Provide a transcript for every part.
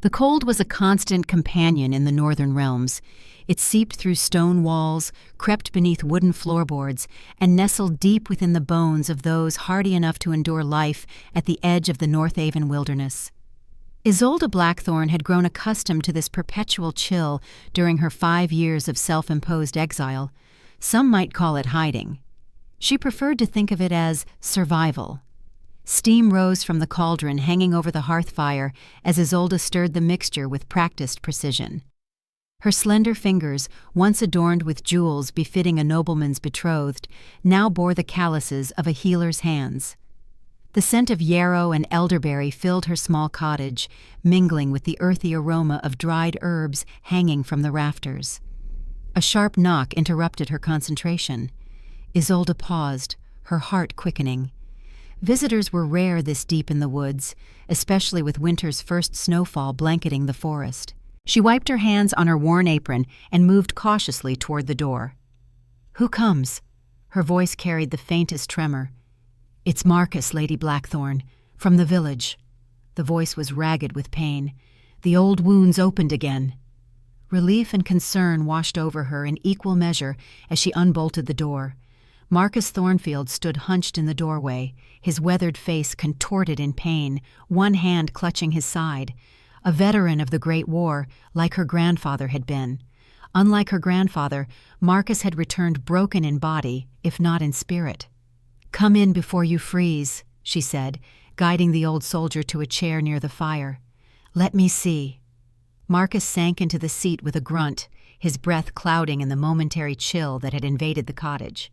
The cold was a constant companion in the northern realms. It seeped through stone walls, crept beneath wooden floorboards, and nestled deep within the bones of those hardy enough to endure life at the edge of the Northaven wilderness. Isolde Blackthorn had grown accustomed to this perpetual chill during her 5 years of self-imposed exile. Some might call it hiding. She preferred to think of it as survival. Steam rose from the cauldron hanging over the hearth fire as Isolde stirred the mixture with practiced precision. Her slender fingers, once adorned with jewels befitting a nobleman's betrothed, now bore the calluses of a healer's hands. The scent of yarrow and elderberry filled her small cottage, mingling with the earthy aroma of dried herbs hanging from the rafters. A sharp knock interrupted her concentration. Isolde paused, her heart quickening. Visitors were rare this deep in the woods, especially with winter's first snowfall blanketing the forest. She wiped her hands on her worn apron and moved cautiously toward the door. "Who comes?" Her voice carried the faintest tremor. "It's Marcus, Lady Blackthorn, from the village." The voice was ragged with pain. "The old wounds opened again." Relief and concern washed over her in equal measure as she unbolted the door. Marcus Thornfield stood hunched in the doorway, his weathered face contorted in pain, one hand clutching his side. A veteran of the Great War, like her grandfather had been. Unlike her grandfather, Marcus had returned broken in body, if not in spirit. "Come in before you freeze," she said, guiding the old soldier to a chair near the fire. "Let me see." Marcus sank into the seat with a grunt, his breath clouding in the momentary chill that had invaded the cottage.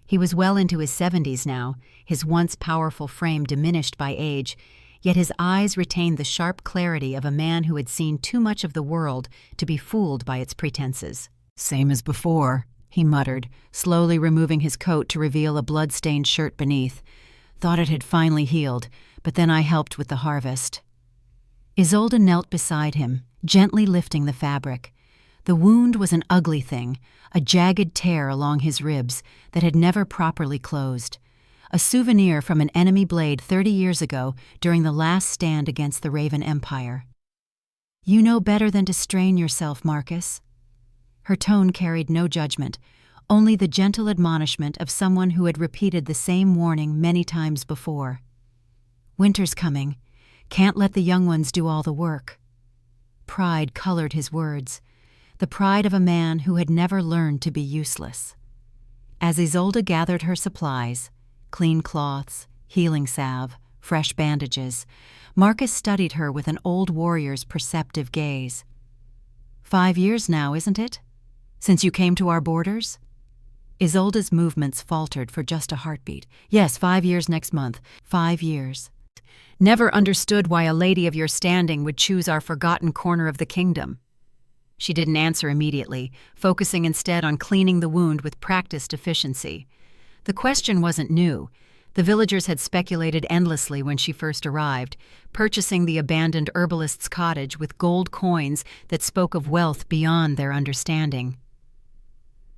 He was well into his 70s now, his once powerful frame diminished by age, yet his eyes retained the sharp clarity of a man who had seen too much of the world to be fooled by its pretenses. "Same as before," he muttered, slowly removing his coat to reveal a blood-stained shirt beneath. "Thought it had finally healed, but then I helped with the harvest." Isolde knelt beside him, gently lifting the fabric. The wound was an ugly thing, a jagged tear along his ribs that had never properly closed. A souvenir from an enemy blade 30 years ago during the last stand against the Raven Empire. "You know better than to strain yourself, Marcus." Her tone carried no judgment, only the gentle admonishment of someone who had repeated the same warning many times before. "Winter's coming. Can't let the young ones do all the work." Pride colored his words, the pride of a man who had never learned to be useless. As Isolde gathered her supplies, clean cloths, healing salve, fresh bandages, Marcus studied her with an old warrior's perceptive gaze. 5 years now, isn't it? Since you came to our borders?" Isolde's movements faltered for just a heartbeat. "Yes, 5 years next month. 5 years. Never understood why a lady of your standing would choose our forgotten corner of the kingdom." She didn't answer immediately, focusing instead on cleaning the wound with practiced efficiency. The question wasn't new. The villagers had speculated endlessly when she first arrived, purchasing the abandoned herbalist's cottage with gold coins that spoke of wealth beyond their understanding.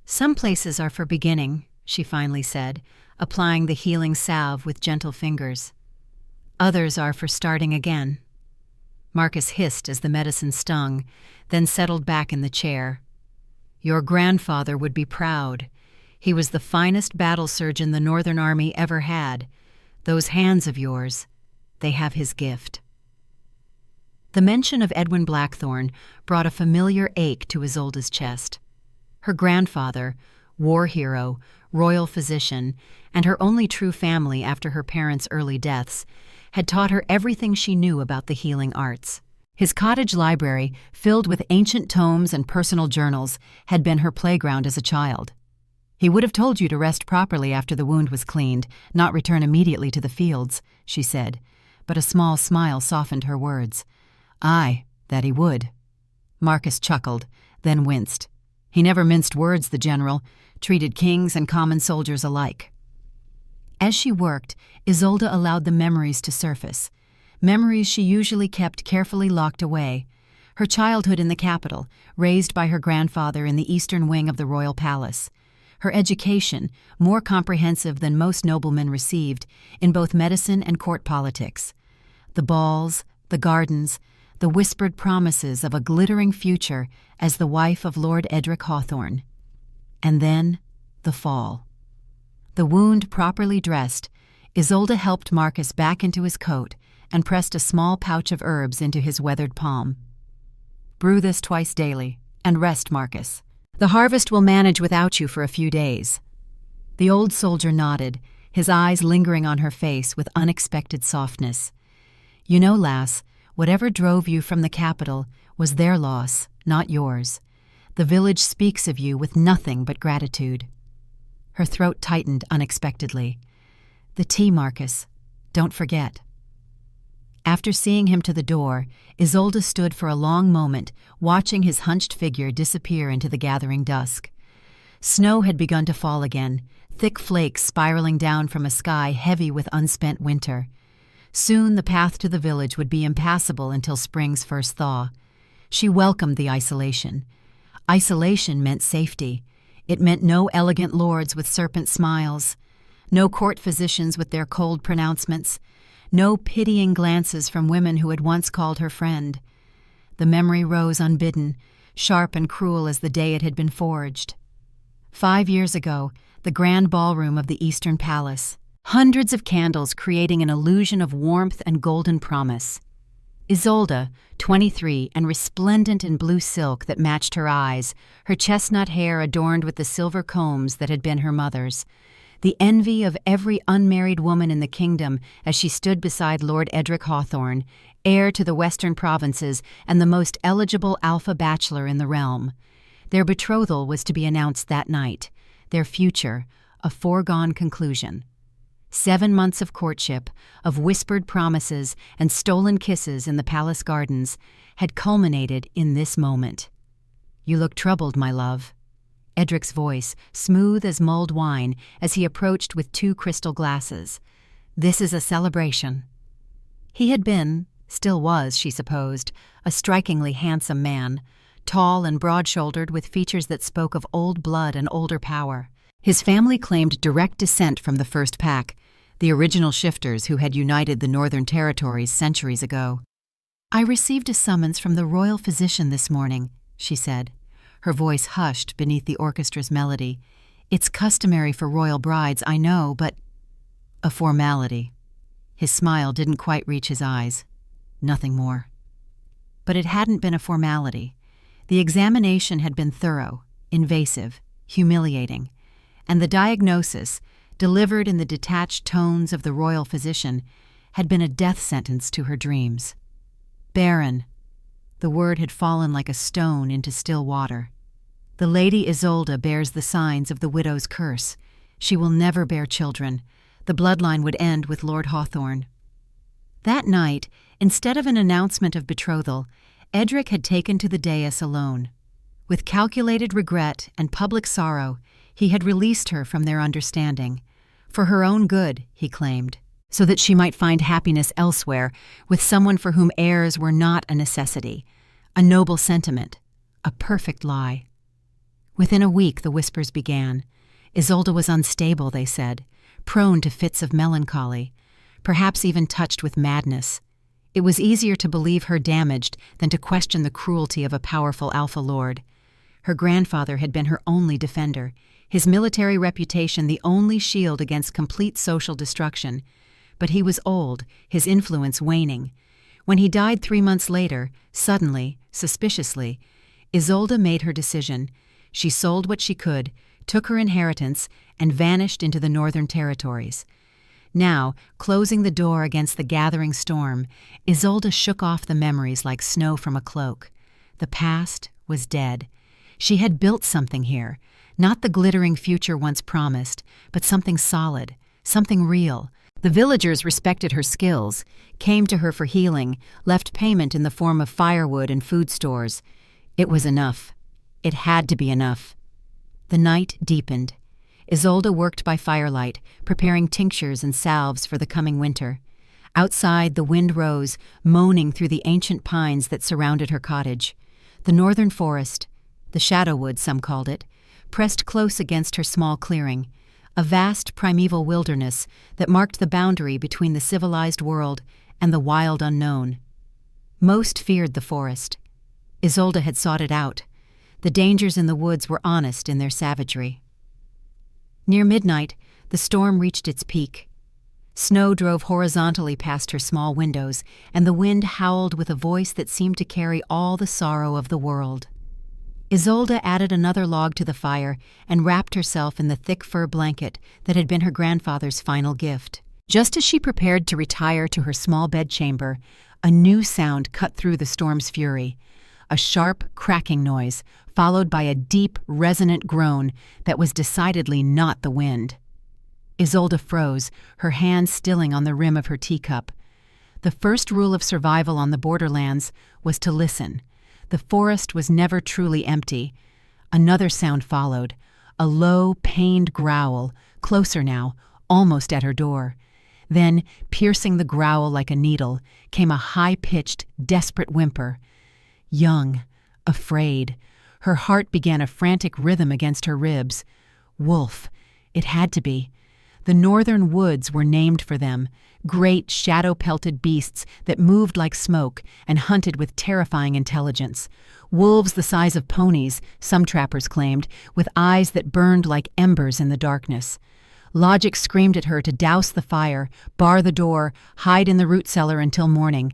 "Some places are for beginning," she finally said, applying the healing salve with gentle fingers. "Others are for starting again." Marcus hissed as the medicine stung, then settled back in the chair. "Your grandfather would be proud. He was the finest battle surgeon the Northern Army ever had. Those hands of yours, they have his gift." The mention of Edwin Blackthorn brought a familiar ache to Isolde's chest. Her grandfather, war hero, royal physician, and her only true family after her parents' early deaths, had taught her everything she knew about the healing arts. His cottage library, filled with ancient tomes and personal journals, had been her playground as a child. "He would have told you to rest properly after the wound was cleaned, not return immediately to the fields," she said, but a small smile softened her words. "Aye, that he would." Marcus chuckled, then winced. He never minced words, the general, treated kings and common soldiers alike. As she worked, Isolde allowed the memories to surface, memories she usually kept carefully locked away. Her childhood in the capital, raised by her grandfather in the eastern wing of the royal palace. Her education, more comprehensive than most noblemen received, in both medicine and court politics. The balls, the gardens, the whispered promises of a glittering future as the wife of Lord Edric Hawthorne. And then, the fall. The wound properly dressed, Isolde helped Marcus back into his coat and pressed a small pouch of herbs into his weathered palm. "Brew this twice daily, and rest, Marcus. The harvest will manage without you for a few days." The old soldier nodded, his eyes lingering on her face with unexpected softness. "You know, lass, whatever drove you from the capital was their loss, not yours. The village speaks of you with nothing but gratitude." Her throat tightened unexpectedly. "The tea, Marcus. Don't forget." After seeing him to the door, Isolde stood for a long moment, watching his hunched figure disappear into the gathering dusk. Snow had begun to fall again, thick flakes spiraling down from a sky heavy with unspent winter. Soon the path to the village would be impassable until spring's first thaw. She welcomed the isolation. Isolation meant safety. It meant no elegant lords with serpent smiles, no court physicians with their cold pronouncements, no pitying glances from women who had once called her friend. The memory rose unbidden, sharp and cruel as the day it had been forged. 5 years ago, the grand ballroom of the Eastern Palace. Hundreds of candles creating an illusion of warmth and golden promise. Isolde, 23 and resplendent in blue silk that matched her eyes, her chestnut hair adorned with the silver combs that had been her mother's. The envy of every unmarried woman in the kingdom as she stood beside Lord Edric Hawthorne, heir to the western provinces and the most eligible alpha bachelor in the realm. Their betrothal was to be announced that night, their future, a foregone conclusion. 7 months of courtship, of whispered promises and stolen kisses in the palace gardens, had culminated in this moment. "You look troubled, my love." Edric's voice, smooth as mulled wine, as he approached with 2 crystal glasses. "This is a celebration." He had been, still was, she supposed, a strikingly handsome man, tall and broad-shouldered with features that spoke of old blood and older power. His family claimed direct descent from the first pack, the original shifters who had united the Northern Territories centuries ago. "I received a summons from the royal physician this morning," she said, her voice hushed beneath the orchestra's melody. "It's customary for royal brides, I know, but—" "A formality." His smile didn't quite reach his eyes. Nothing more. But it hadn't been a formality. The examination had been thorough, invasive, humiliating, and the diagnosis, delivered in the detached tones of the royal physician, had been a death sentence to her dreams. "Barren." The word had fallen like a stone into still water. "The Lady Isolde bears the signs of the widow's curse. She will never bear children. The bloodline would end with Lord Hawthorne." That night, instead of an announcement of betrothal, Edric had taken to the dais alone. With calculated regret and public sorrow, he had released her from their understanding. For her own good, he claimed, so that she might find happiness elsewhere with someone for whom heirs were not a necessity, a noble sentiment, a perfect lie. Within a week the whispers began. Isolde was unstable, they said, prone to fits of melancholy, perhaps even touched with madness. It was easier to believe her damaged than to question the cruelty of a powerful alpha lord. Her grandfather had been her only defender, his military reputation the only shield against complete social destruction. But he was old, his influence waning. When he died 3 months later, suddenly, suspiciously, Isolde made her decision. She sold what she could, took her inheritance, and vanished into the Northern Territories. Now, closing the door against the gathering storm, Isolde shook off the memories like snow from a cloak. The past was dead. She had built something here, not the glittering future once promised, but something solid, something real. The villagers respected her skills, came to her for healing, left payment in the form of firewood and food stores. It was enough. It had to be enough. The night deepened. Isolde worked by firelight, preparing tinctures and salves for the coming winter. Outside, the wind rose, moaning through the ancient pines that surrounded her cottage. The northern forest, the shadowwood some called it, pressed close against her small clearing, a vast primeval wilderness that marked the boundary between the civilized world and the wild unknown. Most feared the forest. Isolde had sought it out. The dangers in the woods were honest in their savagery. Near midnight, the storm reached its peak. Snow drove horizontally past her small windows, and the wind howled with a voice that seemed to carry all the sorrow of the world. Isolde added another log to the fire and wrapped herself in the thick fur blanket that had been her grandfather's final gift. Just as she prepared to retire to her small bedchamber, a new sound cut through the storm's fury, a sharp, cracking noise, followed by a deep, resonant groan that was decidedly not the wind. Isolde froze, her hand stilling on the rim of her teacup. The first rule of survival on the borderlands was to listen. The forest was never truly empty. Another sound followed, a low, pained growl, closer now, almost at her door. Then, piercing the growl like a needle, came a high-pitched, desperate whimper. Young, afraid, her heart began a frantic rhythm against her ribs. Wolf. It had to be. The northern woods were named for them, great shadow-pelted beasts that moved like smoke and hunted with terrifying intelligence. Wolves the size of ponies, some trappers claimed, with eyes that burned like embers in the darkness. Logic screamed at her to douse the fire, bar the door, hide in the root cellar until morning.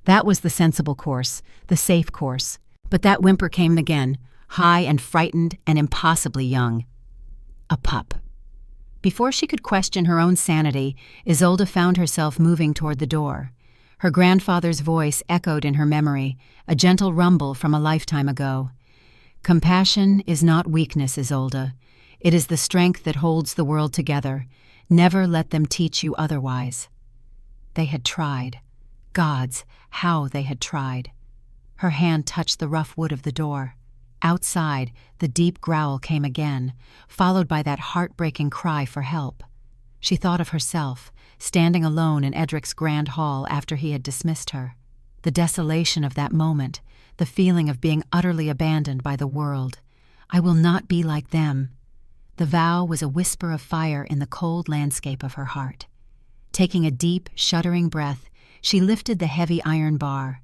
That was the sensible course, the safe course. But that whimper came again, high and frightened and impossibly young. A pup. Before she could question her own sanity, Isolde found herself moving toward the door. Her grandfather's voice echoed in her memory, a gentle rumble from a lifetime ago. Compassion is not weakness, Isolde. It is the strength that holds the world together. Never let them teach you otherwise. They had tried. Gods, how they had tried. Her hand touched the rough wood of the door. Outside, the deep growl came again, followed by that heartbreaking cry for help. She thought of herself, standing alone in Edric's grand hall after he had dismissed her. The desolation of that moment, the feeling of being utterly abandoned by the world. I will not be like them. The vow was a whisper of fire in the cold landscape of her heart. Taking a deep, shuddering breath, she lifted the heavy iron bar.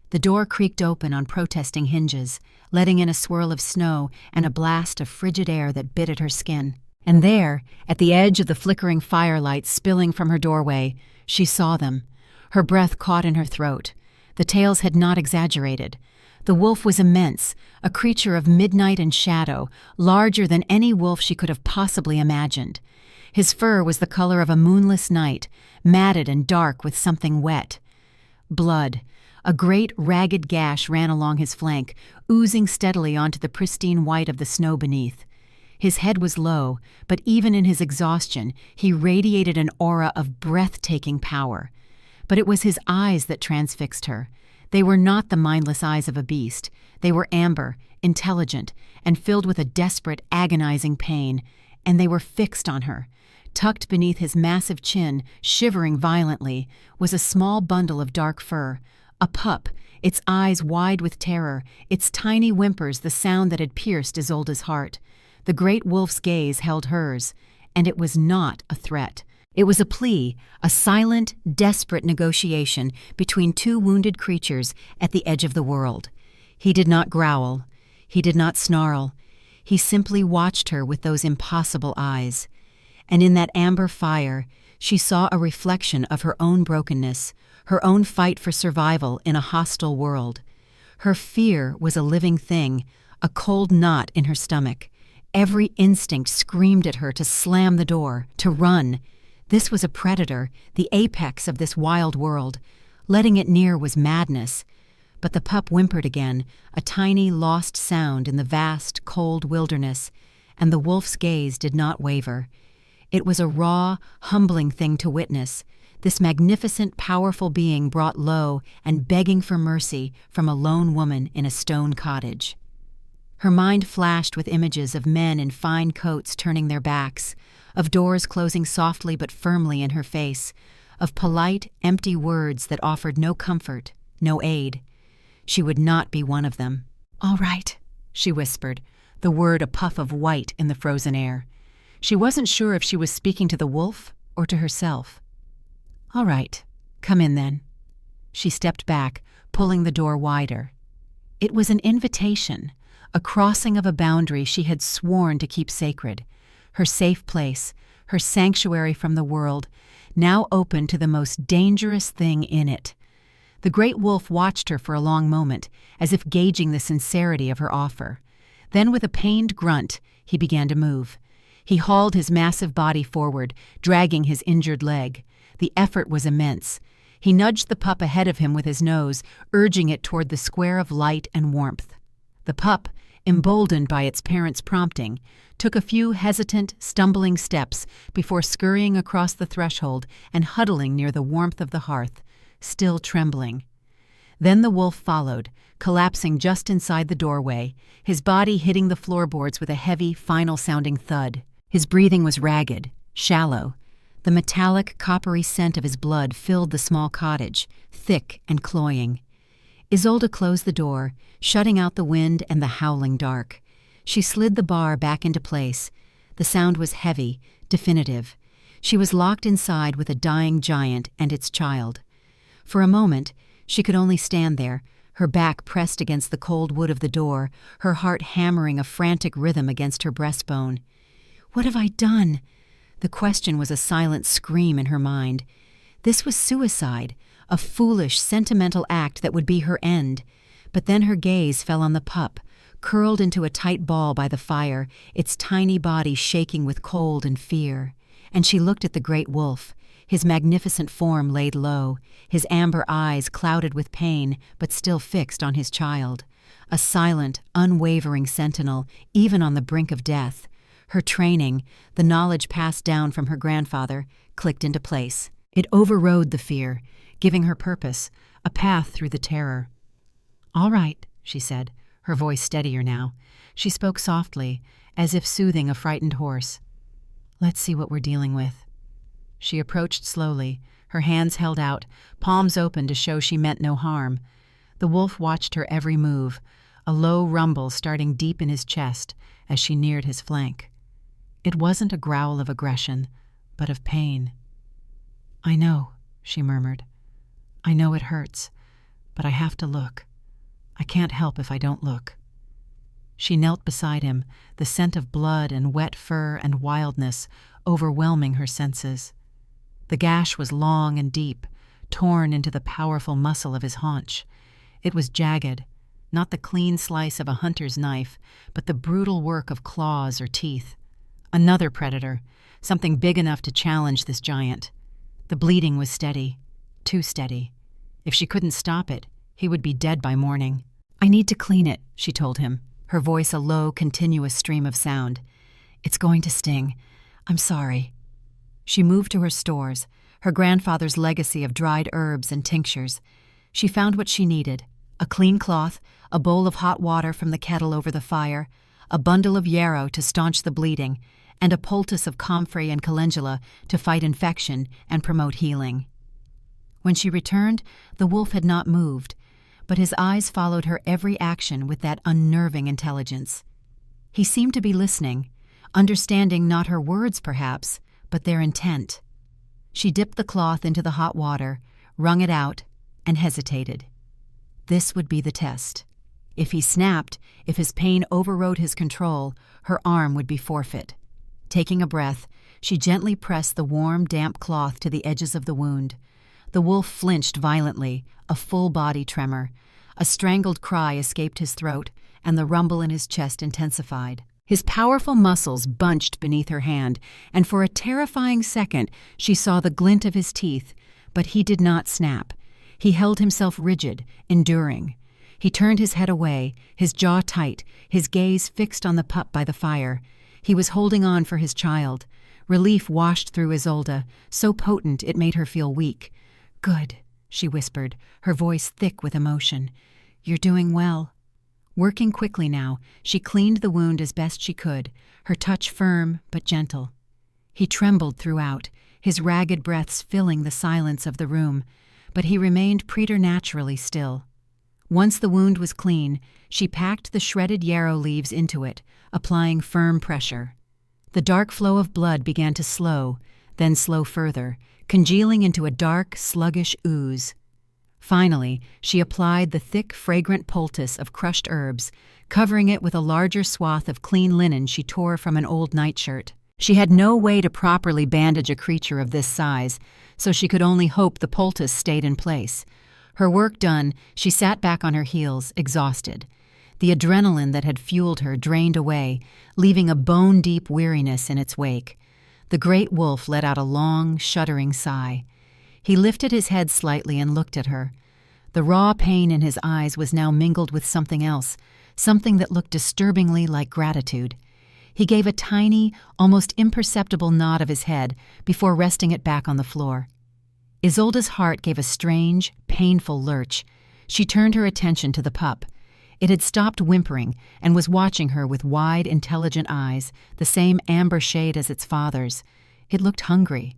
The door creaked open on protesting hinges, letting in a swirl of snow and a blast of frigid air that bit at her skin. And there, at the edge of the flickering firelight spilling from her doorway, she saw them. Her breath caught in her throat. The tales had not exaggerated. The wolf was immense, a creature of midnight and shadow, larger than any wolf she could have possibly imagined. His fur was the color of a moonless night, matted and dark with something wet. Blood. A great, ragged gash ran along his flank, oozing steadily onto the pristine white of the snow beneath. His head was low, but even in his exhaustion, he radiated an aura of breathtaking power. But it was his eyes that transfixed her. They were not the mindless eyes of a beast. They were amber, intelligent, and filled with a desperate, agonizing pain, and they were fixed on her. Tucked beneath his massive chin, shivering violently, was a small bundle of dark fur. A pup, its eyes wide with terror, its tiny whimpers the sound that had pierced Isolde's heart. The great wolf's gaze held hers, and it was not a threat. It was a plea, a silent, desperate negotiation between two wounded creatures at the edge of the world. He did not growl. He did not snarl. He simply watched her with those impossible eyes. And in that amber fire, she saw a reflection of her own brokenness, her own fight for survival in a hostile world. Her fear was a living thing, a cold knot in her stomach. Every instinct screamed at her to slam the door, to run. This was a predator, the apex of this wild world. Letting it near was madness. But the pup whimpered again, a tiny, lost sound in the vast, cold wilderness, and the wolf's gaze did not waver. It was a raw, humbling thing to witness. This magnificent, powerful being brought low and begging for mercy from a lone woman in a stone cottage. Her mind flashed with images of men in fine coats turning their backs, of doors closing softly but firmly in her face, of polite, empty words that offered no comfort, no aid. She would not be one of them. "All right," she whispered, the word a puff of white in the frozen air. She wasn't sure if she was speaking to the wolf or to herself. "All right, come in then." She stepped back, pulling the door wider. It was an invitation, a crossing of a boundary she had sworn to keep sacred. Her safe place, her sanctuary from the world, now open to the most dangerous thing in it. The great wolf watched her for a long moment, as if gauging the sincerity of her offer. Then, with a pained grunt, he began to move. He hauled his massive body forward, dragging his injured leg. The effort was immense. He nudged the pup ahead of him with his nose, urging it toward the square of light and warmth. The pup, emboldened by its parents' prompting, took a few hesitant, stumbling steps before scurrying across the threshold and huddling near the warmth of the hearth, still trembling. Then the wolf followed, collapsing just inside the doorway, his body hitting the floorboards with a heavy, final-sounding thud. His breathing was ragged, shallow. The metallic, coppery scent of his blood filled the small cottage, thick and cloying. Isolde closed the door, shutting out the wind and the howling dark. She slid the bar back into place. The sound was heavy, definitive. She was locked inside with a dying giant and its child. For a moment, she could only stand there, her back pressed against the cold wood of the door, her heart hammering a frantic rhythm against her breastbone. What have I done? The question was a silent scream in her mind. This was suicide, a foolish, sentimental act that would be her end. But then her gaze fell on the pup, curled into a tight ball by the fire, its tiny body shaking with cold and fear. And she looked at the great wolf, his magnificent form laid low, his amber eyes clouded with pain but still fixed on his child. A silent, unwavering sentinel, even on the brink of death. Her training, the knowledge passed down from her grandfather, clicked into place. It overrode the fear, giving her purpose, a path through the terror. "All right," she said, her voice steadier now. She spoke softly, as if soothing a frightened horse. "Let's see what we're dealing with." She approached slowly, her hands held out, palms open to show she meant no harm. The wolf watched her every move, a low rumble starting deep in his chest as she neared his flank. It wasn't a growl of aggression, but of pain. "I know," she murmured. "I know it hurts, but I have to look. I can't help if I don't look." She knelt beside him, the scent of blood and wet fur and wildness overwhelming her senses. The gash was long and deep, torn into the powerful muscle of his haunch. It was jagged, not the clean slice of a hunter's knife, but the brutal work of claws or teeth. Another predator, something big enough to challenge this giant. The bleeding was steady, too steady. If she couldn't stop it, he would be dead by morning. "I need to clean it," she told him, her voice a low, continuous stream of sound. "It's going to sting. I'm sorry." She moved to her stores, her grandfather's legacy of dried herbs and tinctures. She found what she needed: a clean cloth, a bowl of hot water from the kettle over the fire, a bundle of yarrow to staunch the bleeding, and a poultice of comfrey and calendula to fight infection and promote healing. When she returned, the wolf had not moved, but his eyes followed her every action with that unnerving intelligence. He seemed to be listening, understanding not her words perhaps, but their intent. She dipped the cloth into the hot water, wrung it out, and hesitated. This would be the test. If he snapped, if his pain overrode his control, her arm would be forfeit. Taking a breath, she gently pressed the warm, damp cloth to the edges of the wound. The wolf flinched violently, a full-body tremor. A strangled cry escaped his throat, and the rumble in his chest intensified. His powerful muscles bunched beneath her hand, and for a terrifying second she saw the glint of his teeth, but he did not snap. He held himself rigid, enduring. He turned his head away, his jaw tight, his gaze fixed on the pup by the fire. He was holding on for his child. Relief washed through Isolde, so potent it made her feel weak. "Good," she whispered, her voice thick with emotion. "You're doing well." Working quickly now, she cleaned the wound as best she could, her touch firm but gentle. He trembled throughout, his ragged breaths filling the silence of the room, but he remained preternaturally still. Once the wound was clean, she packed the shredded yarrow leaves into it, applying firm pressure. The dark flow of blood began to slow, then slow further, congealing into a dark, sluggish ooze. Finally, she applied the thick, fragrant poultice of crushed herbs, covering it with a larger swath of clean linen she tore from an old nightshirt. She had no way to properly bandage a creature of this size, so she could only hope the poultice stayed in place. Her work done, she sat back on her heels, exhausted. The adrenaline that had fueled her drained away, leaving a bone-deep weariness in its wake. The great wolf let out a long, shuddering sigh. He lifted his head slightly and looked at her. The raw pain in his eyes was now mingled with something else, something that looked disturbingly like gratitude. He gave a tiny, almost imperceptible nod of his head before resting it back on the floor. Isolde's heart gave a strange, painful lurch. She turned her attention to the pup. It had stopped whimpering and was watching her with wide, intelligent eyes, the same amber shade as its father's. It looked hungry.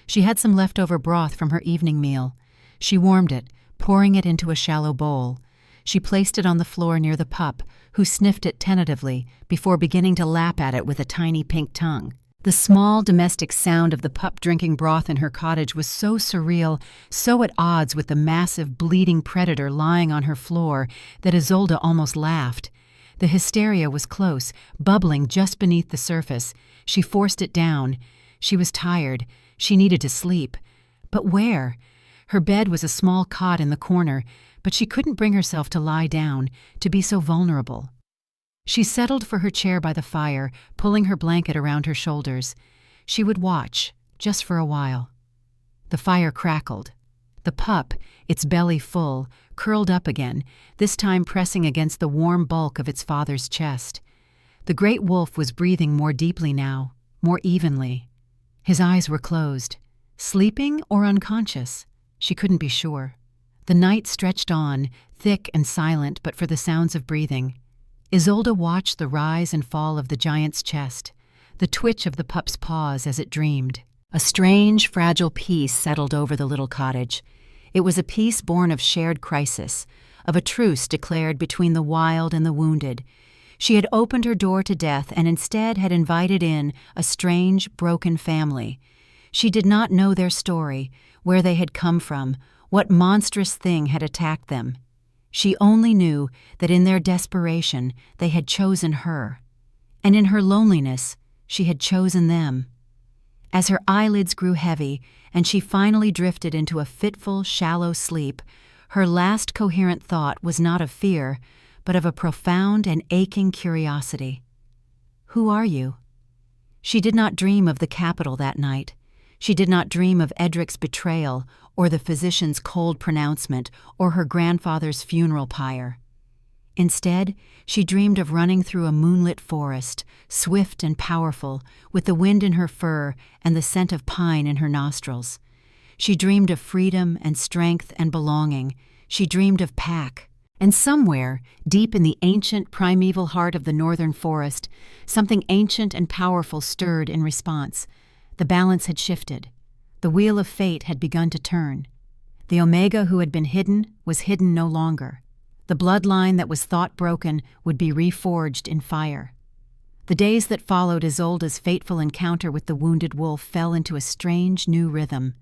She had some leftover broth from her evening meal. She warmed it, pouring it into a shallow bowl. She placed it on the floor near the pup, who sniffed it tentatively before beginning to lap at it with a tiny pink tongue. The small domestic sound of the pup drinking broth in her cottage was so surreal, so at odds with the massive, bleeding predator lying on her floor, that Isolde almost laughed. The hysteria was close, bubbling just beneath the surface. She forced it down. She was tired. She needed to sleep. But where? Her bed was a small cot in the corner, but she couldn't bring herself to lie down, to be so vulnerable. She settled for her chair by the fire, pulling her blanket around her shoulders. She would watch, just for a while. The fire crackled. The pup, its belly full, curled up again, this time pressing against the warm bulk of its father's chest. The great wolf was breathing more deeply now, more evenly. His eyes were closed. Sleeping or unconscious? She couldn't be sure. The night stretched on, thick and silent but for the sounds of breathing. Isolde watched the rise and fall of the giant's chest, the twitch of the pup's paws as it dreamed. A strange, fragile peace settled over the little cottage. It was a peace born of shared crisis, of a truce declared between the wild and the wounded. She had opened her door to death and instead had invited in a strange, broken family. She did not know their story, where they had come from, what monstrous thing had attacked them. She only knew that in their desperation they had chosen her, and in her loneliness she had chosen them. As her eyelids grew heavy and she finally drifted into a fitful, shallow sleep, her last coherent thought was not of fear, but of a profound and aching curiosity. Who are you? She did not dream of the capital that night. She did not dream of Edric's betrayal, or the physician's cold pronouncement, or her grandfather's funeral pyre. Instead, she dreamed of running through a moonlit forest, swift and powerful, with the wind in her fur and the scent of pine in her nostrils. She dreamed of freedom and strength and belonging. She dreamed of pack. And somewhere, deep in the ancient, primeval heart of the northern forest, something ancient and powerful stirred in response. The balance had shifted. The wheel of fate had begun to turn. The Omega who had been hidden was hidden no longer. The bloodline that was thought broken would be reforged in fire. The days that followed Isolde's fateful encounter with the wounded wolf fell into a strange new rhythm.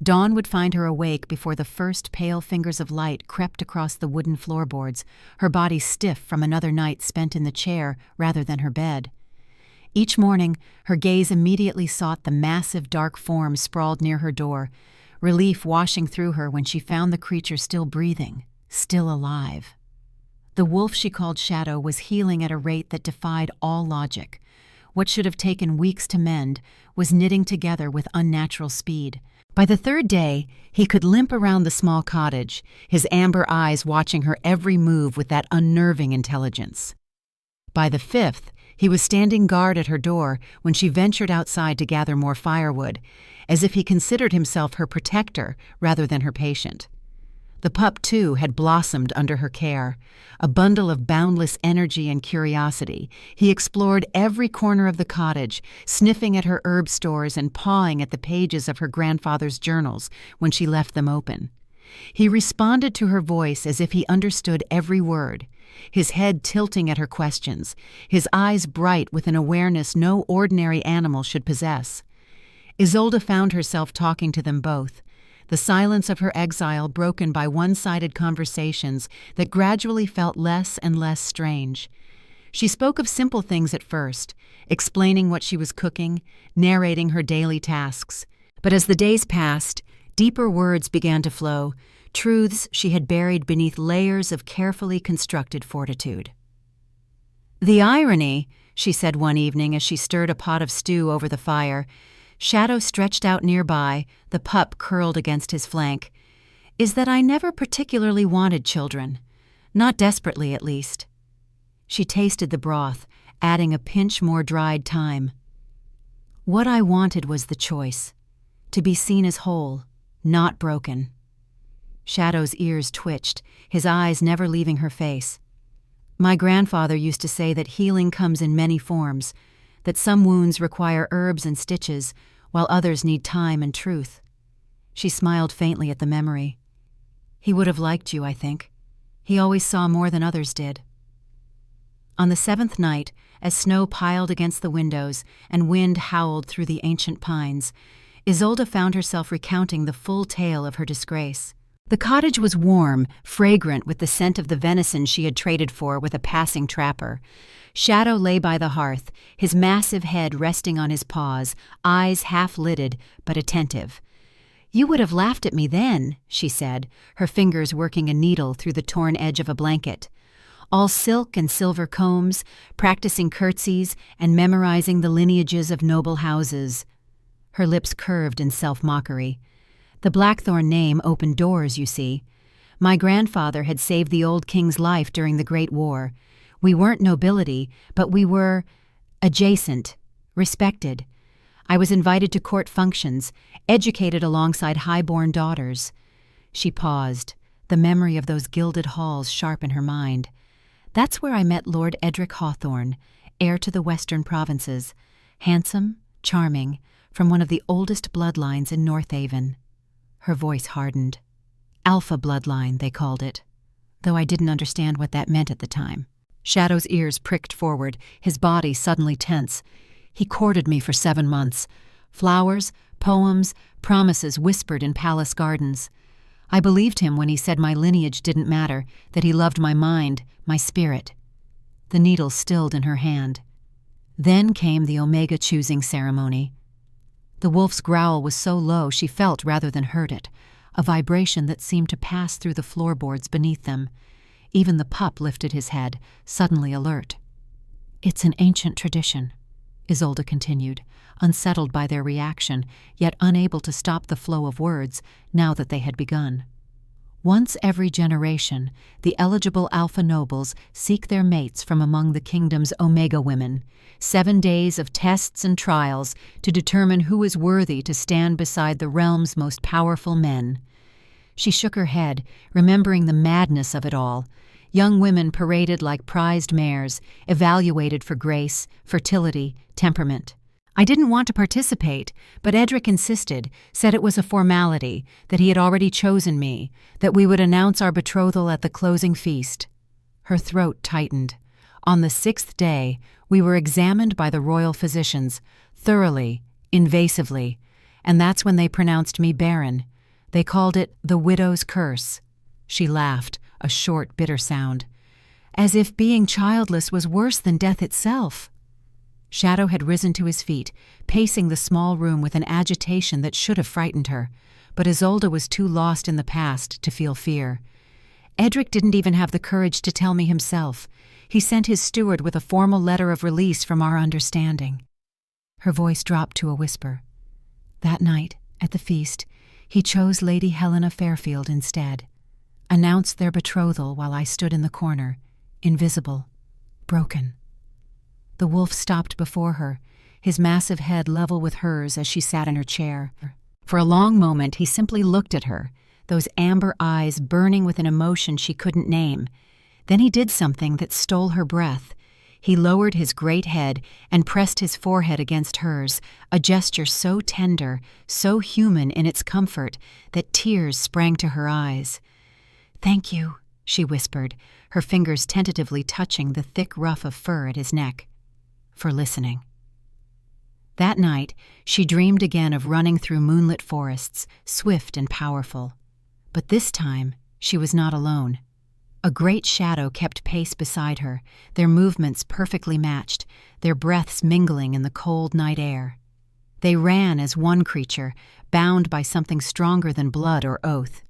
Dawn would find her awake before the first pale fingers of light crept across the wooden floorboards, her body stiff from another night spent in the chair rather than her bed. Each morning, her gaze immediately sought the massive dark form sprawled near her door, relief washing through her when she found the creature still breathing, still alive. The wolf she called Shadow was healing at a rate that defied all logic. What should have taken weeks to mend was knitting together with unnatural speed. By the third day, he could limp around the small cottage, his amber eyes watching her every move with that unnerving intelligence. By the fifth, he was standing guard at her door when she ventured outside to gather more firewood, as if he considered himself her protector rather than her patient. The pup, too, had blossomed under her care. A bundle of boundless energy and curiosity, he explored every corner of the cottage, sniffing at her herb stores and pawing at the pages of her grandfather's journals when she left them open. He responded to her voice as if he understood every word, his head tilting at her questions, his eyes bright with an awareness no ordinary animal should possess. Isolde found herself talking to them both. the silence of her exile broken by one-sided conversations that gradually felt less and less strange. She spoke of simple things at first, explaining what she was cooking, narrating her daily tasks. But as the days passed, deeper words began to flow, truths she had buried beneath layers of carefully constructed fortitude. "The irony," she said one evening as she stirred a pot of stew over the fire, Shadow stretched out nearby, the pup curled against his flank, "is that I never particularly wanted children. Not desperately, at least." She tasted the broth, adding a pinch more dried thyme. "What I wanted was the choice, to be seen as whole, not broken." Shadow's ears twitched, his eyes never leaving her face. "My grandfather used to say that healing comes in many forms, that some wounds require herbs and stitches, while others need time and truth." She smiled faintly at the memory. "He would have liked you, I think. He always saw more than others did." On the 7th night, as snow piled against the windows and wind howled through the ancient pines, Isolde found herself recounting the full tale of her disgrace. The cottage was warm, fragrant with the scent of the venison she had traded for with a passing trapper. Shadow lay by the hearth, his massive head resting on his paws, eyes half-lidded but attentive. "You would have laughed at me then," she said, her fingers working a needle through the torn edge of a blanket. All silk and silver combs, practicing curtsies and memorizing the lineages of noble houses. Her lips curved in self-mockery. "The Blackthorn name opened doors, you see. My grandfather had saved the old king's life during the Great War. We weren't nobility, but we were adjacent, respected. I was invited to court functions, educated alongside high-born daughters." She paused, the memory of those gilded halls sharp in her mind. "That's where I met Lord Edric Hawthorne, heir to the western provinces, handsome, charming, from one of the oldest bloodlines in Northaven." Her voice hardened. "Alpha bloodline," they called it, though I didn't understand what that meant at the time. Shadow's ears pricked forward, his body suddenly tense. "He courted me for 7 months. Flowers, poems, promises whispered in palace gardens. I believed him when he said my lineage didn't matter, that he loved my mind, my spirit." The needle stilled in her hand. Then came the Omega choosing ceremony. The wolf's growl was so low she felt rather than heard it, a vibration that seemed to pass through the floorboards beneath them. Even the pup lifted his head, suddenly alert. "It's an ancient tradition," Isolde continued, unsettled by their reaction, yet unable to stop the flow of words now that they had begun. "Once every generation, the eligible alpha nobles seek their mates from among the kingdom's Omega women. 7 days of tests and trials to determine who is worthy to stand beside the realm's most powerful men." She shook her head, remembering the madness of it all. Young women paraded like prized mares, evaluated for grace, fertility, temperament. I didn't want to participate, but Edric insisted, said it was a formality, that he had already chosen me, that we would announce our betrothal at the closing feast. Her throat tightened. On the 6th day, we were examined by the royal physicians, thoroughly, invasively, and that's when they pronounced me barren. They called it the widow's curse. She laughed, a short, bitter sound. "As if being childless was worse than death itself." Shadow had risen to his feet, pacing the small room with an agitation that should have frightened her, but Isolde was too lost in the past to feel fear. "Edric didn't even have the courage to tell me himself. He sent his steward with a formal letter of release from our understanding." Her voice dropped to a whisper. "That night, at the feast, he chose Lady Helena Fairfield instead, announced their betrothal while I stood in the corner, invisible, broken." The wolf stopped before her, his massive head level with hers as she sat in her chair. For a long moment he simply looked at her, those amber eyes burning with an emotion she couldn't name. Then he did something that stole her breath. He lowered his great head and pressed his forehead against hers, a gesture so tender, so human in its comfort, that tears sprang to her eyes. "Thank you," she whispered, her fingers tentatively touching the thick ruff of fur at his neck. "For listening." That night, she dreamed again of running through moonlit forests, swift and powerful. But this time, she was not alone. A great shadow kept pace beside her, their movements perfectly matched, their breaths mingling in the cold night air. They ran as one creature, bound by something stronger than blood or oath.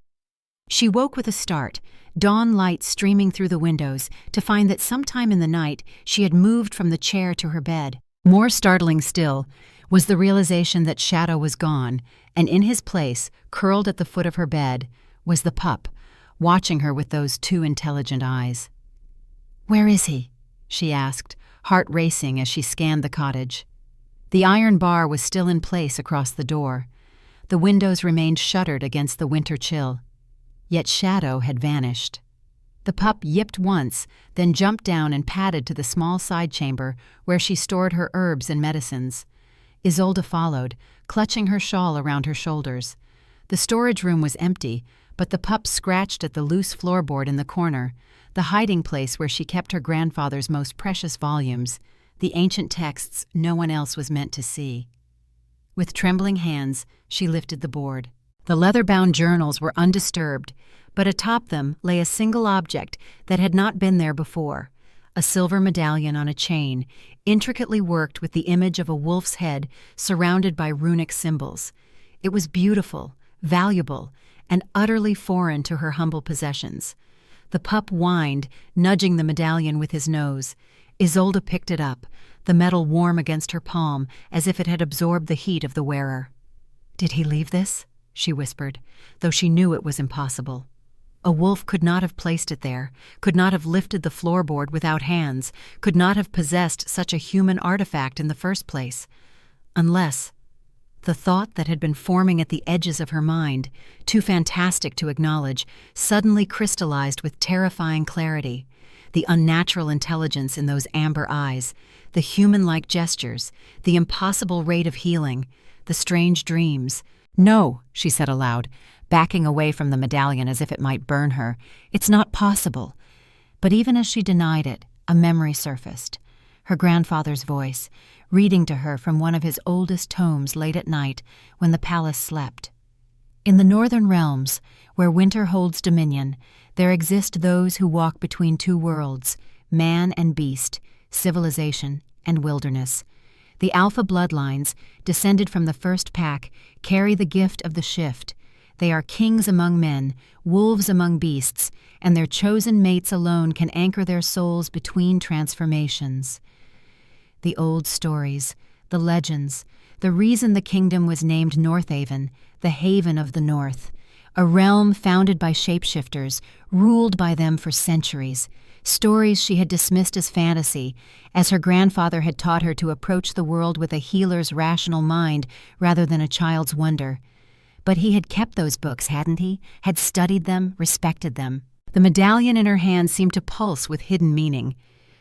She woke with a start, dawn light streaming through the windows, to find that sometime in the night she had moved from the chair to her bed. More startling still was the realization that Shadow was gone, and in his place, curled at the foot of her bed, was the pup, watching her with those two intelligent eyes. "Where is he?" she asked, heart racing as she scanned the cottage. The iron bar was still in place across the door. The windows remained shuttered against the winter chill. Yet Shadow had vanished. The pup yipped once, then jumped down and padded to the small side chamber where she stored her herbs and medicines. Isolde followed, clutching her shawl around her shoulders. The storage room was empty, but the pup scratched at the loose floorboard in the corner, the hiding place where she kept her grandfather's most precious volumes, the ancient texts no one else was meant to see. With trembling hands, she lifted the board. The leather-bound journals were undisturbed, but atop them lay a single object that had not been there before, a silver medallion on a chain, intricately worked with the image of a wolf's head surrounded by runic symbols. It was beautiful, valuable, and utterly foreign to her humble possessions. The pup whined, nudging the medallion with his nose. Isolde picked it up, the metal warm against her palm as if it had absorbed the heat of the wearer. "Did he leave this?" she whispered, though she knew it was impossible. A wolf could not have placed it there, could not have lifted the floorboard without hands, could not have possessed such a human artifact in the first place. Unless the thought that had been forming at the edges of her mind, too fantastic to acknowledge, suddenly crystallized with terrifying clarity. The unnatural intelligence in those amber eyes, the human-like gestures, the impossible rate of healing, the strange dreams. "No," she said aloud, backing away from the medallion as if it might burn her. "It's not possible." But even as she denied it, a memory surfaced. Her grandfather's voice, reading to her from one of his oldest tomes late at night when the palace slept. "In the northern realms, where winter holds dominion, there exist those who walk between two worlds, man and beast, civilization and wilderness. The Alpha bloodlines, descended from the first pack, carry the gift of the shift. They are kings among men, wolves among beasts, and their chosen mates alone can anchor their souls between transformations." The old stories, the legends, the reason the kingdom was named Northaven, the haven of the North, a realm founded by shapeshifters, ruled by them for centuries. Stories she had dismissed as fantasy, as her grandfather had taught her to approach the world with a healer's rational mind rather than a child's wonder. But he had kept those books, hadn't he? Had studied them, respected them. The medallion in her hand seemed to pulse with hidden meaning.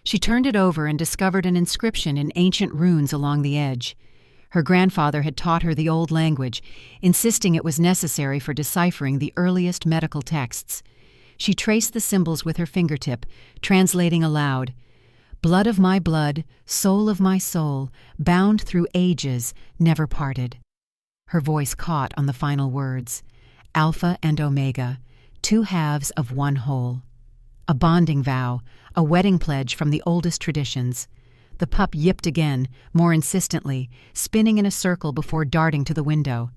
She turned it over and discovered an inscription in ancient runes along the edge. Her grandfather had taught her the old language, insisting it was necessary for deciphering the earliest medical texts. She traced the symbols with her fingertip, translating aloud, "Blood of my blood, soul of my soul, bound through ages, never parted." Her voice caught on the final words, "Alpha and Omega, two halves of one whole." A bonding vow, a wedding pledge from the oldest traditions. The pup yipped again, more insistently, spinning in a circle before darting to the window.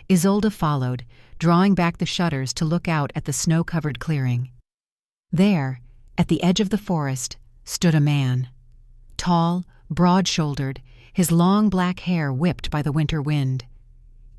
Isolde followed, drawing back the shutters to look out at the snow-covered clearing. There, at the edge of the forest, stood a man. Tall, broad-shouldered, his long black hair whipped by the winter wind.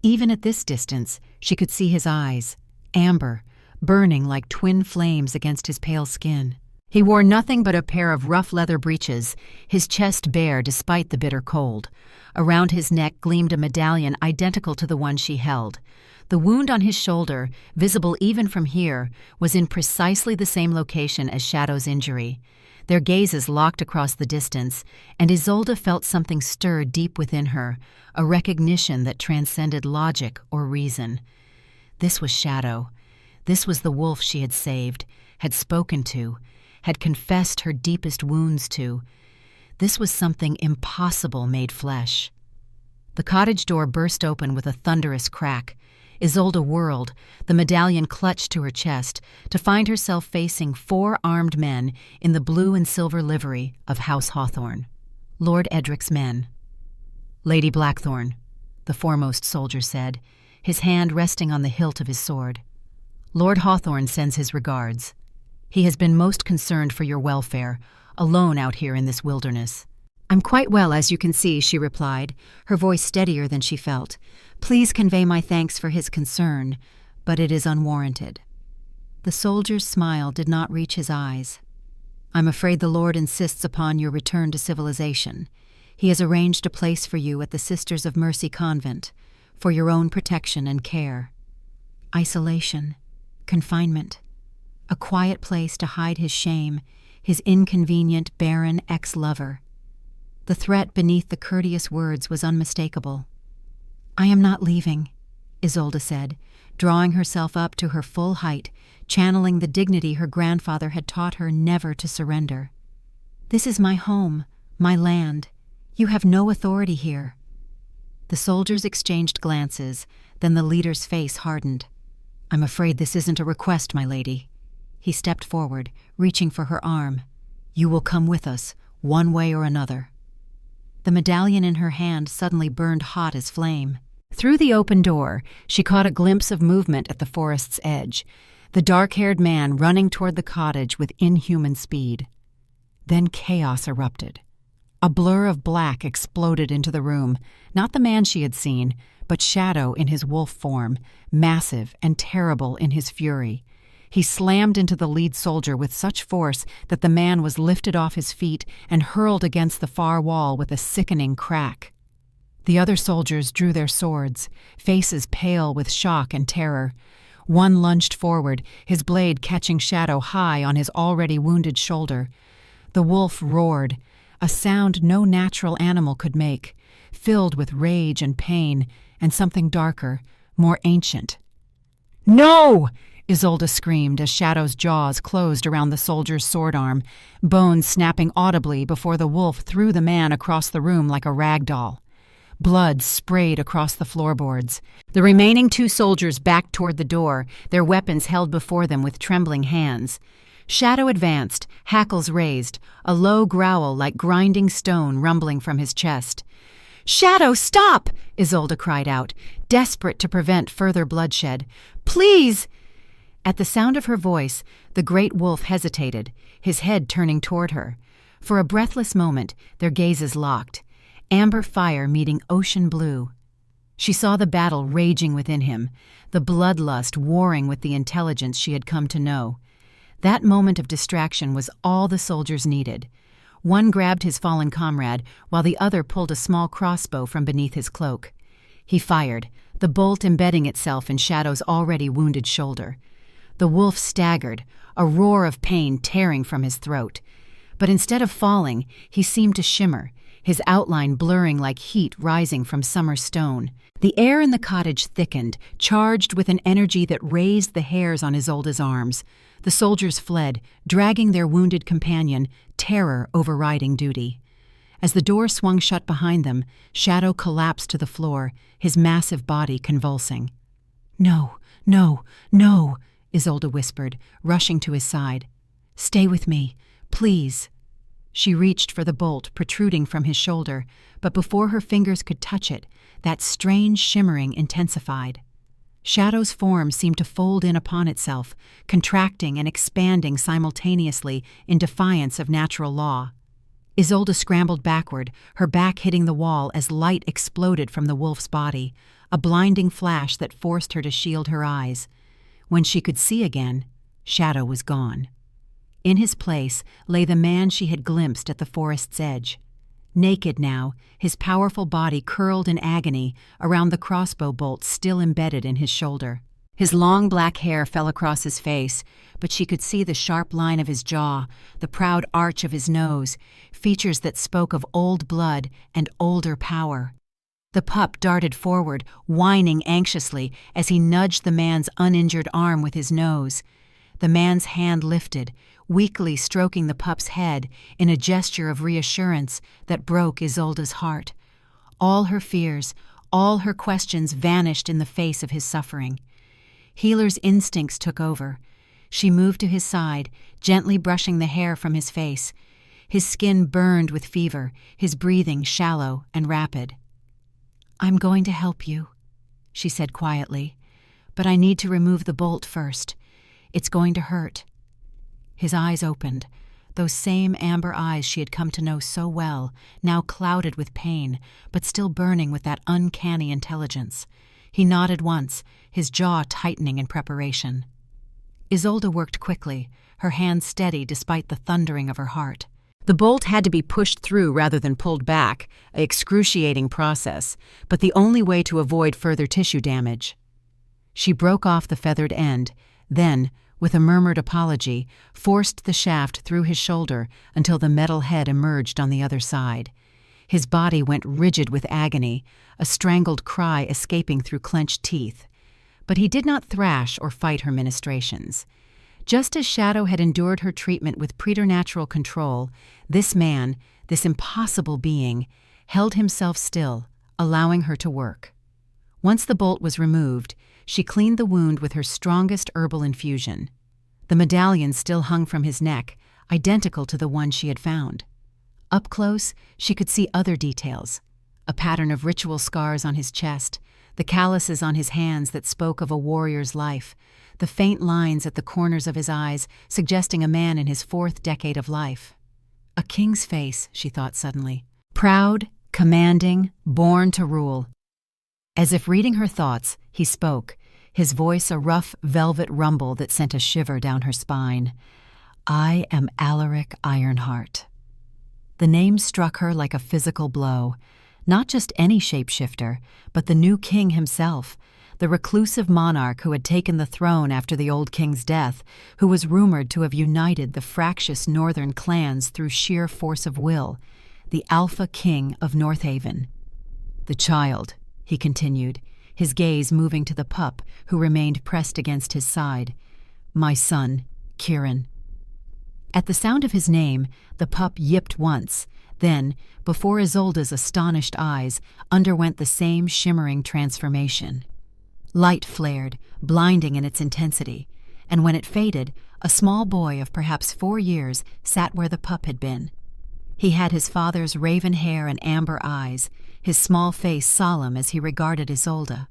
Even at this distance, she could see his eyes, amber, burning like twin flames against his pale skin. He wore nothing but a pair of rough leather breeches, his chest bare despite the bitter cold. Around his neck gleamed a medallion identical to the one she held. The wound on his shoulder, visible even from here, was in precisely the same location as Shadow's injury. Their gazes locked across the distance, and Isolde felt something stir deep within her, a recognition that transcended logic or reason. This was Shadow. This was the wolf she had saved, had spoken to, had confessed her deepest wounds to. This was something impossible made flesh. The cottage door burst open with a thunderous crack. Isolde whirled, the medallion clutched to her chest, to find herself facing 4 armed men in the blue and silver livery of House Hawthorne, Lord Edric's men. "Lady Blackthorne," the foremost soldier said, his hand resting on the hilt of his sword. "Lord Hawthorne sends his regards. He has been most concerned for your welfare, alone out here in this wilderness." "I'm quite well, as you can see," she replied, her voice steadier than she felt. "Please convey my thanks for his concern, but it is unwarranted." The soldier's smile did not reach his eyes. "I'm afraid the Lord insists upon your return to civilization. He has arranged a place for you at the Sisters of Mercy convent, for your own protection and care. Isolation, confinement, a quiet place to hide his shame, his inconvenient, barren ex-lover." The threat beneath the courteous words was unmistakable. "I am not leaving," Isolde said, drawing herself up to her full height, channeling the dignity her grandfather had taught her never to surrender. "This is my home, my land. You have no authority here." The soldiers exchanged glances, then the leader's face hardened. "I'm afraid this isn't a request, my lady." He stepped forward, reaching for her arm. "You will come with us, one way or another." The medallion in her hand suddenly burned hot as flame. Through the open door, she caught a glimpse of movement at the forest's edge, the dark-haired man running toward the cottage with inhuman speed. Then chaos erupted. A blur of black exploded into the room, not the man she had seen, but Shadow in his wolf form, massive and terrible in his fury. He slammed into the lead soldier with such force that the man was lifted off his feet and hurled against the far wall with a sickening crack. The other soldiers drew their swords, faces pale with shock and terror. One lunged forward, his blade catching Shadow high on his already wounded shoulder. The wolf roared, a sound no natural animal could make, filled with rage and pain, and something darker, more ancient. "No!" Isolde screamed as Shadow's jaws closed around the soldier's sword arm, bones snapping audibly before the wolf threw the man across the room like a rag doll. Blood sprayed across the floorboards. The remaining 2 soldiers backed toward the door, their weapons held before them with trembling hands. Shadow advanced, hackles raised, a low growl like grinding stone rumbling from his chest. "Shadow, stop!" Isolde cried out, desperate to prevent further bloodshed. "Please!" At the sound of her voice, the great wolf hesitated, his head turning toward her. For a breathless moment, their gazes locked, amber fire meeting ocean blue. She saw the battle raging within him, the bloodlust warring with the intelligence she had come to know. That moment of distraction was all the soldiers needed. One grabbed his fallen comrade, while the other pulled a small crossbow from beneath his cloak. He fired, the bolt embedding itself in Shadow's already wounded shoulder. The wolf staggered, a roar of pain tearing from his throat. But instead of falling, he seemed to shimmer, his outline blurring like heat rising from summer stone. The air in the cottage thickened, charged with an energy that raised the hairs on Isolde's arms. The soldiers fled, dragging their wounded companion, terror overriding duty. As the door swung shut behind them, Shadow collapsed to the floor, his massive body convulsing. "No, no, no," Isolde whispered, rushing to his side. "Stay with me, please." She reached for the bolt protruding from his shoulder, but before her fingers could touch it, that strange shimmering intensified. Shadow's form seemed to fold in upon itself, contracting and expanding simultaneously in defiance of natural law. Isolde scrambled backward, her back hitting the wall as light exploded from the wolf's body, a blinding flash that forced her to shield her eyes. When she could see again, Shadow was gone. In his place lay the man she had glimpsed at the forest's edge. Naked now, his powerful body curled in agony around the crossbow bolt still embedded in his shoulder. His long black hair fell across his face, but she could see the sharp line of his jaw, the proud arch of his nose, features that spoke of old blood and older power. The pup darted forward, whining anxiously as he nudged the man's uninjured arm with his nose. The man's hand lifted, weakly stroking the pup's head in a gesture of reassurance that broke Isolde's heart. All her fears, all her questions vanished in the face of his suffering. Healer's instincts took over. She moved to his side, gently brushing the hair from his face. His skin burned with fever, his breathing shallow and rapid. "I'm going to help you," she said quietly, "but I need to remove the bolt first. It's going to hurt." His eyes opened, those same amber eyes she had come to know so well, now clouded with pain, but still burning with that uncanny intelligence. He nodded once, his jaw tightening in preparation. Isolde worked quickly, her hand steady despite the thundering of her heart. The bolt had to be pushed through rather than pulled back, an excruciating process, but the only way to avoid further tissue damage. She broke off the feathered end, then, with a murmured apology, forced the shaft through his shoulder until the metal head emerged on the other side. His body went rigid with agony, a strangled cry escaping through clenched teeth. But he did not thrash or fight her ministrations. Just as Shadow had endured her treatment with preternatural control, this man, this impossible being, held himself still, allowing her to work. Once the bolt was removed, she cleaned the wound with her strongest herbal infusion. The medallion still hung from his neck, identical to the one she had found. Up close, she could see other details: a pattern of ritual scars on his chest, the calluses on his hands that spoke of a warrior's life, the faint lines at the corners of his eyes suggesting a man in his 4th decade of life. A king's face, she thought suddenly. Proud, commanding, born to rule. As if reading her thoughts, he spoke, his voice a rough velvet rumble that sent a shiver down her spine. "I am Alaric Ironheart." The name struck her like a physical blow. Not just any shapeshifter, but the new king himself, the reclusive monarch who had taken the throne after the old king's death, who was rumored to have united the fractious northern clans through sheer force of will, the Alpha King of Northaven. "The child," he continued, his gaze moving to the pup who remained pressed against his side. "My son, Kieran." At the sound of his name, the pup yipped once, then, before Isolde's astonished eyes, underwent the same shimmering transformation. Light flared, blinding in its intensity, and when it faded, a small boy of perhaps 4 years sat where the pup had been. He had his father's raven hair and amber eyes, his small face solemn as he regarded Isolde.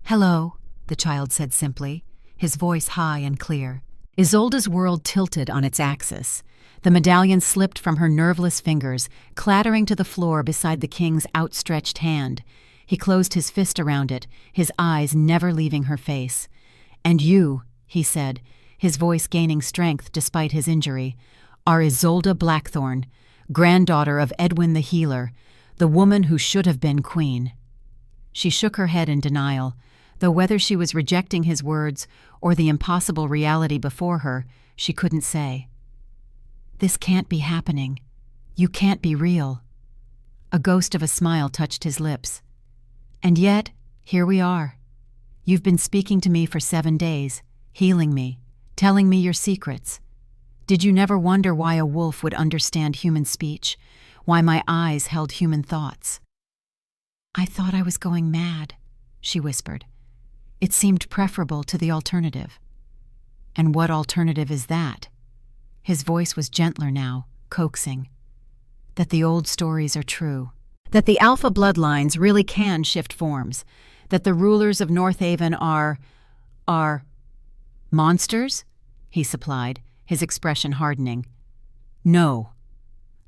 "Hello," the child said simply, his voice high and clear. Isolde's world tilted on its axis. The medallion slipped from her nerveless fingers, clattering to the floor beside the king's outstretched hand. He closed his fist around it, his eyes never leaving her face. "And you," he said, his voice gaining strength despite his injury, "are Isolde Blackthorn, granddaughter of Edwin the Healer, the woman who should have been queen." She shook her head in denial, though whether she was rejecting his words or the impossible reality before her, she couldn't say. "This can't be happening. You can't be real." A ghost of a smile touched his lips. "And yet, here we are. You've been speaking to me for 7 days, healing me, telling me your secrets. Did you never wonder why a wolf would understand human speech, why my eyes held human thoughts?" "I thought I was going mad," she whispered. "It seemed preferable to the alternative." "And what alternative is that?" His voice was gentler now, coaxing. "That the old stories are true. That the alpha bloodlines really can shift forms. That the rulers of Northaven are monsters?" he supplied, his expression hardening. "No."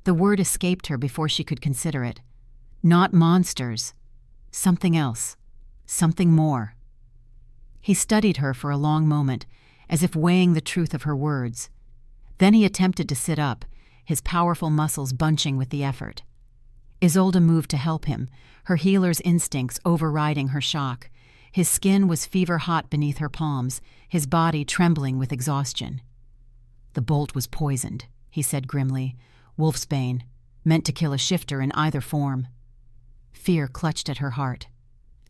The word escaped her before she could consider it. "Not monsters. Something else. Something more." He studied her for a long moment, as if weighing the truth of her words. Then he attempted to sit up, his powerful muscles bunching with the effort. Isolde moved to help him, her healer's instincts overriding her shock. His skin was fever-hot beneath her palms, his body trembling with exhaustion. "The bolt was poisoned," he said grimly. "Wolfsbane, meant to kill a shifter in either form." Fear clutched at her heart.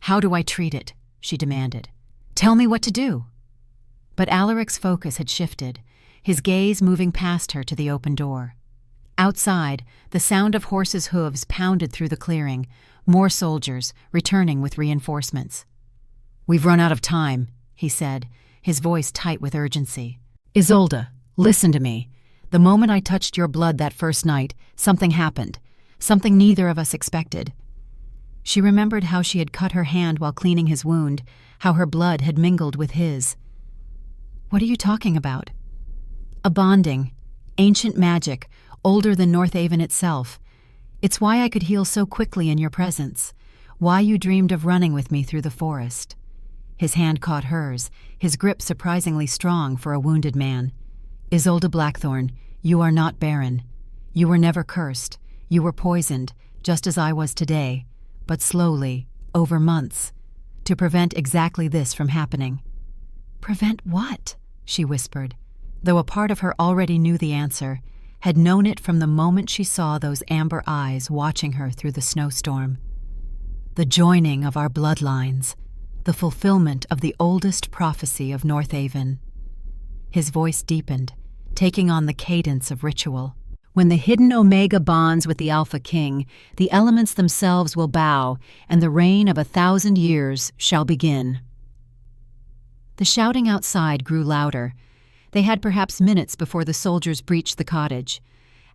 "How do I treat it?" she demanded. "Tell me what to do." But Alaric's focus had shifted, his gaze moving past her to the open door. Outside, the sound of horses' hooves pounded through the clearing, more soldiers, returning with reinforcements. "We've run out of time," he said, his voice tight with urgency. "Isolde, listen to me. The moment I touched your blood that first night, something happened. Something neither of us expected." She remembered how she had cut her hand while cleaning his wound, how her blood had mingled with his. "What are you talking about?" "A bonding. Ancient magic, older than Northaven itself. It's why I could heal so quickly in your presence, why you dreamed of running with me through the forest." His hand caught hers, his grip surprisingly strong for a wounded man. "Isolde Blackthorn, you are not barren. You were never cursed. You were poisoned, just as I was today, but slowly, over months, to prevent exactly this from happening." "Prevent what?" she whispered, though a part of her already knew the answer, had known it from the moment she saw those amber eyes watching her through the snowstorm. "The joining of our bloodlines, the fulfillment of the oldest prophecy of Northaven." His voice deepened, taking on the cadence of ritual. "When the hidden Omega bonds with the Alpha King, the elements themselves will bow, and the reign of 1,000 years shall begin." The shouting outside grew louder. They had perhaps minutes before the soldiers breached the cottage.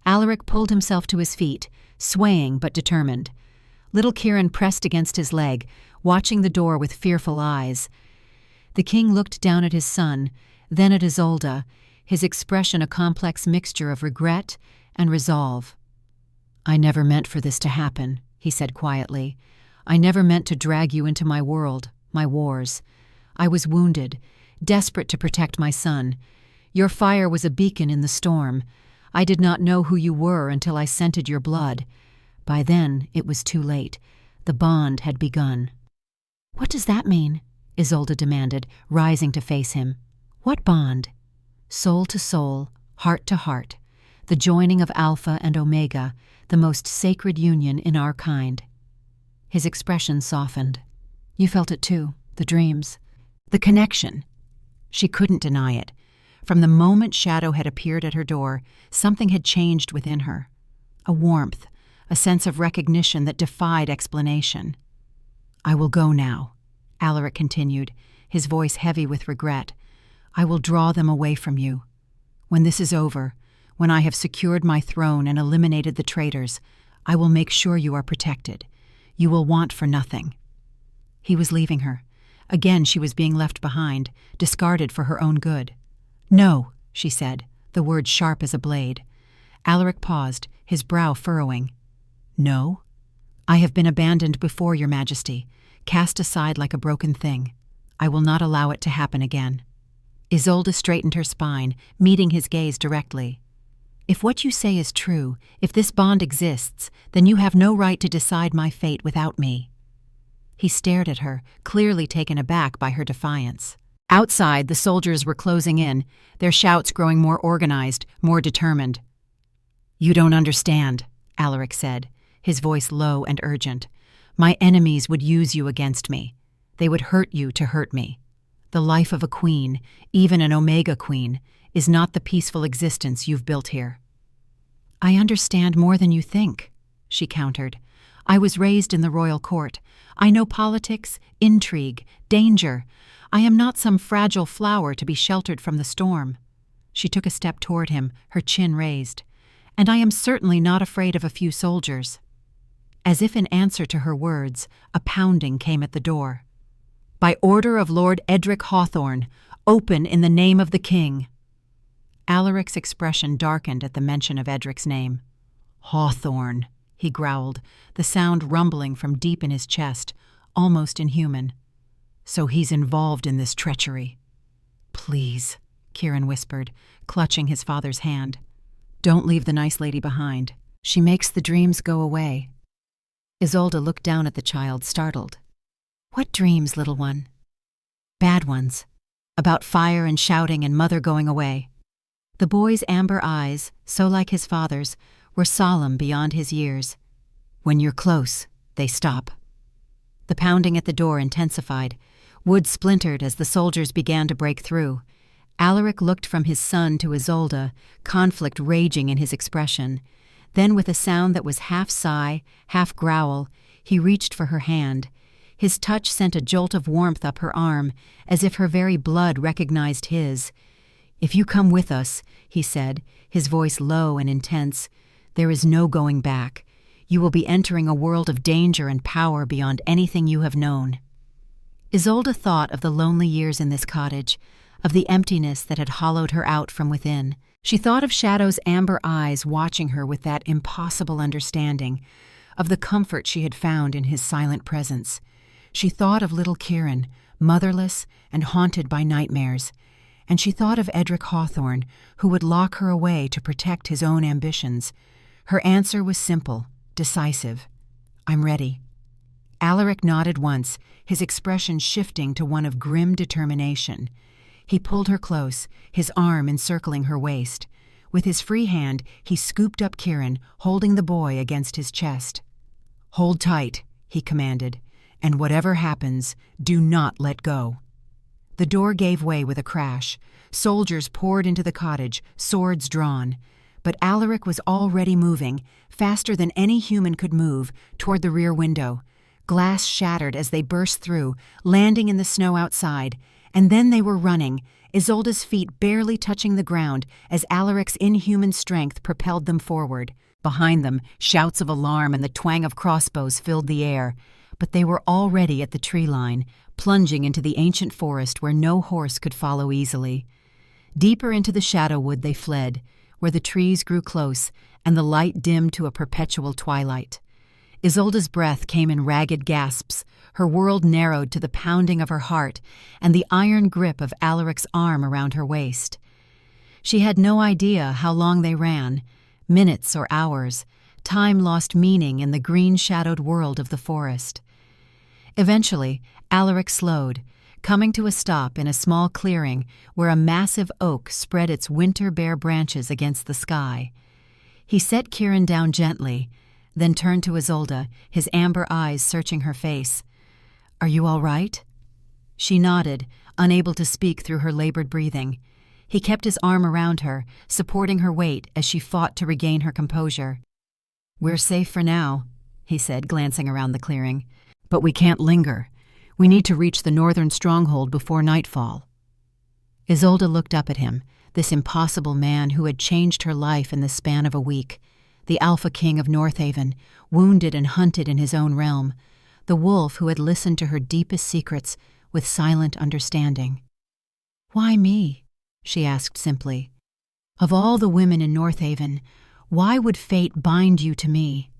Alaric pulled himself to his feet, swaying but determined. Little Kieran pressed against his leg, watching the door with fearful eyes. The king looked down at his son, then at Isolde, his expression a complex mixture of regret and resolve. "I never meant for this to happen," he said quietly. "I never meant to drag you into my world, my wars. I was wounded, desperate to protect my son. Your fire was a beacon in the storm. I did not know who you were until I scented your blood. By then, it was too late. The bond had begun." "What does that mean?" Isolde demanded, rising to face him. "What bond?" "Soul to soul, heart to heart. The joining of Alpha and Omega, the most sacred union in our kind." His expression softened. "You felt it too, the dreams. The connection." She couldn't deny it. From the moment Shadow had appeared at her door, something had changed within her. A warmth, a sense of recognition that defied explanation. "I will go now," Alaric continued, his voice heavy with regret. "I will draw them away from you. When this is over, when I have secured my throne and eliminated the traitors, I will make sure you are protected. You will want for nothing." He was leaving her. Again she was being left behind, discarded for her own good. "No," she said, the word sharp as a blade. Alaric paused, his brow furrowing. "No? I have been abandoned before, Your Majesty, cast aside like a broken thing. I will not allow it to happen again." Isolde straightened her spine, meeting his gaze directly. "If what you say is true, if this bond exists, then you have no right to decide my fate without me." He stared at her, clearly taken aback by her defiance. Outside, the soldiers were closing in, their shouts growing more organized, more determined. "You don't understand," Alaric said, his voice low and urgent. "My enemies would use you against me. They would hurt you to hurt me. The life of a queen, even an Omega queen, is not the peaceful existence you've built here." "I understand more than you think," she countered. "I was raised in the royal court. I know politics, intrigue, danger. I am not some fragile flower to be sheltered from the storm." She took a step toward him, her chin raised. "And I am certainly not afraid of a few soldiers." As if in answer to her words, a pounding came at the door. "By order of Lord Edric Hawthorne, open in the name of the king." Alaric's expression darkened at the mention of Edric's name. "Hawthorne," he growled, the sound rumbling from deep in his chest, almost inhuman. "So he's involved in this treachery." "Please," Kieran whispered, clutching his father's hand. "Don't leave the nice lady behind. She makes the dreams go away." Isolde looked down at the child, startled. "What dreams, little one?" "Bad ones. About fire and shouting and mother going away." The boy's amber eyes, so like his father's, were solemn beyond his years. "When you're close, they stop." The pounding at the door intensified. Wood splintered as the soldiers began to break through. Alaric looked from his son to Isolde, conflict raging in his expression. Then, with a sound that was half sigh, half growl, he reached for her hand. His touch sent a jolt of warmth up her arm, as if her very blood recognized his. "If you come with us," he said, his voice low and intense, "there is no going back. You will be entering a world of danger and power beyond anything you have known." Isolde thought of the lonely years in this cottage, of the emptiness that had hollowed her out from within. She thought of Shadow's amber eyes watching her with that impossible understanding, of the comfort she had found in his silent presence. She thought of little Kieran, motherless and haunted by nightmares, and she thought of Edric Hawthorne, who would lock her away to protect his own ambitions. Her answer was simple, decisive. "I'm ready." Alaric nodded once, his expression shifting to one of grim determination. He pulled her close, his arm encircling her waist. With his free hand, he scooped up Kieran, holding the boy against his chest. "Hold tight," he commanded, "and whatever happens, do not let go." The door gave way with a crash. Soldiers poured into the cottage, swords drawn. But Alaric was already moving, faster than any human could move, toward the rear window. Glass shattered as they burst through, landing in the snow outside, and then they were running, Isolde's feet barely touching the ground as Alaric's inhuman strength propelled them forward. Behind them, shouts of alarm and the twang of crossbows filled the air, but they were already at the tree line, plunging into the ancient forest where no horse could follow easily. Deeper into the shadow wood they fled, where the trees grew close and the light dimmed to a perpetual twilight. Isolde's breath came in ragged gasps, her world narrowed to the pounding of her heart and the iron grip of Alaric's arm around her waist. She had no idea how long they ran, minutes or hours. Time lost meaning in the green-shadowed world of the forest. Eventually, Alaric slowed, coming to a stop in a small clearing where a massive oak spread its winter-bare branches against the sky. He set Kieran down gently, then turned to Isolde, his amber eyes searching her face. "Are you all right?" She nodded, unable to speak through her labored breathing. He kept his arm around her, supporting her weight as she fought to regain her composure. "We're safe for now," he said, glancing around the clearing. "But we can't linger. We need to reach the northern stronghold before nightfall." Isolde looked up at him, this impossible man who had changed her life in the span of a week, the Alpha King of Northaven, wounded and hunted in his own realm, the wolf who had listened to her deepest secrets with silent understanding. "Why me?" she asked simply. "Of all the women in Northaven, why would fate bind you to me?"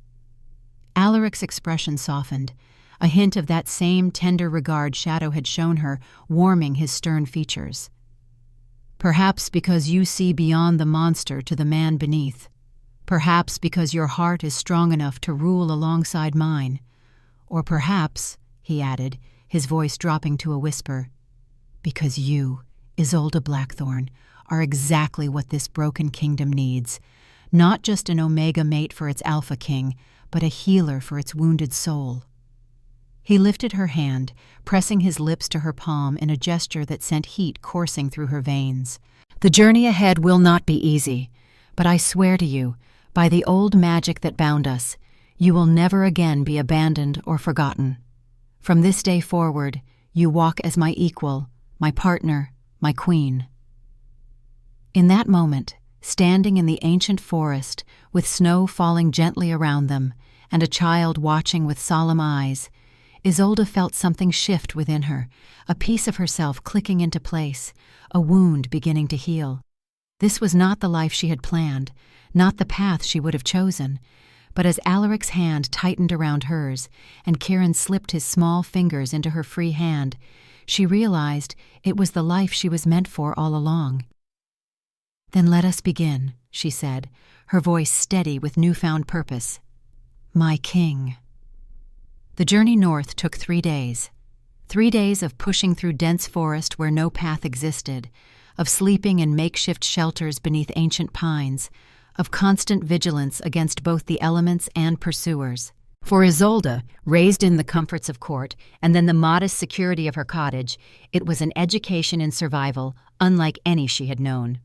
Alaric's expression softened, a hint of that same tender regard Shadow had shown her warming his stern features. "Perhaps because you see beyond the monster to the man beneath. Perhaps because your heart is strong enough to rule alongside mine. Or perhaps," he added, his voice dropping to a whisper, "because you, Isolde Blackthorn, are exactly what this broken kingdom needs. Not just an Omega mate for its Alpha King, but a healer for its wounded soul." He lifted her hand, pressing his lips to her palm in a gesture that sent heat coursing through her veins. "The journey ahead will not be easy, but I swear to you, by the old magic that bound us, you will never again be abandoned or forgotten. From this day forward, you walk as my equal, my partner, my queen." In that moment, standing in the ancient forest, with snow falling gently around them, and a child watching with solemn eyes, Isolde felt something shift within her, a piece of herself clicking into place, a wound beginning to heal. This was not the life she had planned, not the path she would have chosen, but as Alaric's hand tightened around hers and Kieran slipped his small fingers into her free hand, she realized it was the life she was meant for all along. "Then let us begin," she said, her voice steady with newfound purpose. "My king." The journey north took 3 days. 3 days of pushing through dense forest where no path existed, of sleeping in makeshift shelters beneath ancient pines, of constant vigilance against both the elements and pursuers. For Isolde, raised in the comforts of court and then the modest security of her cottage, it was an education in survival unlike any she had known.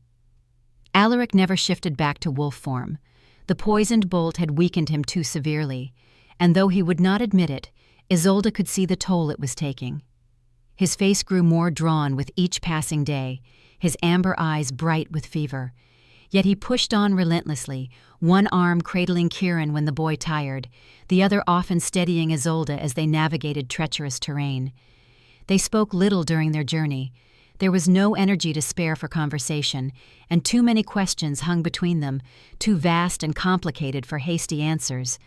Alaric never shifted back to wolf form. The poisoned bolt had weakened him too severely, and though he would not admit it, Isolde could see the toll it was taking. His face grew more drawn with each passing day, his amber eyes bright with fever. Yet he pushed on relentlessly, one arm cradling Kieran when the boy tired, the other often steadying Isolde as they navigated treacherous terrain. They spoke little during their journey. There was no energy to spare for conversation, and too many questions hung between them, too vast and complicated for hasty answers.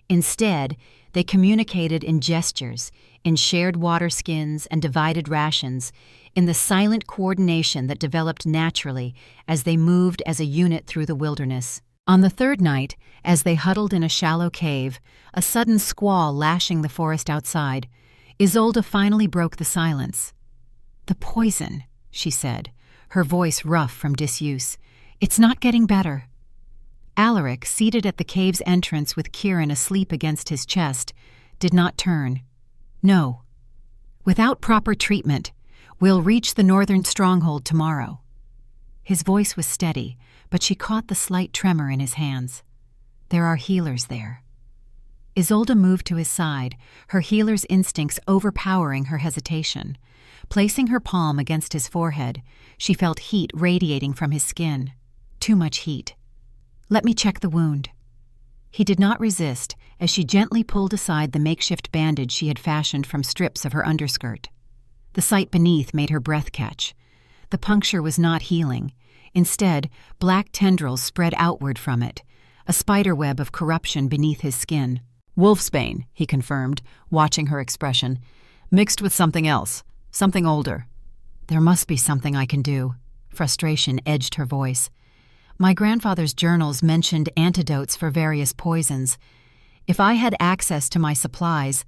Instead, they communicated in gestures, in shared water skins and divided rations, in the silent coordination that developed naturally as they moved as a unit through the wilderness. On the third night, as they huddled in a shallow cave, a sudden squall lashing the forest outside, Isolde finally broke the silence. "The poison," she said, her voice rough from disuse. "It's not getting better." Alaric, seated at the cave's entrance with Kieran asleep against his chest, did not turn. "No. Without proper treatment, we'll reach the northern stronghold tomorrow." His voice was steady, but she caught the slight tremor in his hands. "There are healers there." Isolde moved to his side, her healer's instincts overpowering her hesitation. Placing her palm against his forehead, she felt heat radiating from his skin. Too much heat. "Let me check the wound." He did not resist as she gently pulled aside the makeshift bandage she had fashioned from strips of her underskirt. The sight beneath made her breath catch. The puncture was not healing. Instead, black tendrils spread outward from it, a spiderweb of corruption beneath his skin. "Wolfsbane," he confirmed, watching her expression, "mixed with something else, something older." "There must be something I can do." Frustration edged her voice. "My grandfather's journals mentioned antidotes for various poisons. If I had access to my supplies,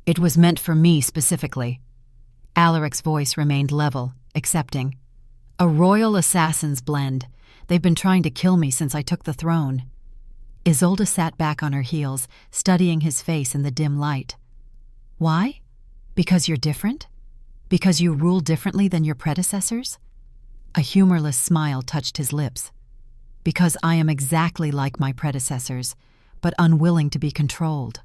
it was meant for me specifically." Alaric's voice remained level, accepting. "A royal assassin's blend. They've been trying to kill me since I took the throne." Isolde sat back on her heels, studying his face in the dim light. "Why? Because you're different? Because you rule differently than your predecessors?" A humorless smile touched his lips. "Because I am exactly like my predecessors, but unwilling to be controlled.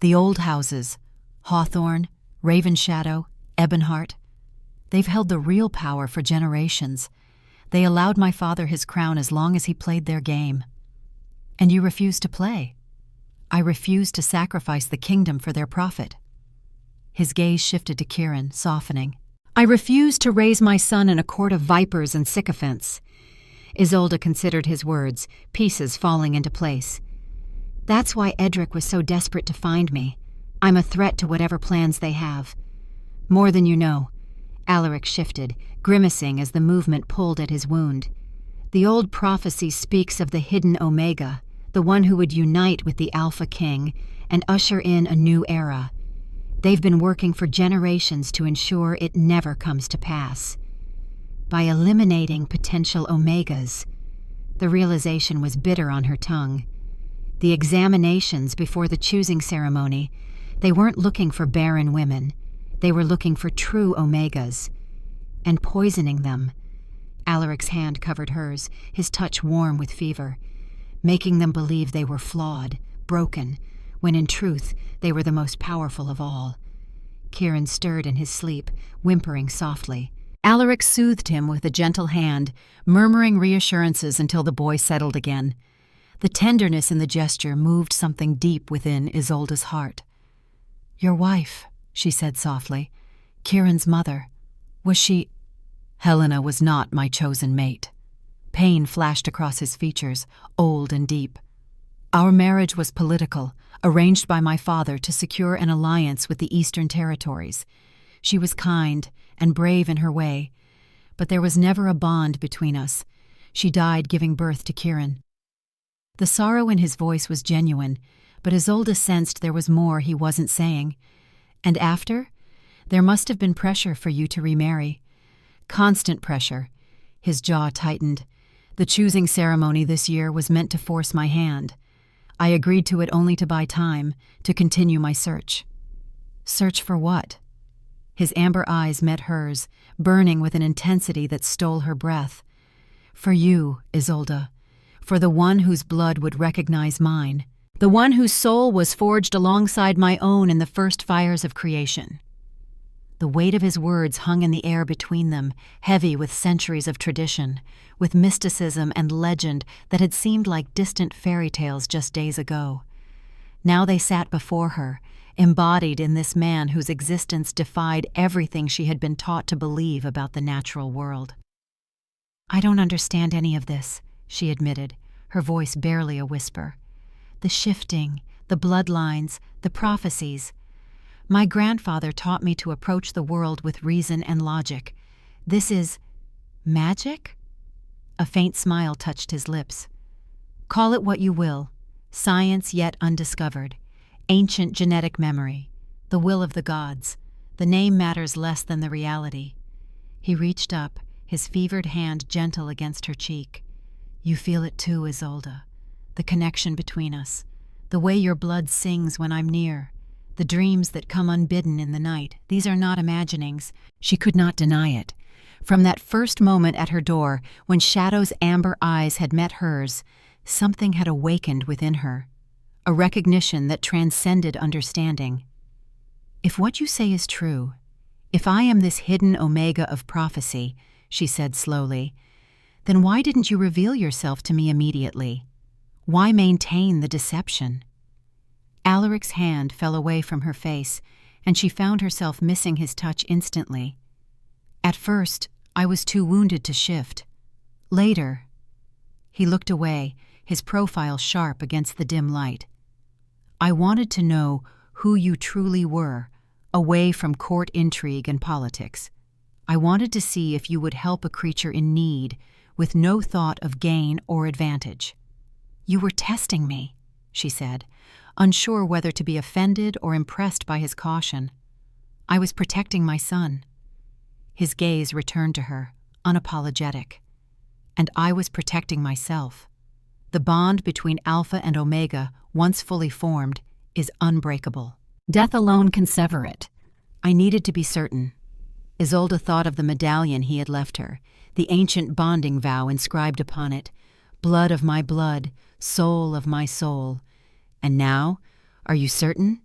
The old houses, Hawthorne, Ravenshadow, Ebonheart, they've held the real power for generations. They allowed my father his crown as long as he played their game. And you refuse to play. I refuse to sacrifice the kingdom for their profit." His gaze shifted to Kieran, softening. "I refuse to raise my son in a court of vipers and sycophants." Isolde considered his words, pieces falling into place. "That's why Edric was so desperate to find me. I'm a threat to whatever plans they have. More than you know." Alaric shifted, grimacing as the movement pulled at his wound. "The old prophecy speaks of the hidden Omega, the one who would unite with the Alpha King and usher in a new era. They've been working for generations to ensure it never comes to pass. By eliminating potential Omegas," the realization was bitter on her tongue. "The examinations before the choosing ceremony, they weren't looking for barren women. They were looking for true Omegas. And poisoning them." Alaric's hand covered hers, his touch warm with fever. "Making them believe they were flawed, broken, when in truth they were the most powerful of all." Kieran stirred in his sleep, whimpering softly. Alaric soothed him with a gentle hand, murmuring reassurances until the boy settled again. The tenderness in the gesture moved something deep within Isolde's heart. "Your wife," she said softly, "Kieran's mother, was she—" "Helena was not my chosen mate." Pain flashed across his features, old and deep. "Our marriage was political, arranged by my father to secure an alliance with the Eastern Territories. She was kind and brave in her way, but there was never a bond between us. She died giving birth to Kieran." The sorrow in his voice was genuine, but Isolde sensed there was more he wasn't saying. "And after? There must have been pressure for you to remarry." "Constant pressure." His jaw tightened. "The choosing ceremony this year was meant to force my hand. I agreed to it only to buy time, to continue my search." "Search for what?" His amber eyes met hers, burning with an intensity that stole her breath. "For you, Isolde. for the one whose blood would recognize mine, the one whose soul was forged alongside my own in the first fires of creation." The weight of his words hung in the air between them, heavy with centuries of tradition, with mysticism and legend that had seemed like distant fairy tales just days ago. Now they sat before her, embodied in this man whose existence defied everything she had been taught to believe about the natural world. "I don't understand any of this," she admitted, her voice barely a whisper. "The shifting, the bloodlines, the prophecies. My grandfather taught me to approach the world with reason and logic. This is magic?" A faint smile touched his lips. "Call it what you will, science yet undiscovered, ancient genetic memory, the will of the gods. The name matters less than the reality." He reached up, his fevered hand gentle against her cheek. "You feel it too, Isolde. The connection between us, the way your blood sings when I'm near. The dreams that come unbidden in the night, these are not imaginings." She could not deny it. From that first moment at her door, when Shadow's amber eyes had met hers, something had awakened within her, a recognition that transcended understanding. "If what you say is true, if I am this hidden omega of prophecy," she said slowly, "then why didn't you reveal yourself to me immediately? Why maintain the deception?" Alaric's hand fell away from her face, and she found herself missing his touch instantly. "At first, I was too wounded to shift. Later—" He looked away, his profile sharp against the dim light. "I wanted to know who you truly were, away from court intrigue and politics. I wanted to see if you would help a creature in need, with no thought of gain or advantage." "You were testing me," she said, unsure whether to be offended or impressed by his caution. "I was protecting my son." His gaze returned to her, unapologetic. "And I was protecting myself. The bond between Alpha and Omega, once fully formed, is unbreakable. Death alone can sever it. I needed to be certain." Isolde thought of the medallion he had left her, the ancient bonding vow inscribed upon it, "Blood of my blood, soul of my soul." And now, are you certain?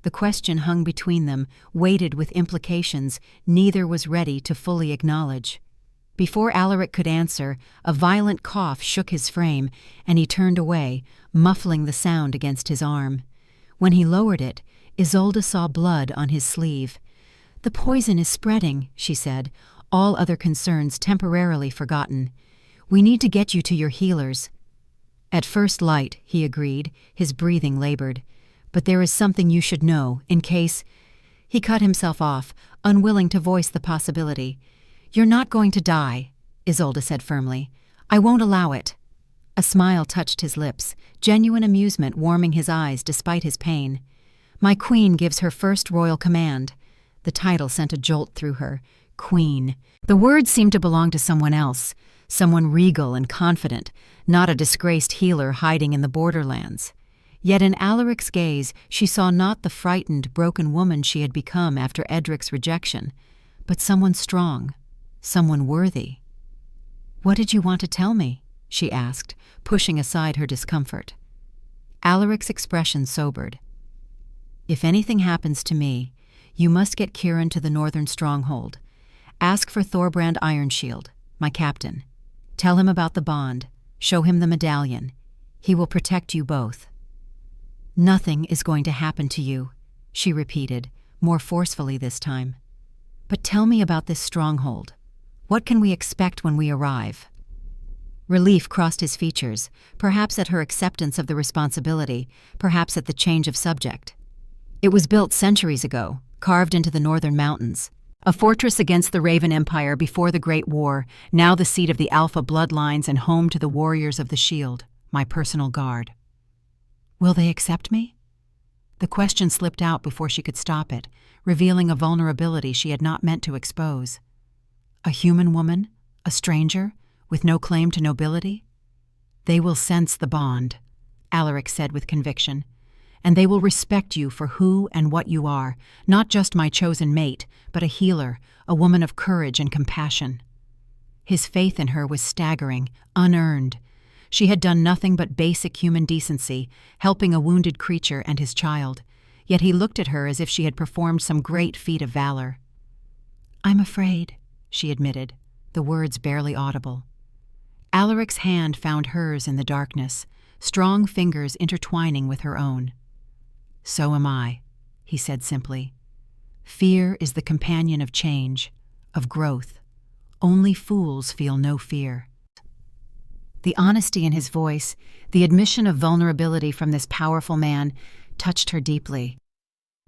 The question hung between them, weighted with implications neither was ready to fully acknowledge. Before Alaric could answer, a violent cough shook his frame, and he turned away, muffling the sound against his arm. When he lowered it, Isolde saw blood on his sleeve. "The poison is spreading," she said, all other concerns temporarily forgotten. "We need to get you to your healers." "At first light," he agreed, his breathing labored. "But there is something you should know, in case—" He cut himself off, unwilling to voice the possibility. "You're not going to die," Isolde said firmly. "I won't allow it." A smile touched his lips, genuine amusement warming his eyes despite his pain. "My queen gives her first royal command." The title sent a jolt through her. Queen. The word seemed to belong to someone else, someone regal and confident, not a disgraced healer hiding in the borderlands. Yet in Alaric's gaze she saw not the frightened, broken woman she had become after Edric's rejection, but someone strong, someone worthy. "What did you want to tell me?" she asked, pushing aside her discomfort. Alaric's expression sobered. "If anything happens to me, you must get Kieran to the northern stronghold. Ask for Thorbrand Ironshield, my captain. Tell him about the bond. Show him the medallion. He will protect you both." "Nothing is going to happen to you," she repeated, more forcefully this time. "But tell me about this stronghold. What can we expect when we arrive?" Relief crossed his features, perhaps at her acceptance of the responsibility, perhaps at the change of subject. "It was built centuries ago, carved into the northern mountains. A fortress against the Raven Empire before the Great War, now the seat of the Alpha bloodlines and home to the warriors of the Shield, my personal guard." "Will they accept me?" The question slipped out before she could stop it, revealing a vulnerability she had not meant to expose. A human woman, a stranger, with no claim to nobility? "They will sense the bond," Alaric said with conviction. "And they will respect you for who and what you are, not just my chosen mate, but a healer, a woman of courage and compassion." His faith in her was staggering, unearned. She had done nothing but basic human decency, helping a wounded creature and his child. Yet he looked at her as if she had performed some great feat of valor. "I'm afraid," she admitted, the words barely audible. Alaric's hand found hers in the darkness, strong fingers intertwining with her own. "So am I," he said simply. "Fear is the companion of change, of growth. Only fools feel no fear." The honesty in his voice, the admission of vulnerability from this powerful man, touched her deeply.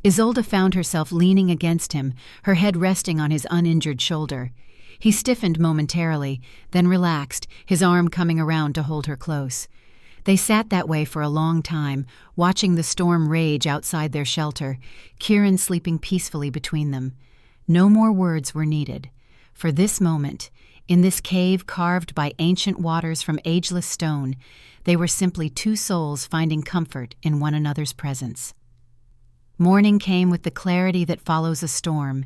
Isolde found herself leaning against him, her head resting on his uninjured shoulder. He stiffened momentarily, then relaxed, his arm coming around to hold her close. They sat that way for a long time, watching the storm rage outside their shelter, Kieran sleeping peacefully between them. No more words were needed. For this moment, in this cave carved by ancient waters from ageless stone, they were simply two souls finding comfort in one another's presence. Morning came with the clarity that follows a storm.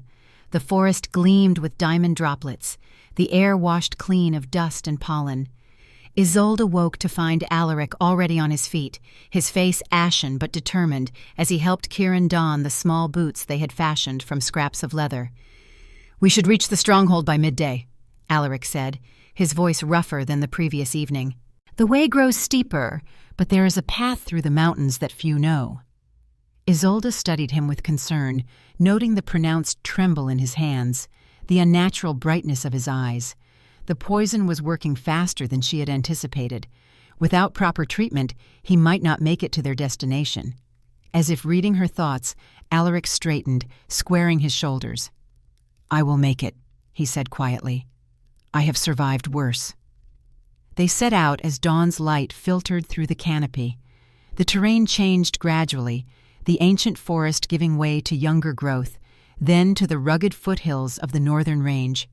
The forest gleamed with diamond droplets, the air washed clean of dust and pollen. Isolde awoke to find Alaric already on his feet, his face ashen but determined as he helped Kieran don the small boots they had fashioned from scraps of leather. "We should reach the stronghold by midday," Alaric said, his voice rougher than the previous evening. "The way grows steeper, but there is a path through the mountains that few know." Isolde studied him with concern, noting the pronounced tremble in his hands, the unnatural brightness of his eyes. The poison was working faster than she had anticipated. Without proper treatment, he might not make it to their destination. As if reading her thoughts, Alaric straightened, squaring his shoulders. "I will make it," he said quietly. "I have survived worse." They set out as dawn's light filtered through the canopy. The terrain changed gradually, the ancient forest giving way to younger growth, then to the rugged foothills of the northern range.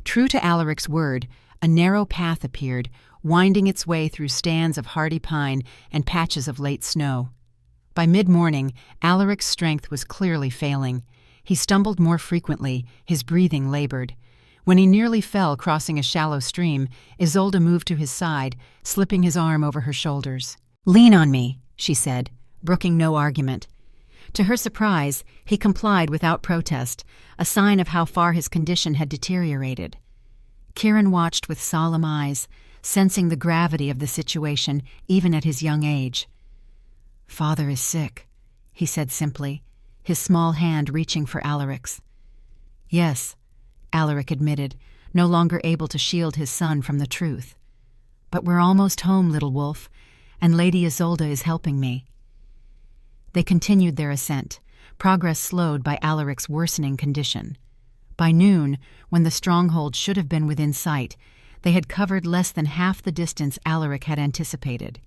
True to Alaric's word, a narrow path appeared, winding its way through stands of hardy pine and patches of late snow. By mid-morning, Alaric's strength was clearly failing. He stumbled more frequently, his breathing labored. When he nearly fell crossing a shallow stream, Isolde moved to his side, slipping his arm over her shoulders. "Lean on me," she said, brooking no argument. To her surprise, he complied without protest, a sign of how far his condition had deteriorated. Kieran watched with solemn eyes, sensing the gravity of the situation even at his young age. "Father is sick," he said simply, his small hand reaching for Alaric's. "Yes," Alaric admitted, no longer able to shield his son from the truth. "But we're almost home, little wolf, and Lady Isolde is helping me." They continued their ascent, progress slowed by Alaric's worsening condition. By noon, when the stronghold should have been within sight, they had covered less than half the distance Alaric had anticipated.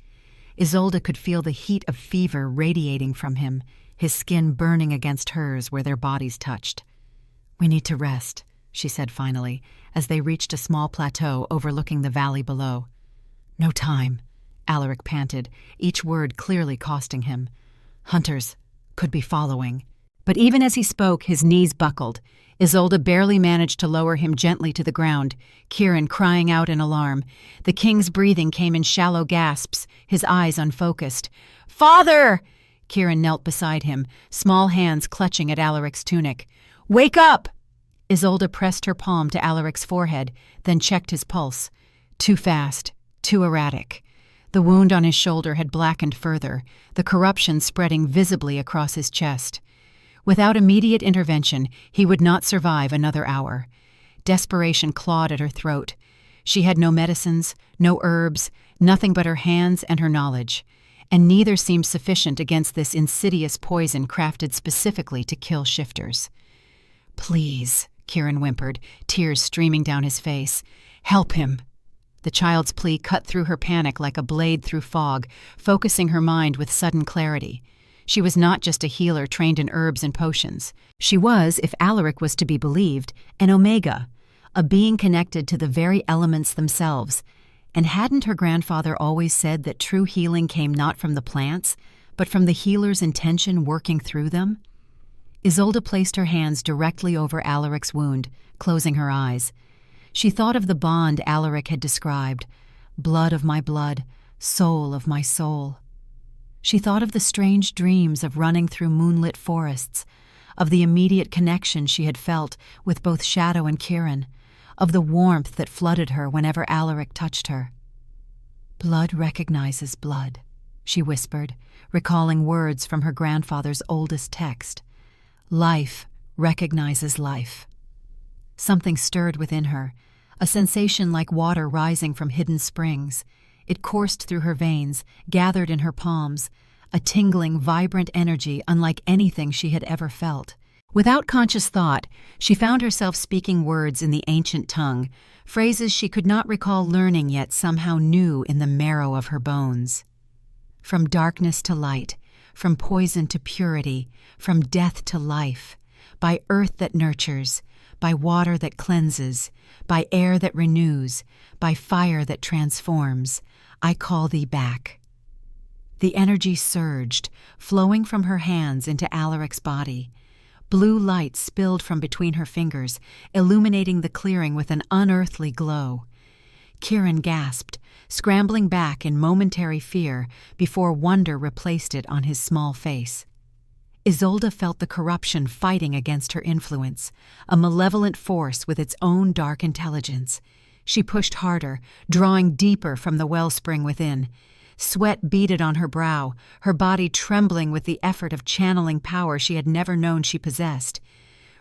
Isolde could feel the heat of fever radiating from him, his skin burning against hers where their bodies touched. "We need to rest," she said finally, as they reached a small plateau overlooking the valley below. "No time," Alaric panted, each word clearly costing him. "Hunters could be following." But even as he spoke, his knees buckled. Isolde barely managed to lower him gently to the ground, Kieran crying out in alarm. The king's breathing came in shallow gasps, his eyes unfocused. "Father!" Kieran knelt beside him, small hands clutching at Alaric's tunic. "Wake up!" Isolde pressed her palm to Alaric's forehead, then checked his pulse. Too fast, too erratic. The wound on his shoulder had blackened further, the corruption spreading visibly across his chest. Without immediate intervention, he would not survive another hour. Desperation clawed at her throat. She had no medicines, no herbs, nothing but her hands and her knowledge, and neither seemed sufficient against this insidious poison crafted specifically to kill shifters. "Please," Kieran whimpered, tears streaming down his face. "Help him." The child's plea cut through her panic like a blade through fog, focusing her mind with sudden clarity. She was not just a healer trained in herbs and potions. She was, if Alaric was to be believed, an Omega, a being connected to the very elements themselves. And hadn't her grandfather always said that true healing came not from the plants, but from the healer's intention working through them? Isolde placed her hands directly over Alaric's wound, closing her eyes. She thought of the bond Alaric had described, blood of my blood, soul of my soul. She thought of the strange dreams of running through moonlit forests, of the immediate connection she had felt with both Shadow and Kieran, of the warmth that flooded her whenever Alaric touched her. "Blood recognizes blood," she whispered, recalling words from her grandfather's oldest text. "Life recognizes life." Something stirred within her, a sensation like water rising from hidden springs. It coursed through her veins, gathered in her palms, a tingling, vibrant energy unlike anything she had ever felt. Without conscious thought, she found herself speaking words in the ancient tongue, phrases she could not recall learning yet somehow knew in the marrow of her bones. From darkness to light, from poison to purity, from death to life, by earth that nurtures, by water that cleanses, by air that renews, by fire that transforms, I call thee back. The energy surged, flowing from her hands into Alaric's body. Blue light spilled from between her fingers, illuminating the clearing with an unearthly glow. Kieran gasped, scrambling back in momentary fear before wonder replaced it on his small face. Isolde felt the corruption fighting against her influence, a malevolent force with its own dark intelligence. She pushed harder, drawing deeper from the wellspring within. Sweat beaded on her brow, her body trembling with the effort of channeling power she had never known she possessed.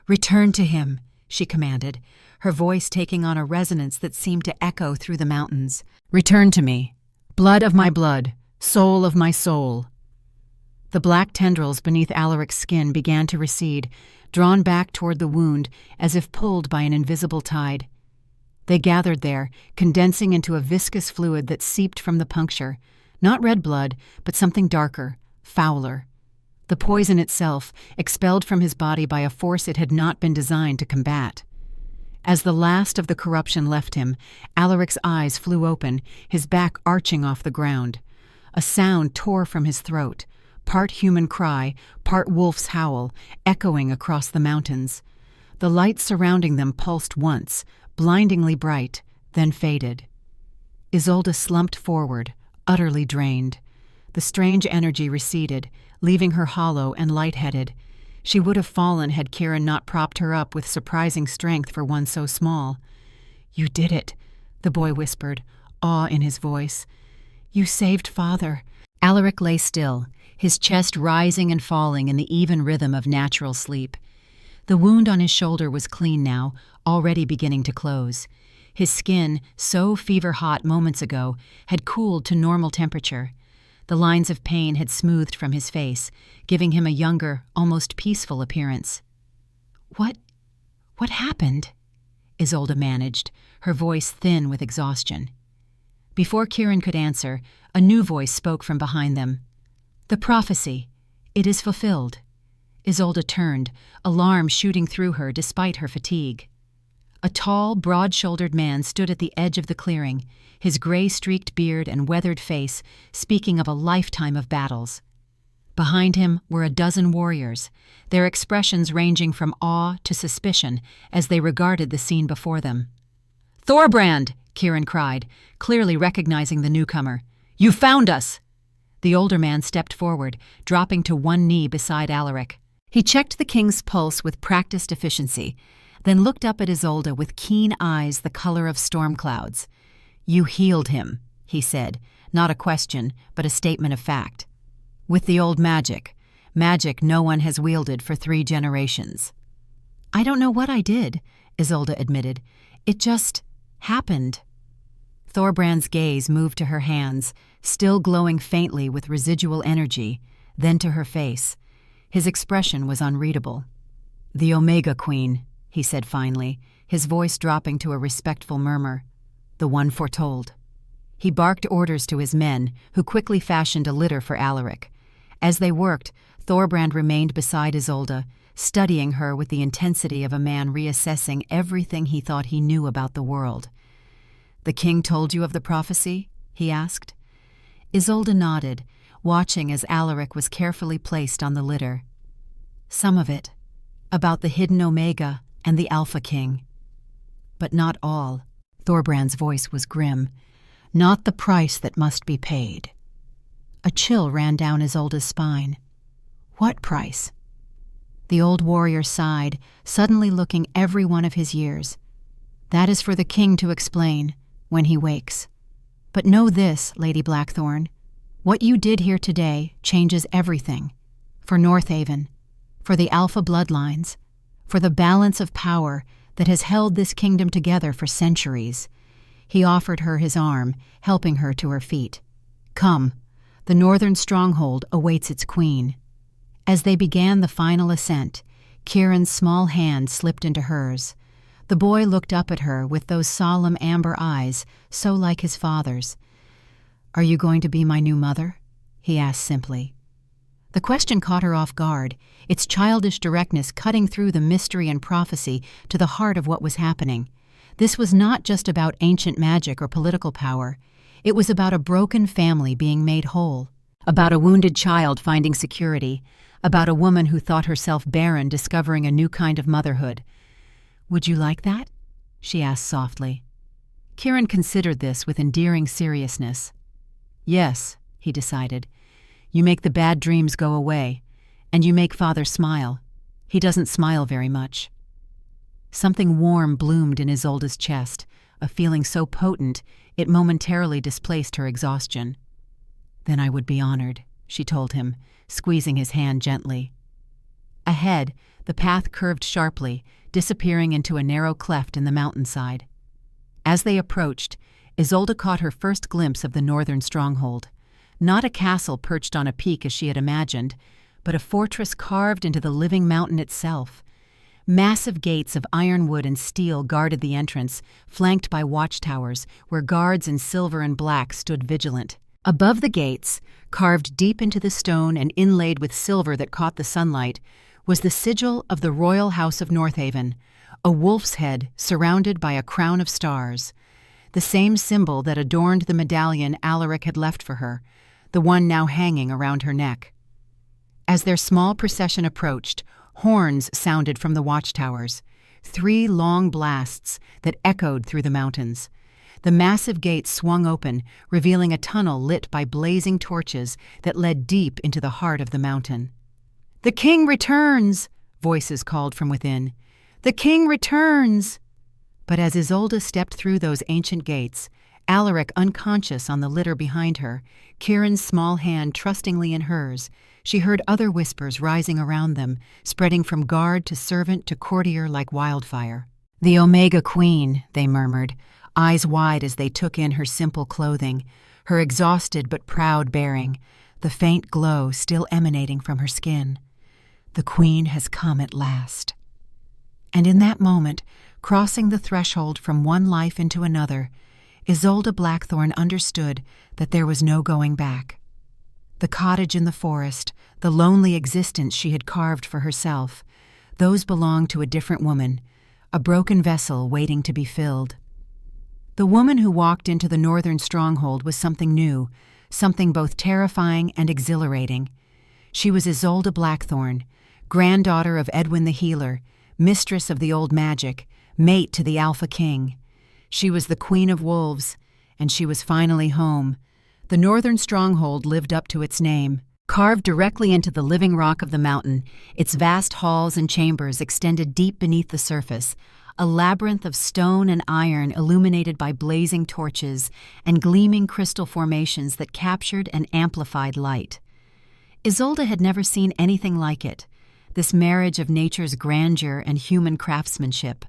"Return to him," she commanded, her voice taking on a resonance that seemed to echo through the mountains. "Return to me. Blood of my blood, soul of my soul." The black tendrils beneath Alaric's skin began to recede, drawn back toward the wound as if pulled by an invisible tide. They gathered there, condensing into a viscous fluid that seeped from the puncture. Not red blood, but something darker, fouler. The poison itself, expelled from his body by a force it had not been designed to combat. As the last of the corruption left him, Alaric's eyes flew open, his back arching off the ground. A sound tore from his throat, part human cry, part wolf's howl, echoing across the mountains. The light surrounding them pulsed once, blindingly bright, then faded. Isolde slumped forward, utterly drained. The strange energy receded, leaving her hollow and lightheaded. She would have fallen had Kieran not propped her up with surprising strength for one so small. "You did it," the boy whispered, awe in his voice. "You saved Father." Alaric lay still, his chest rising and falling in the even rhythm of natural sleep. The wound on his shoulder was clean now, already beginning to close. His skin, so fever-hot moments ago, had cooled to normal temperature. The lines of pain had smoothed from his face, giving him a younger, almost peaceful appearance. What happened?" Isolde managed, her voice thin with exhaustion. Before Kieran could answer, a new voice spoke from behind them. "The prophecy. It is fulfilled." Isolde turned, alarm shooting through her despite her fatigue. A tall, broad-shouldered man stood at the edge of the clearing, his gray-streaked beard and weathered face speaking of a lifetime of battles. Behind him were a dozen warriors, their expressions ranging from awe to suspicion as they regarded the scene before them. "Thorbrand!" Kieran cried, clearly recognizing the newcomer. "You found us!" The older man stepped forward, dropping to one knee beside Alaric. He checked the king's pulse with practiced efficiency, then looked up at Isolde with keen eyes the color of storm clouds. "You healed him," he said, not a question, but a statement of fact. "With the old magic no one has wielded for 3 generations." "I don't know what I did," Isolde admitted. "It just happened." Thorbrand's gaze moved to her hands, still glowing faintly with residual energy, then to her face. His expression was unreadable. "The Omega Queen," he said finally, his voice dropping to a respectful murmur. "The one foretold." He barked orders to his men, who quickly fashioned a litter for Alaric. As they worked, Thorbrand remained beside Isolde, studying her with the intensity of a man reassessing everything he thought he knew about the world. "The king told you of the prophecy?" he asked. Isolde nodded, watching as Alaric was carefully placed on the litter. "Some of it, about the hidden Omega and the Alpha King." "But not all." Thorbrand's voice was grim. not the price that must be paid. A chill ran down Isolde's spine. What price? The old warrior sighed, suddenly looking every one of his years. That is for the king to explain, when he wakes. But know this, Lady Blackthorn, what you did here today changes everything. For Northaven, for the Alpha bloodlines, for the balance of power that has held this kingdom together for centuries. He offered her his arm, helping her to her feet. Come, the northern stronghold awaits its queen. As they began the final ascent, Kieran's small hand slipped into hers. The boy looked up at her with those solemn amber eyes, so like his father's. "Are you going to be my new mother?" he asked simply. The question caught her off guard, its childish directness cutting through the mystery and prophecy to the heart of what was happening. This was not just about ancient magic or political power. It was about a broken family being made whole, about a wounded child finding security, about a woman who thought herself barren discovering a new kind of motherhood. "Would you like that?" she asked softly. Kieran considered this with endearing seriousness. "Yes," he decided. "You make the bad dreams go away, and you make Father smile. He doesn't smile very much." Something warm bloomed in Isolde's chest, a feeling so potent it momentarily displaced her exhaustion. "Then I would be honored," she told him, squeezing his hand gently. Ahead, the path curved sharply, disappearing into a narrow cleft in the mountainside. As they approached, Isolde caught her first glimpse of the northern stronghold. Not a castle perched on a peak as she had imagined, but a fortress carved into the living mountain itself. Massive gates of ironwood and steel guarded the entrance, flanked by watchtowers where guards in silver and black stood vigilant. Above the gates, carved deep into the stone and inlaid with silver that caught the sunlight, was the sigil of the Royal House of Northaven, a wolf's head surrounded by a crown of stars, the same symbol that adorned the medallion Alaric had left for her, the one now hanging around her neck. As their small procession approached, horns sounded from the watchtowers, 3 long blasts that echoed through the mountains. The massive gates swung open, revealing a tunnel lit by blazing torches that led deep into the heart of the mountain. "The king returns!" voices called from within. "The king returns!" But as Isolde stepped through those ancient gates, Alaric unconscious on the litter behind her, Kieran's small hand trustingly in hers, she heard other whispers rising around them, spreading from guard to servant to courtier like wildfire. "The Omega Queen," they murmured, eyes wide as they took in her simple clothing, her exhausted but proud bearing, the faint glow still emanating from her skin. "The Queen has come at last." And in that moment, crossing the threshold from one life into another, Isolde Blackthorn understood that there was no going back. The cottage in the forest, the lonely existence she had carved for herself, those belonged to a different woman, a broken vessel waiting to be filled. The woman who walked into the northern stronghold was something new, something both terrifying and exhilarating. She was Isolde Blackthorn, granddaughter of Edwin the Healer, mistress of the old magic, mate to the Alpha King. She was the Queen of Wolves, and she was finally home. The northern stronghold lived up to its name. Carved directly into the living rock of the mountain, its vast halls and chambers extended deep beneath the surface, a labyrinth of stone and iron illuminated by blazing torches and gleaming crystal formations that captured and amplified light. Isolde had never seen anything like it, this marriage of nature's grandeur and human craftsmanship.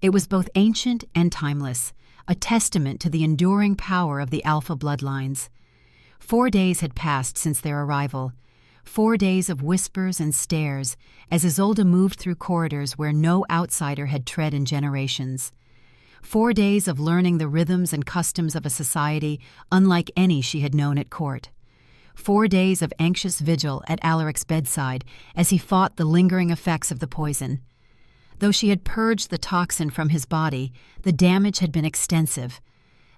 It was both ancient and timeless, a testament to the enduring power of the Alpha bloodlines. 4 days had passed since their arrival, 4 days of whispers and stares as Isolde moved through corridors where no outsider had tread in generations. 4 days of learning the rhythms and customs of a society unlike any she had known at court. 4 days of anxious vigil at Alaric's bedside as he fought the lingering effects of the poison. Though she had purged the toxin from his body, the damage had been extensive.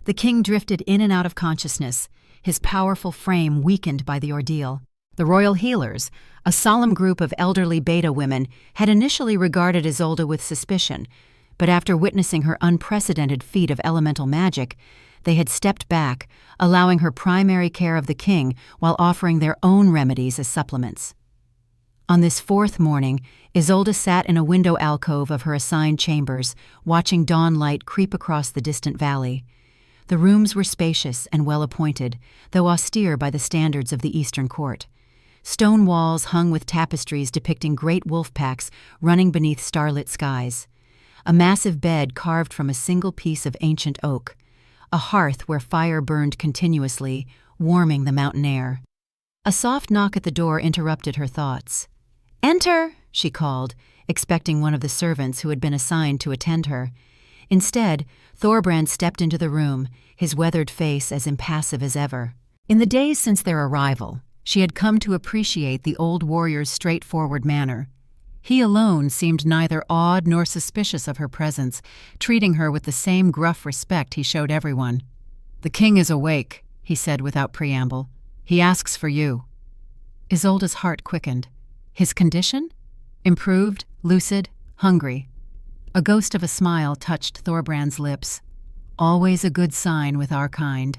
The king drifted in and out of consciousness, his powerful frame weakened by the ordeal. The royal healers, a solemn group of elderly Beta women, had initially regarded Isolde with suspicion, but after witnessing her unprecedented feat of elemental magic, They had stepped back, allowing her primary care of the king while offering their own remedies as supplements. On this fourth morning, Isolde sat in a window alcove of her assigned chambers, watching dawn light creep across the distant valley. The rooms were spacious and well-appointed, though austere by the standards of the Eastern court. Stone walls hung with tapestries depicting great wolf packs running beneath starlit skies. A massive bed carved from a single piece of ancient oak. A hearth where fire burned continuously, warming the mountain air. A soft knock at the door interrupted her thoughts. "Enter!" she called, expecting one of the servants who had been assigned to attend her. Instead, Thorbrand stepped into the room, his weathered face as impassive as ever. In the days since their arrival, she had come to appreciate the old warrior's straightforward manner. He alone seemed neither awed nor suspicious of her presence, treating her with the same gruff respect he showed everyone. "The king is awake," he said without preamble. "He asks for you." Isolde's heart quickened. His condition? Improved, lucid, hungry. A ghost of a smile touched Thorbrand's lips. Always a good sign with our kind.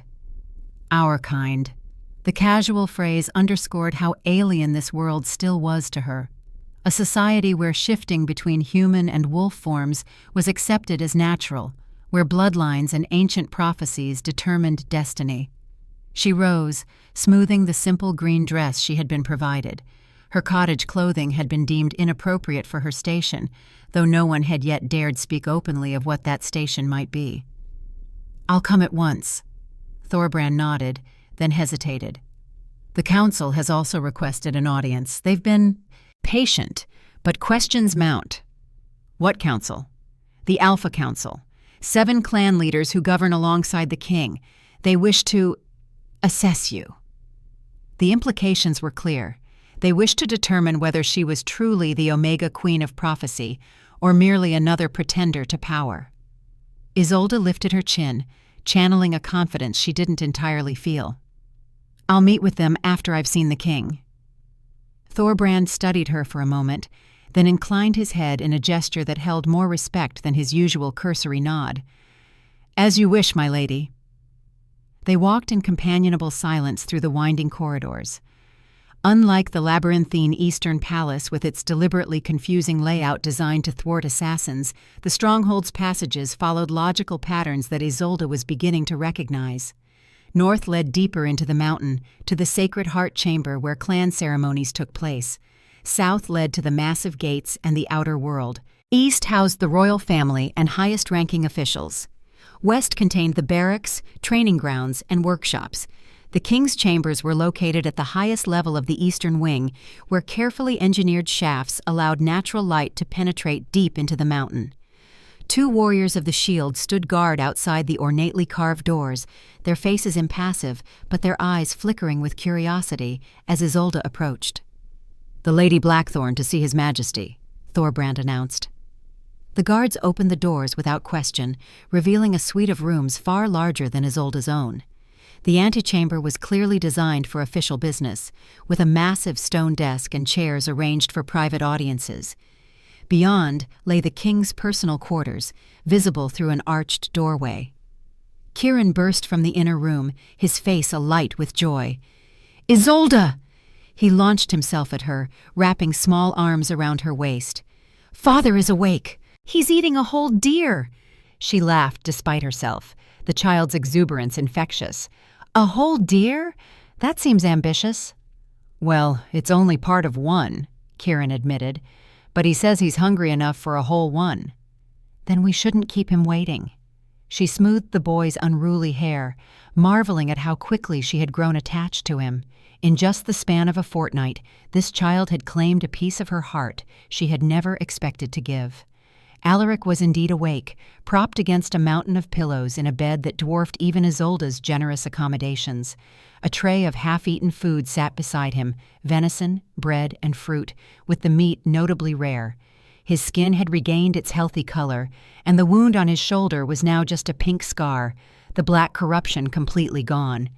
Our kind. The casual phrase underscored how alien this world still was to her. A society where shifting between human and wolf forms was accepted as natural, where bloodlines and ancient prophecies determined destiny. She rose, smoothing the simple green dress she had been provided. Her cottage clothing had been deemed inappropriate for her station, though no one had yet dared speak openly of what that station might be. "I'll come at once." Thorbrand nodded, then hesitated. "The council has also requested an audience. They've been patient, but questions mount." "What council?" "The Alpha Council. 7 clan leaders who govern alongside the king. They wish to assess you." The implications were clear. They wished to determine whether she was truly the Omega Queen of Prophecy or merely another pretender to power. Isolde lifted her chin, channeling a confidence she didn't entirely feel. "I'll meet with them after I've seen the king." Thorbrand studied her for a moment, then inclined his head in a gesture that held more respect than his usual cursory nod. "As you wish, my lady." They walked in companionable silence through the winding corridors. Unlike the labyrinthine Eastern palace with its deliberately confusing layout designed to thwart assassins, the stronghold's passages followed logical patterns that Isolde was beginning to recognize. North led deeper into the mountain, to the Sacred Heart Chamber where clan ceremonies took place. South led to the massive gates and the outer world. East housed the royal family and highest-ranking officials. West contained the barracks, training grounds, and workshops. The king's chambers were located at the highest level of the eastern wing, where carefully engineered shafts allowed natural light to penetrate deep into the mountain. 2 warriors of the shield stood guard outside the ornately carved doors, their faces impassive, but their eyes flickering with curiosity as Isolde approached. "The Lady Blackthorn to see His Majesty," Thorbrand announced. The guards opened the doors without question, revealing a suite of rooms far larger than Isolde's own. The antechamber was clearly designed for official business, with a massive stone desk and chairs arranged for private audiences. Beyond lay the king's personal quarters, visible through an arched doorway. Kieran burst from the inner room, his face alight with joy. "Isolde!" He launched himself at her, wrapping small arms around her waist. "Father is awake! He's eating a whole deer!" She laughed despite herself, the child's exuberance infectious. "A whole deer? That seems ambitious." "Well, it's only part of one," Kieran admitted, "but he says he's hungry enough for a whole one." "Then we shouldn't keep him waiting." She smoothed the boy's unruly hair, marveling at how quickly she had grown attached to him. In just the span of a fortnight, this child had claimed a piece of her heart she had never expected to give. Alaric was indeed awake, propped against a mountain of pillows in a bed that dwarfed even Isolde's generous accommodations. A tray of half-eaten food sat beside him, venison, bread, and fruit, with the meat notably rare. His skin had regained its healthy color, and the wound on his shoulder was now just a pink scar, the black corruption completely gone.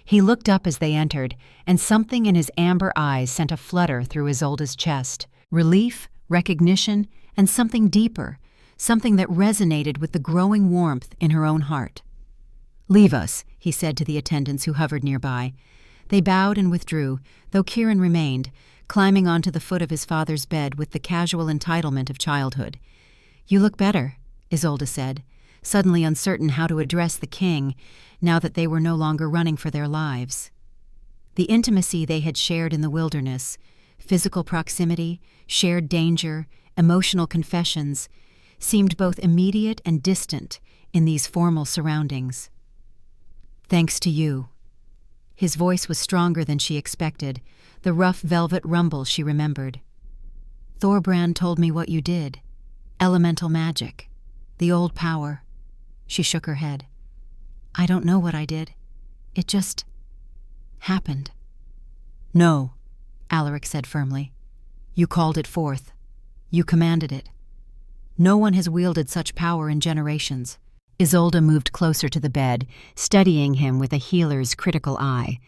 He looked up as they entered, and something in his amber eyes sent a flutter through Isolde's chest. Relief, recognition, and something deeper, something that resonated with the growing warmth in her own heart. "Leave us," he said to the attendants who hovered nearby. They bowed and withdrew, though Kieran remained, climbing onto the foot of his father's bed with the casual entitlement of childhood. "You look better," Isolde said, suddenly uncertain how to address the king, now that they were no longer running for their lives. The intimacy they had shared in the wilderness, physical proximity, shared danger, emotional confessions, seemed both immediate and distant in these formal surroundings. "Thanks to you." His voice was stronger than she expected, the rough velvet rumble she remembered. "Thorbrand told me what you did. Elemental magic. The old power." She shook her head. "I don't know what I did. It just happened." "No," Alaric said firmly. "You called it forth. You commanded it. No one has wielded such power in generations." Isolde moved closer to the bed, studying him with a healer's critical eye.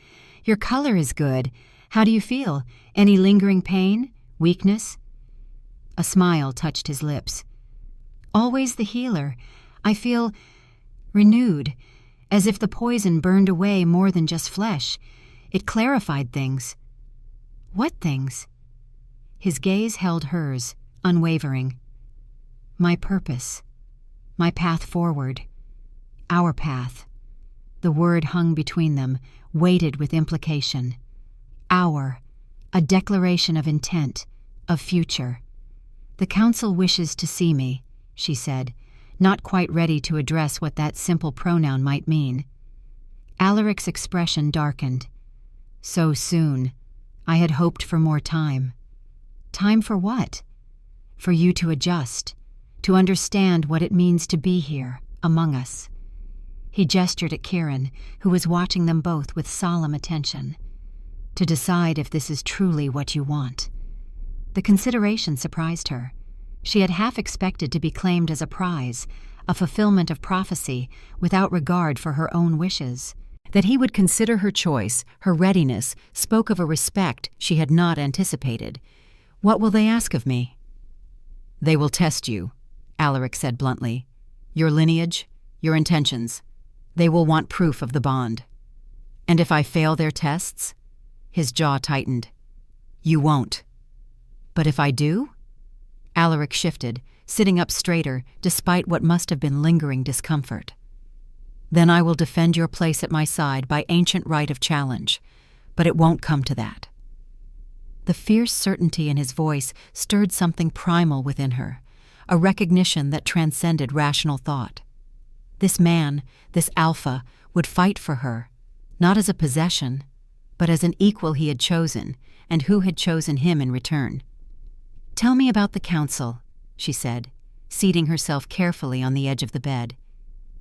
"Your color is good. How do you feel? Any lingering pain? Weakness?" A smile touched his lips. "Always the healer. I feel renewed, as if the poison burned away more than just flesh. It clarified things." "What things?" His gaze held hers, unwavering. "My purpose. My path forward. Our path." The word hung between them, weighted with implication. Our, a declaration of intent, of future. "The council wishes to see me," she said, not quite ready to address what that simple pronoun might mean. Alaric's expression darkened. "So soon. I had hoped for more time." "Time for what?" "For you to adjust, to understand what it means to be here, among us." He gestured at Kieran, who was watching them both with solemn attention. "To decide if this is truly what you want." The consideration surprised her. She had half expected to be claimed as a prize, a fulfillment of prophecy, without regard for her own wishes. That he would consider her choice, her readiness, spoke of a respect she had not anticipated. "What will they ask of me?" "They will test you," Alaric said bluntly. "Your lineage, your intentions. They will want proof of the bond." "And if I fail their tests?" His jaw tightened. "You won't." "But if I do?" Alaric shifted, sitting up straighter, despite what must have been lingering discomfort. "Then I will defend your place at my side by ancient right of challenge. But it won't come to that." The fierce certainty in his voice stirred something primal within her, a recognition that transcended rational thought. This man, this alpha, would fight for her, not as a possession, but as an equal he had chosen, and who had chosen him in return. "Tell me about the council," she said, seating herself carefully on the edge of the bed.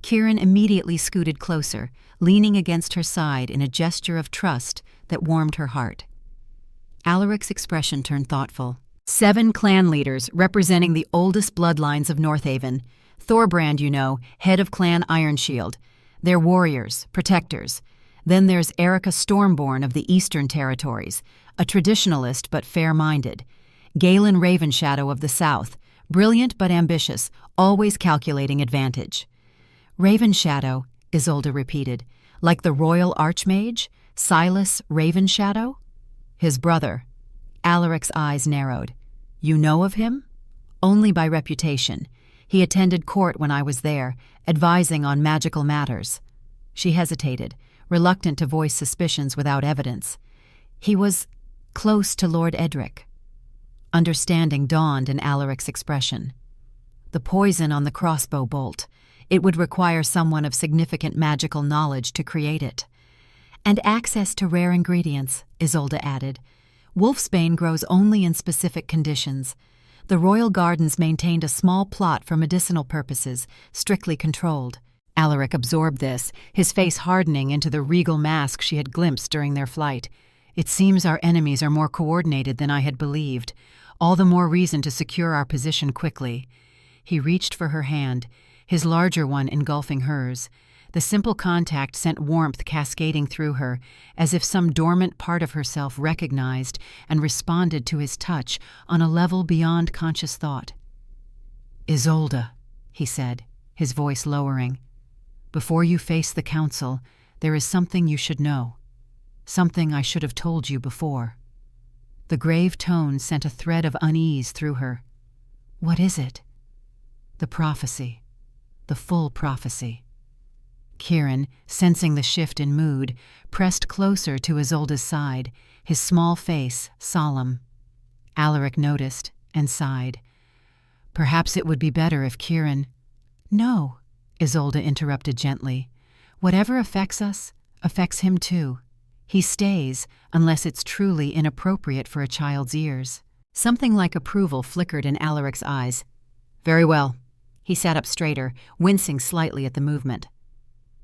Kieran immediately scooted closer, leaning against her side in a gesture of trust that warmed her heart. Alaric's expression turned thoughtful. 7 clan leaders representing the oldest bloodlines of Northaven. Thorbrand, you know, head of Clan Ironshield. They're warriors, protectors. Then there's Erica Stormborn of the Eastern Territories, a traditionalist but fair-minded. Galen Ravenshadow of the South, brilliant but ambitious, always calculating advantage. "Ravenshadow," Isolde repeated, "like the royal archmage, Silas Ravenshadow?" "His brother." Alaric's eyes narrowed. "You know of him?" "Only by reputation. He attended court when I was there, advising on magical matters." She hesitated, reluctant to voice suspicions without evidence. "He was close to Lord Edric." Understanding dawned in Alaric's expression. "The poison on the crossbow bolt. It would require someone of significant magical knowledge to create it." "And access to rare ingredients," Isolde added. "Wolfsbane grows only in specific conditions. The royal gardens maintained a small plot for medicinal purposes, strictly controlled." Alaric absorbed this, his face hardening into the regal mask she had glimpsed during their flight. "It seems our enemies are more coordinated than I had believed. All the more reason to secure our position quickly." He reached for her hand, his larger one engulfing hers. The simple contact sent warmth cascading through her, as if some dormant part of herself recognized and responded to his touch on a level beyond conscious thought. "Isolde," he said, his voice lowering. Before you face the council, there is something you should know. Something I should have told you before." The grave tone sent a thread of unease through her. "What is it?" "The prophecy. The full prophecy." Kieran, sensing the shift in mood, pressed closer to Isolde's side, his small face solemn. Alaric noticed and sighed. Perhaps it would be better if Kieran— "No," Isolde interrupted gently. "Whatever affects us, affects him too. He stays unless it's truly inappropriate for a child's ears." Something like approval flickered in Alaric's eyes. "Very well." He sat up straighter, wincing slightly at the movement.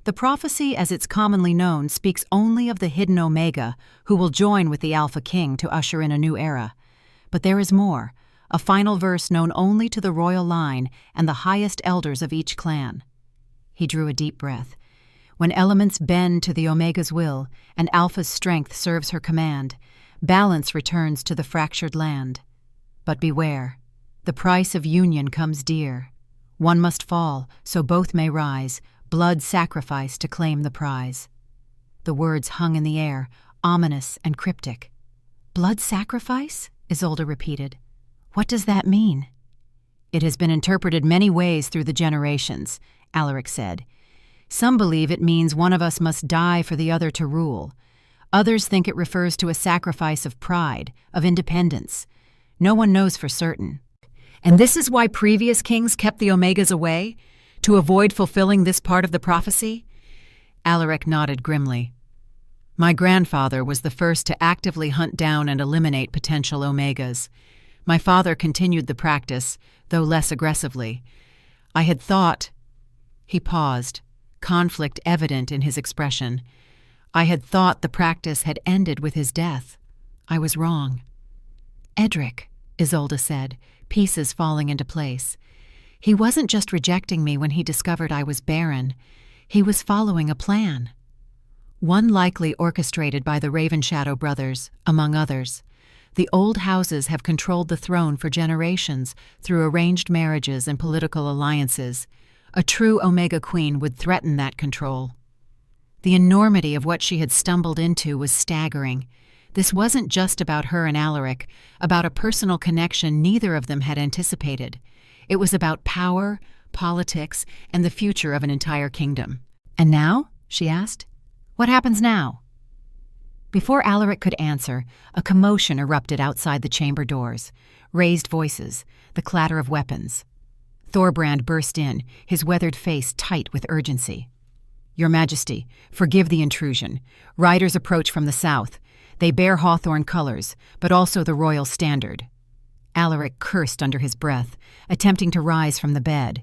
"The prophecy, as it's commonly known, speaks only of the hidden Omega, who will join with the Alpha King to usher in a new era. But there is more, a final verse known only to the royal line and the highest elders of each clan." He drew a deep breath. "When elements bend to the Omega's will and Alpha's strength serves her command, balance returns to the fractured land. But beware, the price of union comes dear. One must fall, so both may rise, blood sacrifice to claim the prize." The words hung in the air, ominous and cryptic. "Blood sacrifice?" Isolde repeated. "What does that mean?" "It has been interpreted many ways through the generations," Alaric said. "Some believe it means one of us must die for the other to rule. Others think it refers to a sacrifice of pride, of independence. No one knows for certain. And this is why previous kings kept the Omegas away? To avoid fulfilling this part of the prophecy?" Alaric nodded grimly. "My grandfather was the first to actively hunt down and eliminate potential Omegas. My father continued the practice, though less aggressively. I had thought—" He paused, conflict evident in his expression. "I had thought the practice had ended with his death. I was wrong." "Edric," Isolde said, pieces falling into place. "He wasn't just rejecting me when he discovered I was barren. He was following a plan. One likely orchestrated by the Ravenshadow brothers, among others. The old houses have controlled the throne for generations through arranged marriages and political alliances. A true Omega Queen would threaten that control." The enormity of what she had stumbled into was staggering. This wasn't just about her and Alaric, about a personal connection neither of them had anticipated. It was about power, politics, and the future of an entire kingdom. "And now?" she asked. "What happens now?" Before Alaric could answer, a commotion erupted outside the chamber doors. Raised voices, the clatter of weapons. Thorbrand burst in, his weathered face tight with urgency. "Your Majesty, forgive the intrusion. Riders approach from the south. They bear Hawthorn colors, but also the royal standard." Alaric cursed under his breath, attempting to rise from the bed.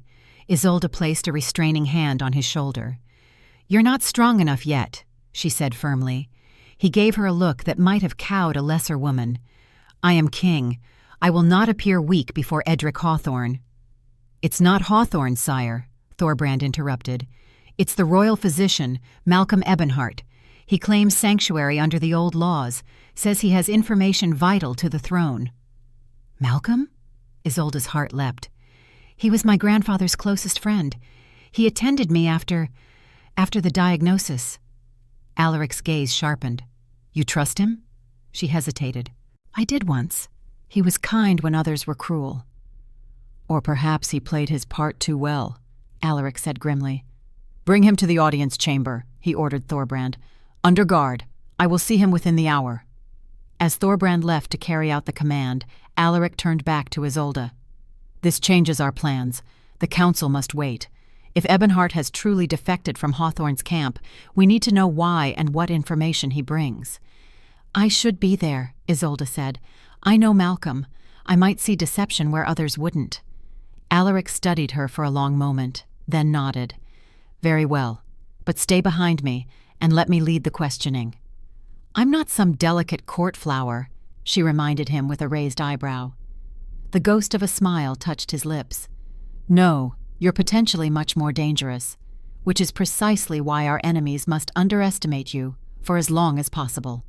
Isolde placed a restraining hand on his shoulder. "You're not strong enough yet," she said firmly. He gave her a look that might have cowed a lesser woman. "I am king. I will not appear weak before Edric Hawthorn." "It's not Hawthorn, sire," Thorbrand interrupted. "It's the royal physician, Malcolm Ebonhart. He claims sanctuary under the old laws, says he has information vital to the throne." "Malcolm?" Isolde's heart leapt. "He was my grandfather's closest friend. He attended me after the diagnosis." Alaric's gaze sharpened. "You trust him?" She hesitated. "I did once. He was kind when others were cruel." "Or perhaps he played his part too well," Alaric said grimly. "Bring him to the audience chamber," he ordered Thorbrand. "Under guard. I will see him within the hour." As Thorbrand left to carry out the command, Alaric turned back to Isolde. "This changes our plans. The council must wait. If Ebonhart has truly defected from Hawthorn's camp, we need to know why and what information he brings." "I should be there," Isolde said. "I know Malcolm. I might see deception where others wouldn't." Alaric studied her for a long moment, then nodded. "Very well. But stay behind me, and let me lead the questioning." "I'm not some delicate court flower," she reminded him with a raised eyebrow. The ghost of a smile touched his lips. "No, you're potentially much more dangerous, which is precisely why our enemies must underestimate you for as long as possible."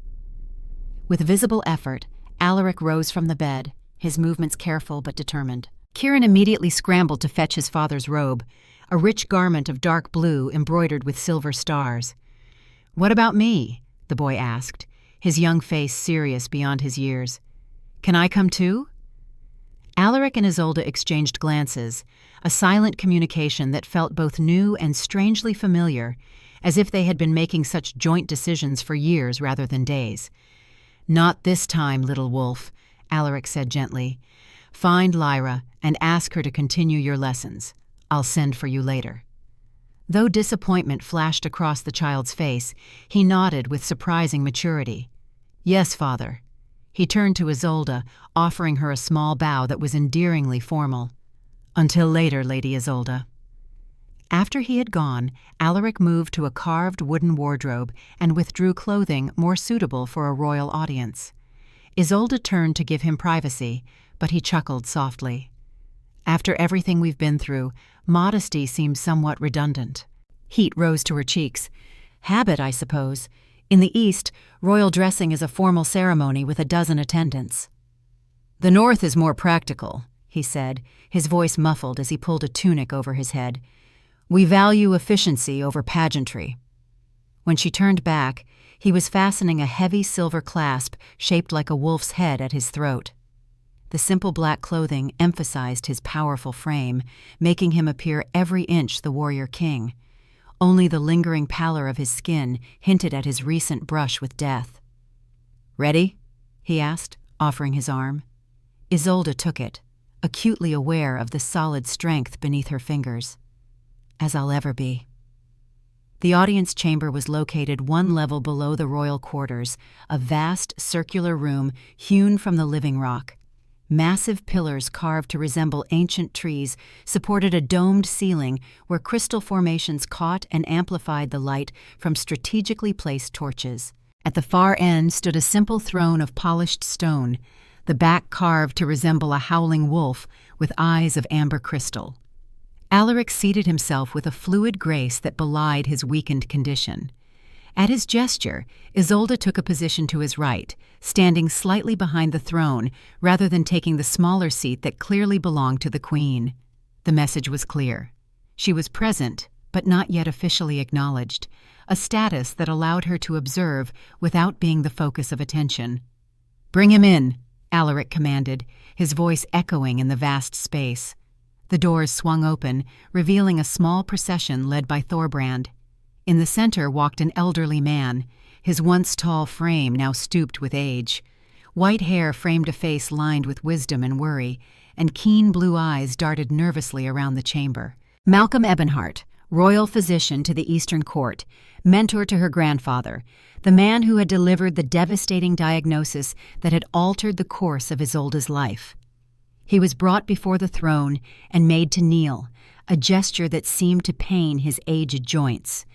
With visible effort, Alaric rose from the bed, his movements careful but determined. Kieran immediately scrambled to fetch his father's robe. a rich garment of dark blue embroidered with silver stars. "What about me?" the boy asked, his young face serious beyond his years. "Can I come too?" Alaric and Isolde exchanged glances, a silent communication that felt both new and strangely familiar, as if they had been making such joint decisions for years rather than days. "Not this time, little wolf," Alaric said gently. "Find Lyra and ask her to continue your lessons. I'll send for you later." Though disappointment flashed across the child's face, he nodded with surprising maturity. "Yes, father." He turned to Isolde, offering her a small bow that was endearingly formal. "Until later, Lady Isolde." After he had gone, Alaric moved to a carved wooden wardrobe and withdrew clothing more suitable for a royal audience. Isolde turned to give him privacy, but he chuckled softly. "After everything we've been through, modesty seems somewhat redundant." Heat rose to her cheeks. "Habit, I suppose. In the East, royal dressing is a formal ceremony with a dozen attendants." "The North is more practical," he said, his voice muffled as he pulled a tunic over his head. "We value efficiency over pageantry." When she turned back, he was fastening a heavy silver clasp shaped like a wolf's head at his throat. The simple black clothing emphasized his powerful frame, making him appear every inch the warrior king. Only the lingering pallor of his skin hinted at his recent brush with death. "Ready?" he asked, offering his arm. Isolde took it, acutely aware of the solid strength beneath her fingers. "As I'll ever be." The audience chamber was located one level below the royal quarters, a vast circular room hewn from the living rock. Massive pillars carved to resemble ancient trees supported a domed ceiling where crystal formations caught and amplified the light from strategically placed torches. At the far end stood a simple throne of polished stone, the back carved to resemble a howling wolf with eyes of amber crystal. Alaric seated himself with a fluid grace that belied his weakened condition. At his gesture, Isolde took a position to his right, standing slightly behind the throne rather than taking the smaller seat that clearly belonged to the queen. The message was clear. She was present, but not yet officially acknowledged, a status that allowed her to observe without being the focus of attention. "Bring him in," Alaric commanded, his voice echoing in the vast space. The doors swung open, revealing a small procession led by Thorbrand. In the center walked an elderly man, his once tall frame now stooped with age. White hair framed a face lined with wisdom and worry, and keen blue eyes darted nervously around the chamber. Malcolm Ebonhart, royal physician to the Eastern Court, mentor to her grandfather, the man who had delivered the devastating diagnosis that had altered the course of Isolde's life. He was brought before the throne and made to kneel, a gesture that seemed to pain his aged joints.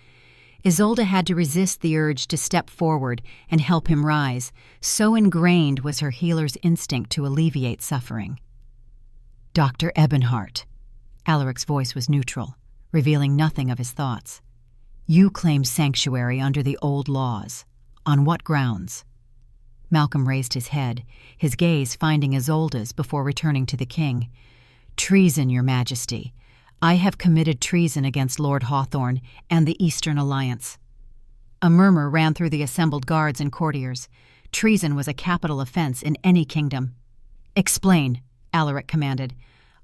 Isolde had to resist the urge to step forward and help him rise, so ingrained was her healer's instinct to alleviate suffering. "Dr. Ebonhart." Alaric's voice was neutral, revealing nothing of his thoughts. "You claim sanctuary under the old laws. On what grounds?" Malcolm raised his head, his gaze finding Isolde's before returning to the king. "Treason, Your Majesty. I have committed treason against Lord Hawthorne and the Eastern Alliance." A murmur ran through the assembled guards and courtiers. Treason was a capital offense in any kingdom. "Explain," Alaric commanded.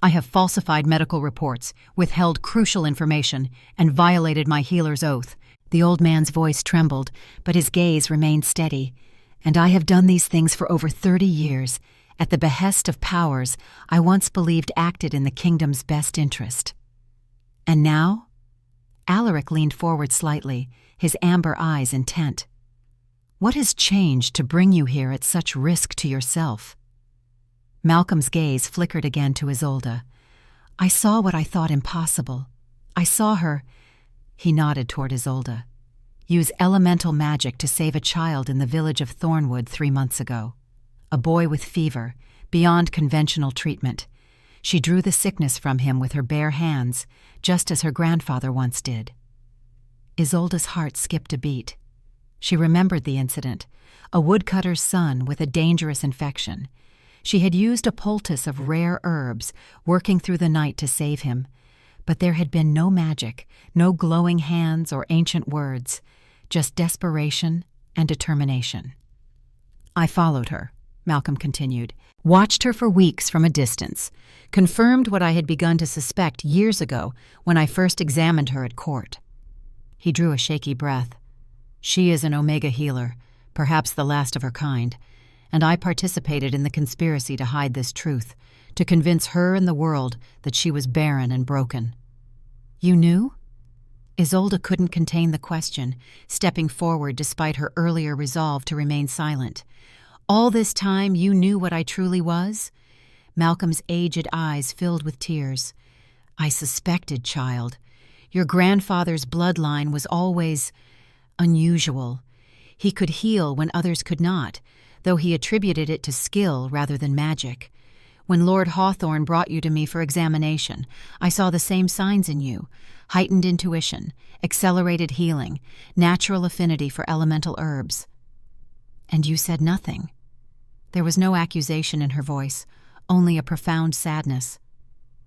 "I have falsified medical reports, withheld crucial information, and violated my healer's oath." The old man's voice trembled, but his gaze remained steady. "And I have done these things for over 30 years, at the behest of powers I once believed acted in the kingdom's best interest. And now?" Alaric leaned forward slightly, his amber eyes intent. "What has changed to bring you here at such risk to yourself?" Malcolm's gaze flickered again to Isolde. "I saw what I thought impossible. I saw her," he nodded toward Isolde, "use elemental magic to save a child in the village of Thornwood 3 months ago. A boy with fever, beyond conventional treatment. She drew the sickness from him with her bare hands, just as her grandfather once did." Isolde's heart skipped a beat. She remembered the incident, a woodcutter's son with a dangerous infection. She had used a poultice of rare herbs, working through the night to save him. But there had been no magic, no glowing hands or ancient words, just desperation and determination. I followed her, Malcolm continued, watched her for weeks from a distance, confirmed what I had begun to suspect years ago when I first examined her at court. He drew a shaky breath. She is an Omega healer, perhaps the last of her kind, and I participated in the conspiracy to hide this truth, to convince her and the world that she was barren and broken. You knew? Isolde couldn't contain the question, stepping forward despite her earlier resolve to remain silent. All this time you knew what I truly was? Malcolm's aged eyes filled with tears. I suspected, child. Your grandfather's bloodline was always unusual. He could heal when others could not, though he attributed it to skill rather than magic. When Lord Hawthorne brought you to me for examination, I saw the same signs in you: heightened intuition, accelerated healing, natural affinity for elemental herbs. And you said nothing. There was no accusation in her voice, only a profound sadness.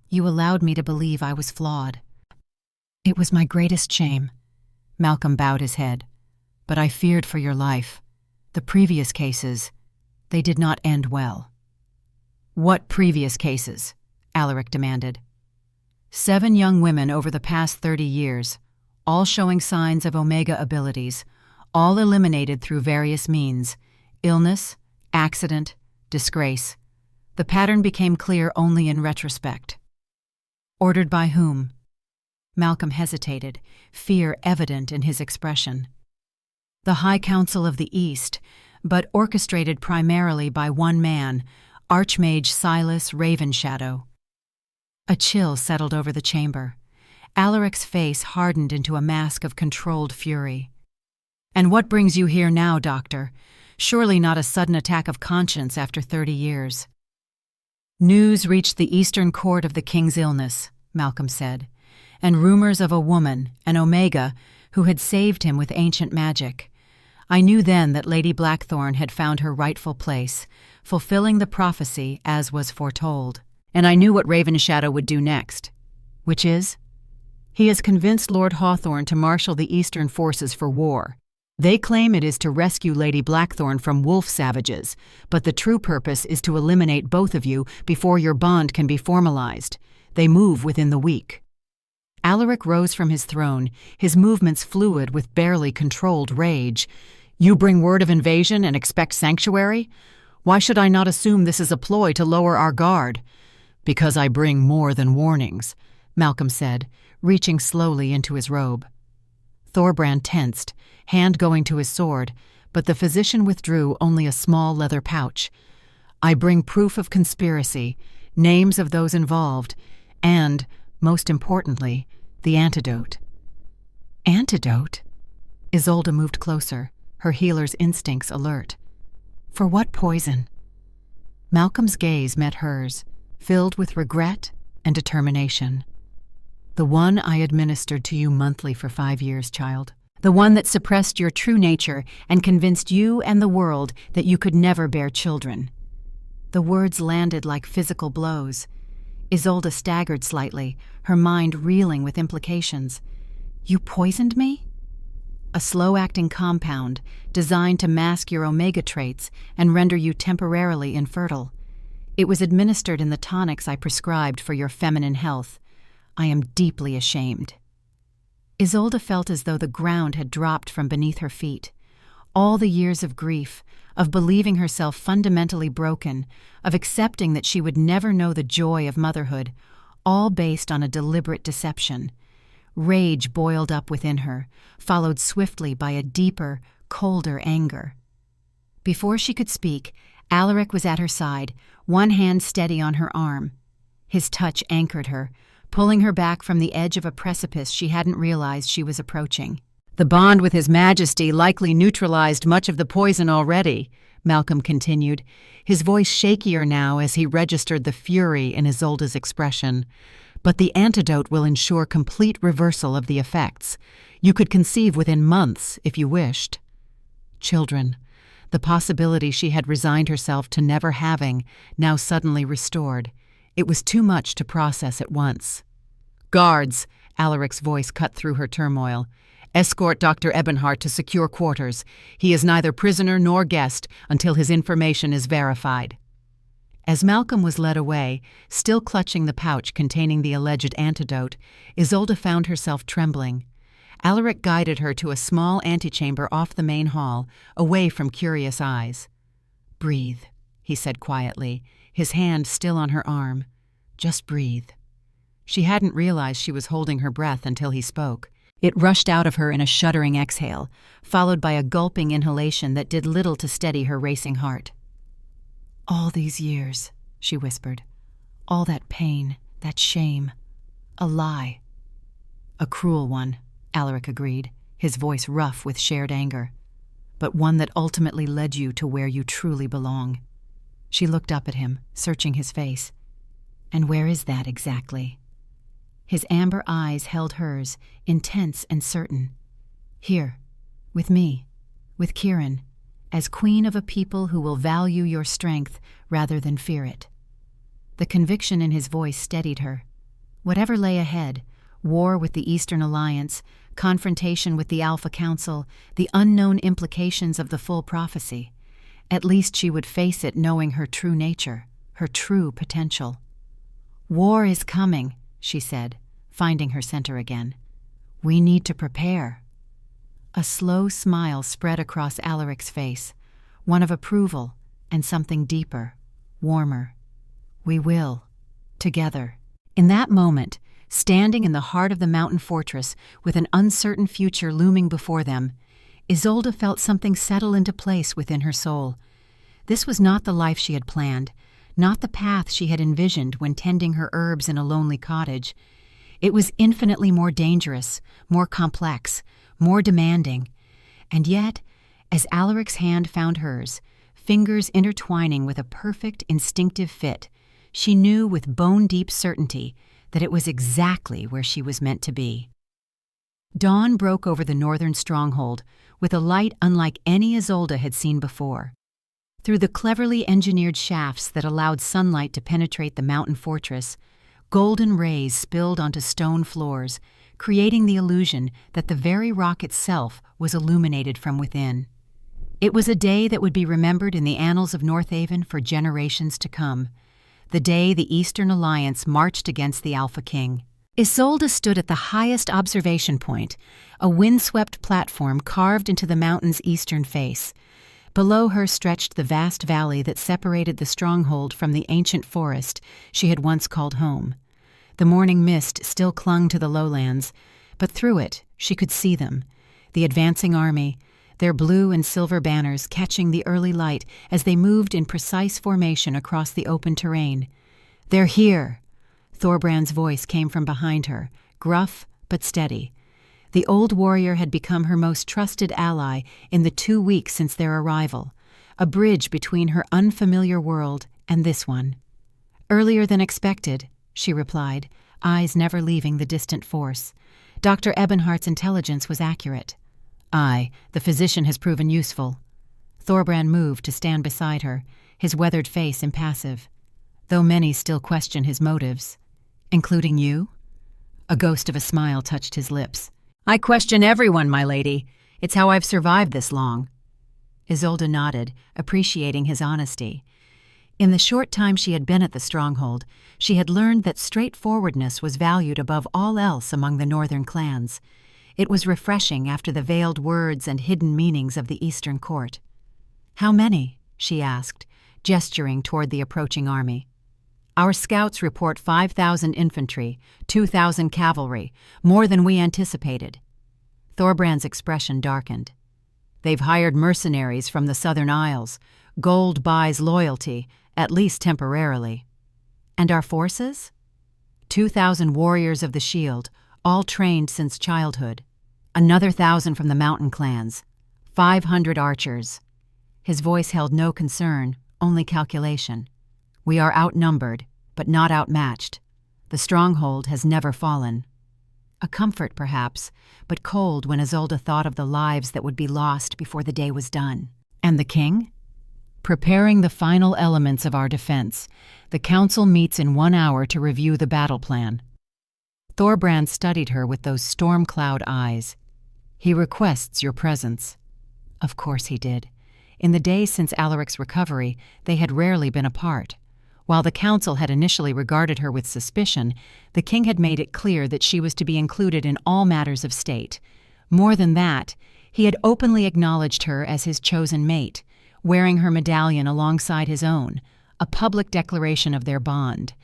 You allowed me to believe I was flawed. It was my greatest shame. Malcolm bowed his head. But I feared for your life. The previous cases, they did not end well. What previous cases? Alaric demanded. 7 young women over the past 30 years, all showing signs of Omega abilities, all eliminated through various means: illness, accident, disgrace. The pattern became clear only in retrospect. Ordered by whom? Malcolm hesitated, fear evident in his expression. The High Council of the East, but orchestrated primarily by one man, Archmage Silas Ravenshadow. A chill settled over the chamber. Alaric's face hardened into a mask of controlled fury. And what brings you here now, Doctor? Surely not a sudden attack of conscience after 30 years. News reached the Eastern Court of the King's illness, Malcolm said, and rumors of a woman, an Omega, who had saved him with ancient magic. I knew then that Lady Blackthorn had found her rightful place, fulfilling the prophecy as was foretold. And I knew what Ravenshadow would do next. Which is? He has convinced Lord Hawthorne to marshal the Eastern forces for war. They claim it is to rescue Lady Blackthorn from wolf savages, but the true purpose is to eliminate both of you before your bond can be formalized. They move within the week. Alaric rose from his throne, his movements fluid with barely controlled rage. You bring word of invasion and expect sanctuary? Why should I not assume this is a ploy to lower our guard? Because I bring more than warnings, Malcolm said, reaching slowly into his robe. Thorbrand tensed, hand going to his sword, but the physician withdrew only a small leather pouch. I bring proof of conspiracy, names of those involved, and, most importantly, the antidote. Antidote? Isolde moved closer, her healer's instincts alert. For what poison? Malcolm's gaze met hers, filled with regret and determination. The one I administered to you monthly for 5 years, child. The one that suppressed your true nature and convinced you and the world that you could never bear children. The words landed like physical blows. Isolde staggered slightly, her mind reeling with implications. You poisoned me? A slow-acting compound designed to mask your Omega traits and render you temporarily infertile. It was administered in the tonics I prescribed for your feminine health. I am deeply ashamed. Isolde felt as though the ground had dropped from beneath her feet. All the years of grief, of believing herself fundamentally broken, of accepting that she would never know the joy of motherhood, all based on a deliberate deception. Rage boiled up within her, followed swiftly by a deeper, colder anger. Before she could speak, Alaric was at her side, one hand steady on her arm. His touch anchored her, pulling her back from the edge of a precipice she hadn't realized she was approaching. The bond with His Majesty likely neutralized much of the poison already, Malcolm continued, his voice shakier now as he registered the fury in Isolde's expression. But the antidote will ensure complete reversal of the effects. You could conceive within months, if you wished. Children, the possibility she had resigned herself to never having, now suddenly restored. It was too much to process at once. "Guards!" Alaric's voice cut through her turmoil. "Escort Dr. Ebenhart to secure quarters. He is neither prisoner nor guest until his information is verified." As Malcolm was led away, still clutching the pouch containing the alleged antidote, Isolde found herself trembling. Alaric guided her to a small antechamber off the main hall, away from curious eyes. "Breathe," he said quietly, his hand still on her arm. "Just breathe." She hadn't realized she was holding her breath until he spoke. It rushed out of her in a shuddering exhale, followed by a gulping inhalation that did little to steady her racing heart. "All these years," she whispered. "All that pain, that shame. A lie." "A cruel one," Alaric agreed, his voice rough with shared anger. "But one that ultimately led you to where you truly belong." She looked up at him, searching his face. "And where is that exactly?" His amber eyes held hers, intense and certain. "Here, with me, with Kieran, as queen of a people who will value your strength rather than fear it." The conviction in his voice steadied her. Whatever lay ahead, war with the Eastern Alliance, confrontation with the Alpha Council, the unknown implications of the full prophecy, at least she would face it knowing her true nature, her true potential. "War is coming," she said, finding her center again. "We need to prepare." A slow smile spread across Alaric's face, one of approval and something deeper, warmer. "We will. Together." In that moment, standing in the heart of the mountain fortress with an uncertain future looming before them, Isolde felt something settle into place within her soul. This was not the life she had planned, not the path she had envisioned when tending her herbs in a lonely cottage. It was infinitely more dangerous, more complex, more demanding. And yet, as Alaric's hand found hers, fingers intertwining with a perfect instinctive fit, she knew with bone-deep certainty that it was exactly where she was meant to be. Dawn broke over the northern stronghold with a light unlike any Isolde had seen before. Through the cleverly engineered shafts that allowed sunlight to penetrate the mountain fortress, golden rays spilled onto stone floors, creating the illusion that the very rock itself was illuminated from within. It was a day that would be remembered in the annals of Northaven for generations to come, the day the Eastern Alliance marched against the Alpha King. Isolde stood at the highest observation point, a windswept platform carved into the mountain's eastern face. Below her stretched the vast valley that separated the stronghold from the ancient forest she had once called home. The morning mist still clung to the lowlands, but through it she could see them, the advancing army, their blue and silver banners catching the early light as they moved in precise formation across the open terrain. "They're here!" Thorbrand's voice came from behind her, gruff but steady. The old warrior had become her most trusted ally in the 2 weeks since their arrival, a bridge between her unfamiliar world and this one. "Earlier than expected," she replied, eyes never leaving the distant force. "Dr. Ebenhart's intelligence was accurate." "Aye, the physician has proven useful." Thorbrand moved to stand beside her, his weathered face impassive. "Though many still question his motives." "Including you?" A ghost of a smile touched his lips. "I question everyone, my lady. It's how I've survived this long." Isolde nodded, appreciating his honesty. In the short time she had been at the stronghold, she had learned that straightforwardness was valued above all else among the northern clans. It was refreshing after the veiled words and hidden meanings of the Eastern court. "How many?" she asked, gesturing toward the approaching army. "Our scouts report 5,000 infantry, 2,000 cavalry, more than we anticipated." Thorbrand's expression darkened. "They've hired mercenaries from the southern isles. Gold buys loyalty, at least temporarily." "And our forces?" 2,000 warriors of the shield, all trained since childhood. Another 1,000 from the mountain clans. 500 archers. His voice held no concern, only calculation. "We are outnumbered, but not outmatched. The stronghold has never fallen." A comfort, perhaps, but cold when Isolde thought of the lives that would be lost before the day was done. "And the king?" "Preparing the final elements of our defense. The council meets in 1 hour to review the battle plan." Thorbrand studied her with those storm cloud eyes. "He requests your presence." Of course he did. In the days since Alaric's recovery, they had rarely been apart. While the council had initially regarded her with suspicion, the king had made it clear that she was to be included in all matters of state. More than that, he had openly acknowledged her as his chosen mate, wearing her medallion alongside his own, a public declaration of their bond.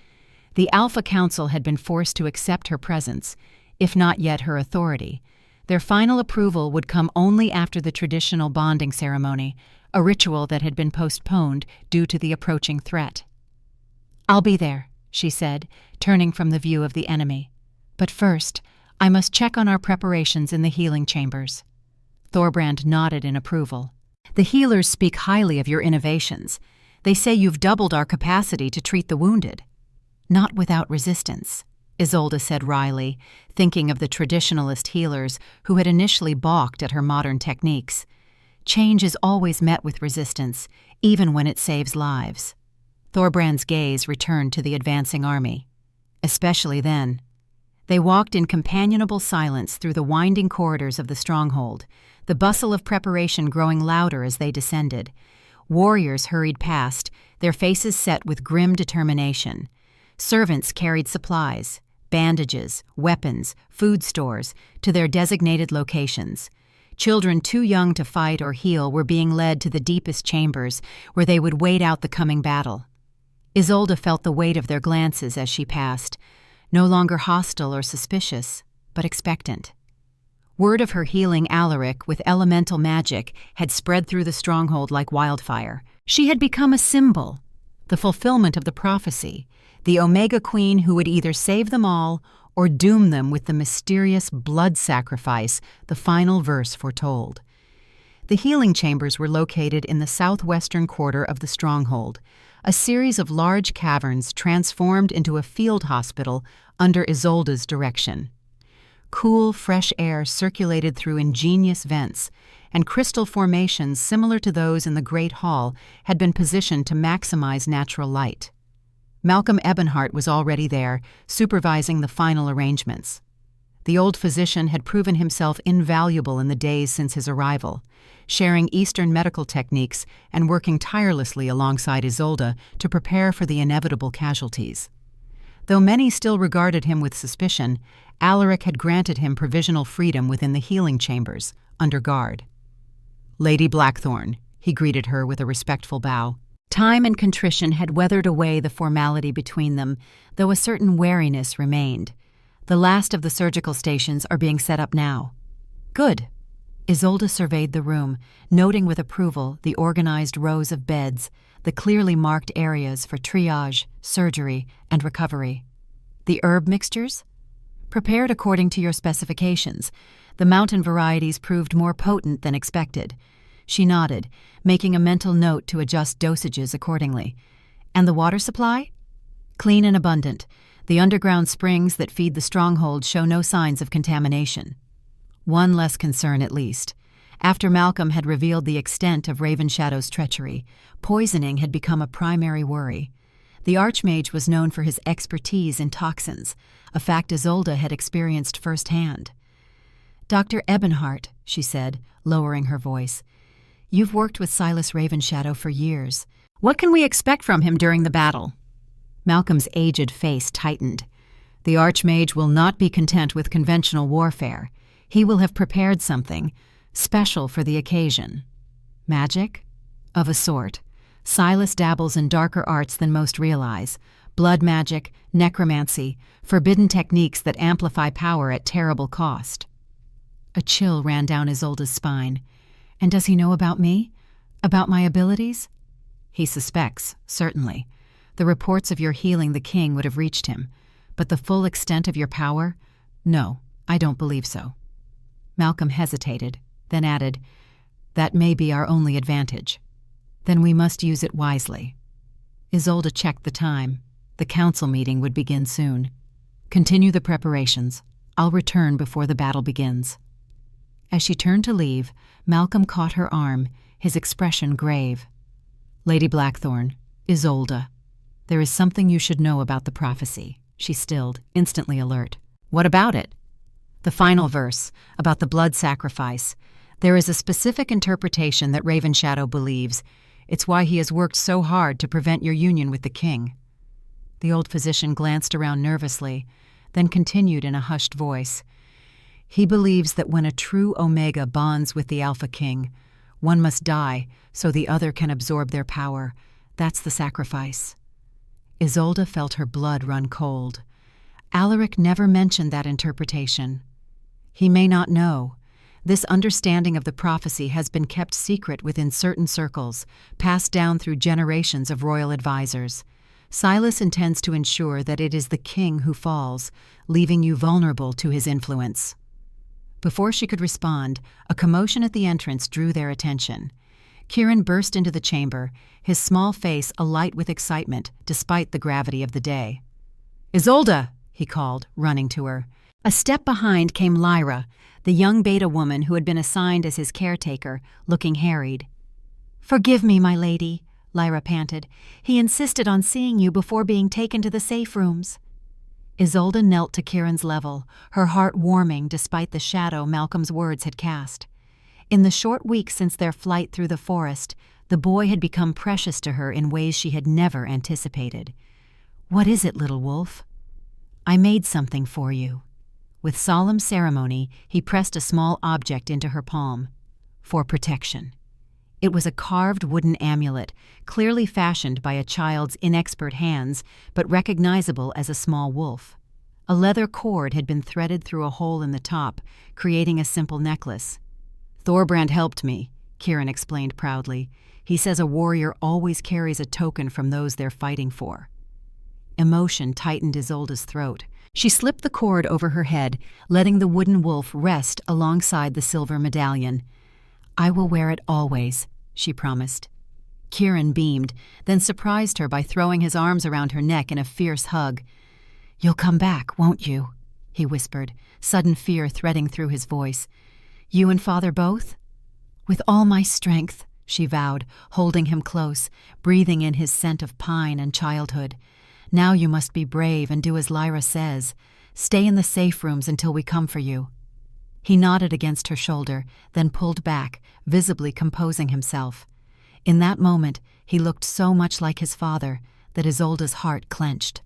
The Alpha Council had been forced to accept her presence, if not yet her authority. Their final approval would come only after the traditional bonding ceremony, a ritual that had been postponed due to the approaching threat. "I'll be there," she said, turning from the view of the enemy. "But first, I must check on our preparations in the healing chambers." Thorbrand nodded in approval. "The healers speak highly of your innovations. They say you've doubled our capacity to treat the wounded." "Not without resistance," Isolde said wryly, thinking of the traditionalist healers who had initially balked at her modern techniques. "Change is always met with resistance, even when it saves lives." Thorbrand's gaze returned to the advancing army. Especially then. They walked in companionable silence through the winding corridors of the stronghold, the bustle of preparation growing louder as they descended. Warriors hurried past, their faces set with grim determination. Servants carried supplies, bandages, weapons, food stores, to their designated locations. Children too young to fight or heal were being led to the deepest chambers, where they would wait out the coming battle. Isolde felt the weight of their glances as she passed, no longer hostile or suspicious, but expectant. Word of her healing Alaric with elemental magic had spread through the stronghold like wildfire. She had become a symbol, the fulfillment of the prophecy, the Omega Queen who would either save them all or doom them with the mysterious blood sacrifice the final verse foretold. The healing chambers were located in the southwestern quarter of the stronghold, a series of large caverns transformed into a field hospital under Isolde's direction. Cool, fresh air circulated through ingenious vents, and crystal formations similar to those in the Great Hall had been positioned to maximize natural light. Malcolm Ebenhart was already there, supervising the final arrangements. The old physician had proven himself invaluable in the days since his arrival, sharing Eastern medical techniques and working tirelessly alongside Isolde to prepare for the inevitable casualties. Though many still regarded him with suspicion, Alaric had granted him provisional freedom within the healing chambers, under guard. "Lady Blackthorn," he greeted her with a respectful bow. Time and contrition had weathered away the formality between them, though a certain wariness remained. "The last of the surgical stations are being set up now." "Good." Isolde surveyed the room, noting with approval the organized rows of beds, the clearly marked areas for triage, surgery, and recovery. "The herb mixtures?" "Prepared according to your specifications. The mountain varieties proved more potent than expected." She nodded, making a mental note to adjust dosages accordingly. "And the water supply?" "Clean and abundant. The underground springs that feed the stronghold show no signs of contamination." One less concern at least. After Malcolm had revealed the extent of Ravenshadow's treachery, poisoning had become a primary worry. The Archmage was known for his expertise in toxins, a fact Isolde had experienced firsthand. "Dr. Ebenhart," she said, lowering her voice, "you've worked with Silas Ravenshadow for years. What can we expect from him during the battle?" Malcolm's aged face tightened. "The Archmage will not be content with conventional warfare. He will have prepared something special for the occasion." "Magic?" "Of a sort. Silas dabbles in darker arts than most realize. Blood magic, necromancy, forbidden techniques that amplify power at terrible cost." A chill ran down Isolde's spine. "And does he know about me? About my abilities?" "He suspects, certainly. The reports of your healing the king would have reached him. But the full extent of your power? No, I don't believe so." Malcolm hesitated, then added, "That may be our only advantage. Then we must use it wisely." Isolde checked the time. The council meeting would begin soon. "Continue the preparations. I'll return before the battle begins." As she turned to leave, Malcolm caught her arm, his expression grave. "Lady Blackthorn, Isolde, there is something you should know about the prophecy," she stilled, instantly alert. What about it? The final verse, about the blood sacrifice. There is a specific interpretation that Raven Shadow believes. It's why he has worked so hard to prevent your union with the king. The old physician glanced around nervously, then continued in a hushed voice. He believes that when a true Omega bonds with the Alpha King, one must die so the other can absorb their power. That's the sacrifice. Isolde felt her blood run cold. Alaric never mentioned that interpretation. He may not know. This understanding of the prophecy has been kept secret within certain circles, passed down through generations of royal advisors. Silas intends to ensure that it is the king who falls, leaving you vulnerable to his influence. Before she could respond, a commotion at the entrance drew their attention. Kieran burst into the chamber, his small face alight with excitement despite the gravity of the day. "Isolde!" he called, running to her. A step behind came Lyra, the young beta woman who had been assigned as his caretaker, looking harried. "Forgive me, my lady," Lyra panted. "He insisted on seeing you before being taken to the safe rooms." Isolde knelt to Kieran's level, her heart warming despite the shadow Malcolm's words had cast. In the short weeks since their flight through the forest, the boy had become precious to her in ways she had never anticipated. "What is it, little wolf?" "I made something for you." With solemn ceremony, he pressed a small object into her palm. "For protection." It was a carved wooden amulet, clearly fashioned by a child's inexpert hands, but recognizable as a small wolf. A leather cord had been threaded through a hole in the top, creating a simple necklace. "Thorbrand helped me," Kieran explained proudly. "He says a warrior always carries a token from those they're fighting for." Emotion tightened Isolde's throat. She slipped the cord over her head, letting the wooden wolf rest alongside the silver medallion. "I will wear it always," she promised. Kieran beamed, then surprised her by throwing his arms around her neck in a fierce hug. "You'll come back, won't you?" he whispered, sudden fear threading through his voice. "You and Father both?" "With all my strength," she vowed, holding him close, breathing in his scent of pine and childhood. "Now you must be brave and do as Lyra says. Stay in the safe rooms until we come for you." He nodded against her shoulder, then pulled back, visibly composing himself. In that moment, he looked so much like his father that Isolde's heart clenched.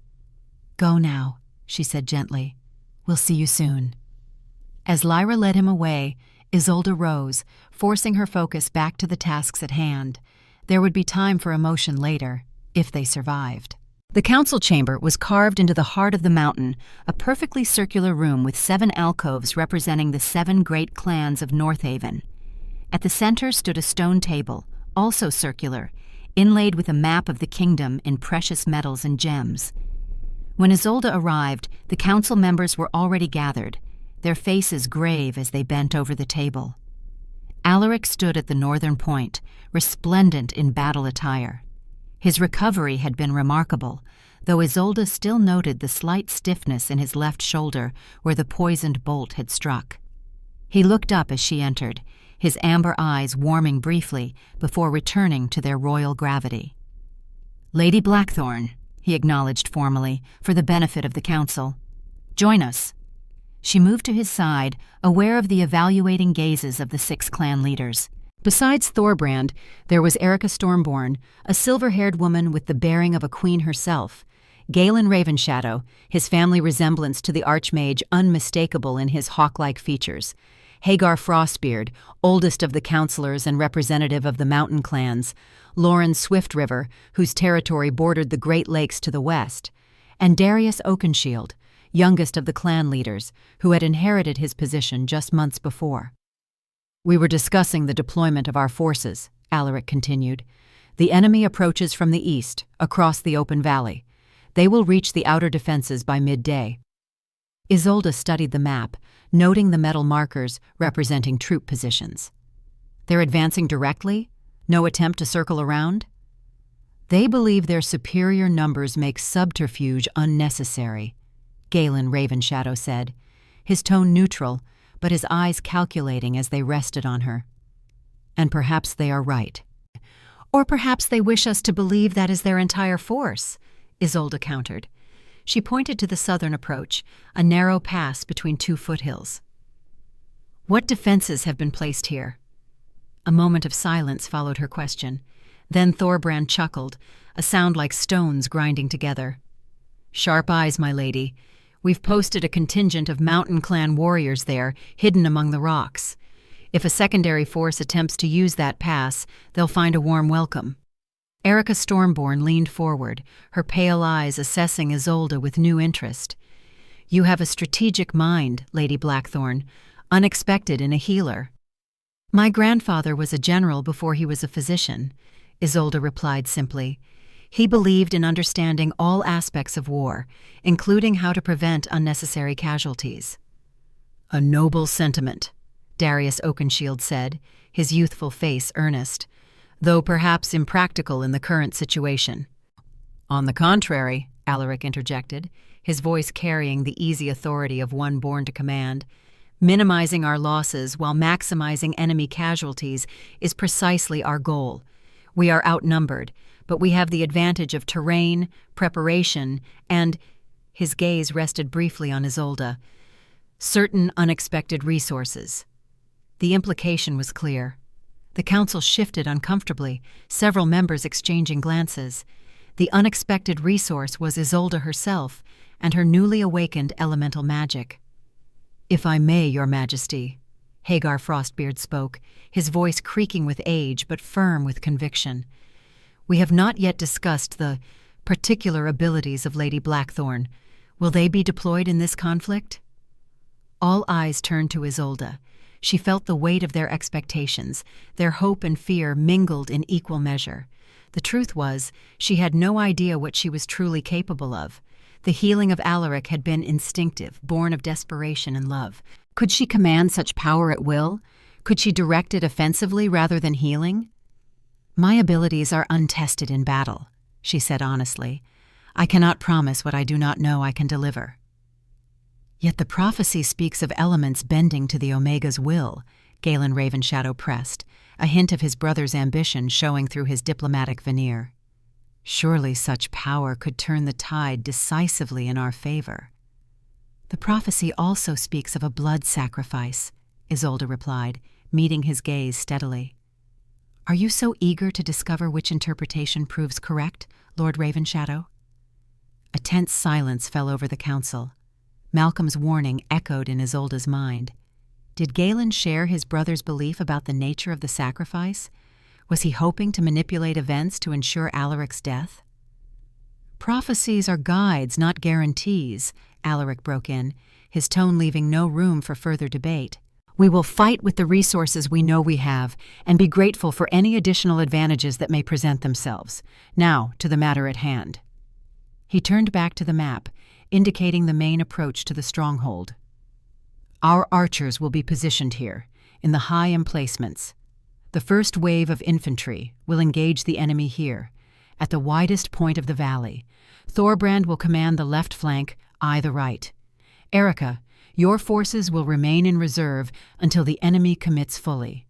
"Go now," she said gently. "We'll see you soon." As Lyra led him away, Isolde rose, forcing her focus back to the tasks at hand. There would be time for emotion later, if they survived. The council chamber was carved into the heart of the mountain, a perfectly circular room with 7 alcoves representing the 7 great clans of Northaven. At the center stood a stone table, also circular, inlaid with a map of the kingdom in precious metals and gems. When Isolde arrived, the council members were already gathered, their faces grave as they bent over the table. Alaric stood at the northern point, resplendent in battle attire. His recovery had been remarkable, though Isolde still noted the slight stiffness in his left shoulder where the poisoned bolt had struck. He looked up as she entered, his amber eyes warming briefly before returning to their royal gravity. "Lady Blackthorn," he acknowledged formally, for the benefit of the council. "Join us." She moved to his side, aware of the evaluating gazes of the 6 clan leaders. Besides Thorbrand, there was Erica Stormborn, a silver-haired woman with the bearing of a queen herself, Galen Ravenshadow, his family resemblance to the Archmage unmistakable in his hawk-like features, Hagar Frostbeard, oldest of the counselors and representative of the mountain clans, Lauren Swiftriver, whose territory bordered the Great Lakes to the west, and Darius Oakenshield, youngest of the clan leaders, who had inherited his position just months before. "We were discussing the deployment of our forces," Alaric continued. "The enemy approaches from the east, across the open valley. They will reach the outer defenses by midday." Isolde studied the map, noting the metal markers representing troop positions. "They're advancing directly? No attempt to circle around?" "They believe their superior numbers make subterfuge unnecessary," Galen Ravenshadow said, his tone neutral, but his eyes calculating as they rested on her. "And perhaps they are right." "Or perhaps they wish us to believe that is their entire force," Isolde countered. She pointed to the southern approach, a narrow pass between two foothills. "What defenses have been placed here?" A moment of silence followed her question. Then Thorbrand chuckled, a sound like stones grinding together. "Sharp eyes, my lady. We've posted a contingent of mountain clan warriors there, hidden among the rocks. If a secondary force attempts to use that pass, they'll find a warm welcome." Erica Stormborn leaned forward, her pale eyes assessing Isolde with new interest. "You have a strategic mind, Lady Blackthorn, unexpected in a healer." "My grandfather was a general before he was a physician," Isolde replied simply. "He believed in understanding all aspects of war, including how to prevent unnecessary casualties." "A noble sentiment," Darius Oakenshield said, his youthful face earnest, "though perhaps impractical in the current situation." "On the contrary," Alaric interjected, his voice carrying the easy authority of one born to command, "minimizing our losses while maximizing enemy casualties is precisely our goal. We are outnumbered, but we have the advantage of terrain, preparation, and—" his gaze rested briefly on Isolde, "certain unexpected resources." The implication was clear. The council shifted uncomfortably, several members exchanging glances. The unexpected resource was Isolde herself and her newly awakened elemental magic. "If I may, Your Majesty," Hagar Frostbeard spoke, his voice creaking with age but firm with conviction. "We have not yet discussed the particular abilities of Lady Blackthorn. Will they be deployed in this conflict?" All eyes turned to Isolde. She felt the weight of their expectations, their hope and fear mingled in equal measure. The truth was, she had no idea what she was truly capable of. The healing of Alaric had been instinctive, born of desperation and love. Could she command such power at will? Could she direct it offensively rather than healing? "My abilities are untested in battle," she said honestly. "I cannot promise what I do not know I can deliver." "Yet the prophecy speaks of elements bending to the Omega's will," Galen Ravenshadow pressed, a hint of his brother's ambition showing through his diplomatic veneer. "Surely such power could turn the tide decisively in our favor." "The prophecy also speaks of a blood sacrifice," Isolde replied, meeting his gaze steadily. "Are you so eager to discover which interpretation proves correct, Lord Ravenshadow?" A tense silence fell over the council. Malcolm's warning echoed in Isolde's mind. Did Galen share his brother's belief about the nature of the sacrifice? Was he hoping to manipulate events to ensure Alaric's death? "Prophecies are guides, not guarantees," Alaric broke in, his tone leaving no room for further debate. "We will fight with the resources we know we have and be grateful for any additional advantages that may present themselves. Now, to the matter at hand." He turned back to the map, indicating the main approach to the stronghold. "Our archers will be positioned here, in the high emplacements. The first wave of infantry will engage the enemy here, at the widest point of the valley. Thorbrand will command the left flank, I the right. Erica, your forces will remain in reserve until the enemy commits fully."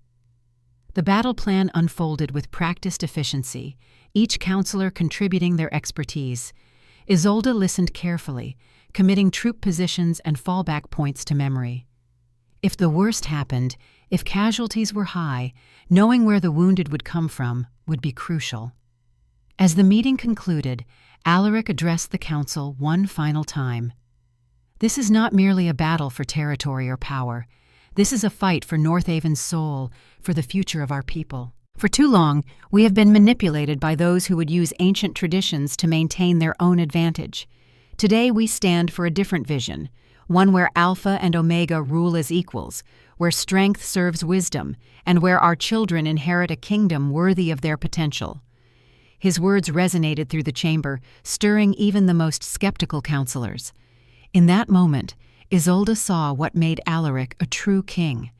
The battle plan unfolded with practiced efficiency, each counselor contributing their expertise. Isolde listened carefully, committing troop positions and fallback points to memory. If the worst happened, if casualties were high, knowing where the wounded would come from would be crucial. As the meeting concluded, Alaric addressed the council one final time. "This is not merely a battle for territory or power. This is a fight for Northaven's soul, for the future of our people. For too long, we have been manipulated by those who would use ancient traditions to maintain their own advantage. Today we stand for a different vision, one where Alpha and Omega rule as equals, where strength serves wisdom, and where our children inherit a kingdom worthy of their potential." His words resonated through the chamber, stirring even the most skeptical counselors. In that moment, Isolde saw what made Alaric a true king.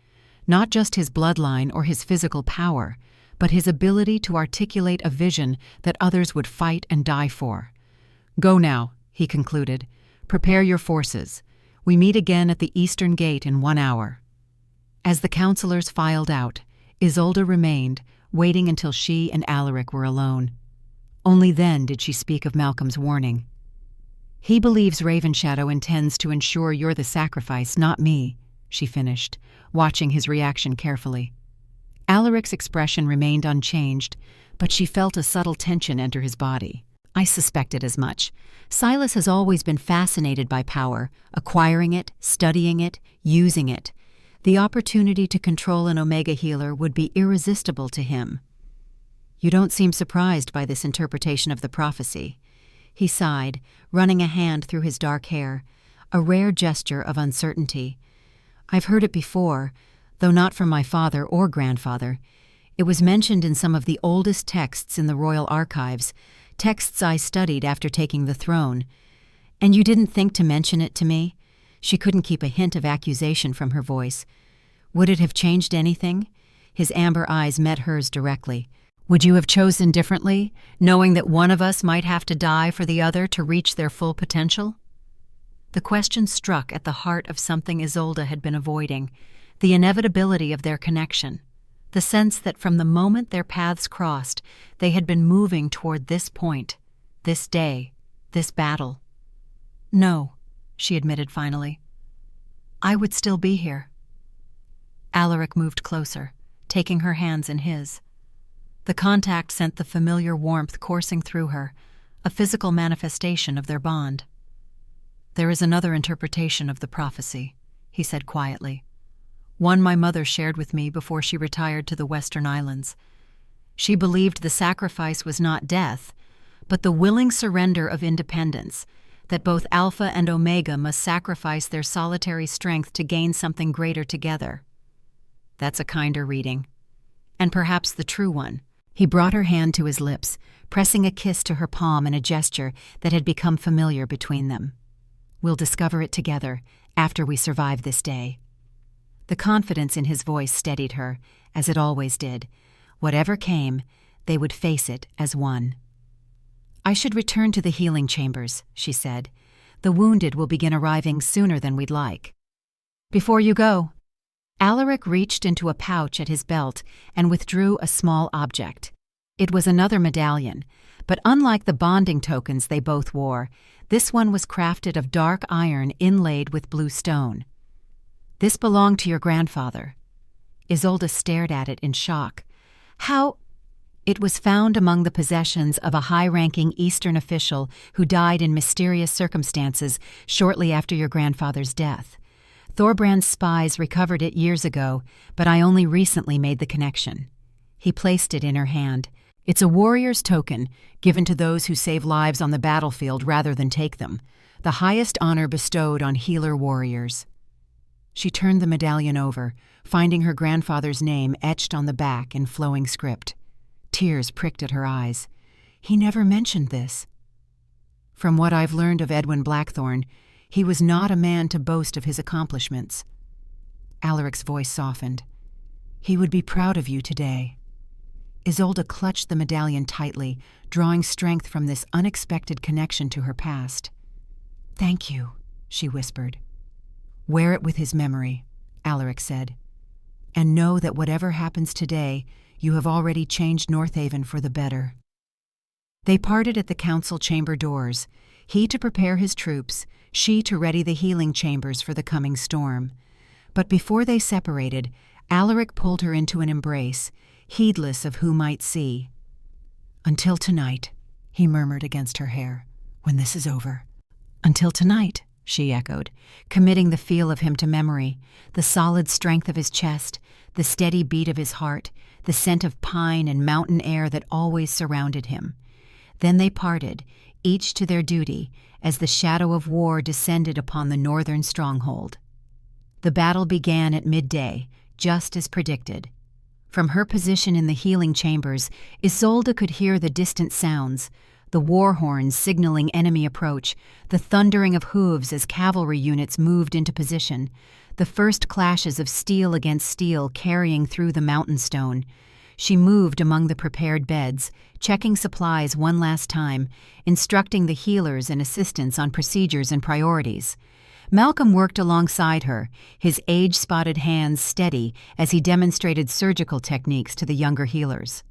Not just his bloodline or his physical power, but his ability to articulate a vision that others would fight and die for. "Go now," he concluded. "Prepare your forces. We meet again at the eastern gate in 1 hour." As the counselors filed out, Isolde remained, waiting until she and Alaric were alone. Only then did she speak of Malcolm's warning. He believes Ravenshadow intends to ensure you're the sacrifice, not me, she finished, watching his reaction carefully. Alaric's expression remained unchanged, but she felt a subtle tension enter his body. I suspected as much. Silas has always been fascinated by power, acquiring it, studying it, using it. The opportunity to control an Omega healer would be irresistible to him. You don't seem surprised by this interpretation of the prophecy. He sighed, running a hand through his dark hair, a rare gesture of uncertainty. I've heard it before, though not from my father or grandfather. It was mentioned in some of the oldest texts in the royal archives, texts I studied after taking the throne. And you didn't think to mention it to me? She couldn't keep a hint of accusation from her voice. Would it have changed anything? His amber eyes met hers directly. Would you have chosen differently, knowing that one of us might have to die for the other to reach their full potential? The question struck at the heart of something Isolde had been avoiding, the inevitability of their connection, the sense that from the moment their paths crossed, they had been moving toward this point, this day, this battle. No, she admitted finally. I would still be here. Alaric moved closer, taking her hands in his. The contact sent the familiar warmth coursing through her, a physical manifestation of their bond. There is another interpretation of the prophecy, he said quietly. One my mother shared with me before she retired to the Western Islands. She believed the sacrifice was not death, but the willing surrender of independence, that both Alpha and Omega must sacrifice their solitary strength to gain something greater together. That's a kinder reading, and perhaps the true one. He brought her hand to his lips, pressing a kiss to her palm in a gesture that had become familiar between them. We'll discover it together, after we survive this day. The confidence in his voice steadied her, as it always did. Whatever came, they would face it as one. I should return to the healing chambers, she said. The wounded will begin arriving sooner than we'd like. Before you go, Alaric reached into a pouch at his belt and withdrew a small object. It was another medallion, but unlike the bonding tokens they both wore, this one was crafted of dark iron inlaid with blue stone. This belonged to your grandfather. Isolde stared at it in shock. How? It was found among the possessions of a high-ranking Eastern official who died in mysterious circumstances shortly after your grandfather's death. Thorbrand's spies recovered it years ago, but I only recently made the connection. He placed it in her hand. It's a warrior's token, given to those who save lives on the battlefield rather than take them, the highest honor bestowed on healer warriors. She turned the medallion over, finding her grandfather's name etched on the back in flowing script. Tears pricked at her eyes. He never mentioned this. From what I've learned of Edwin Blackthorne, he was not a man to boast of his accomplishments. Alaric's voice softened. He would be proud of you today. Isolde clutched the medallion tightly, drawing strength from this unexpected connection to her past. Thank you, she whispered. Wear it with his memory, Alaric said. And know that whatever happens today, you have already changed Northaven for the better. They parted at the council chamber doors, he to prepare his troops, she to ready the healing chambers for the coming storm. But before they separated, Alaric pulled her into an embrace, heedless of who might see. Until tonight, he murmured against her hair, when this is over. Until tonight, she echoed, committing the feel of him to memory, the solid strength of his chest, the steady beat of his heart, the scent of pine and mountain air that always surrounded him. Then they parted, each to their duty, as the shadow of war descended upon the northern stronghold. The battle began at midday, just as predicted. From her position in the healing chambers, Isolde could hear the distant sounds, the war horns signaling enemy approach, the thundering of hooves as cavalry units moved into position, the first clashes of steel against steel carrying through the mountain stone. She moved among the prepared beds, checking supplies one last time, instructing the healers and assistants on procedures and priorities. Malcolm worked alongside her, his age-spotted hands steady as he demonstrated surgical techniques to the younger healers.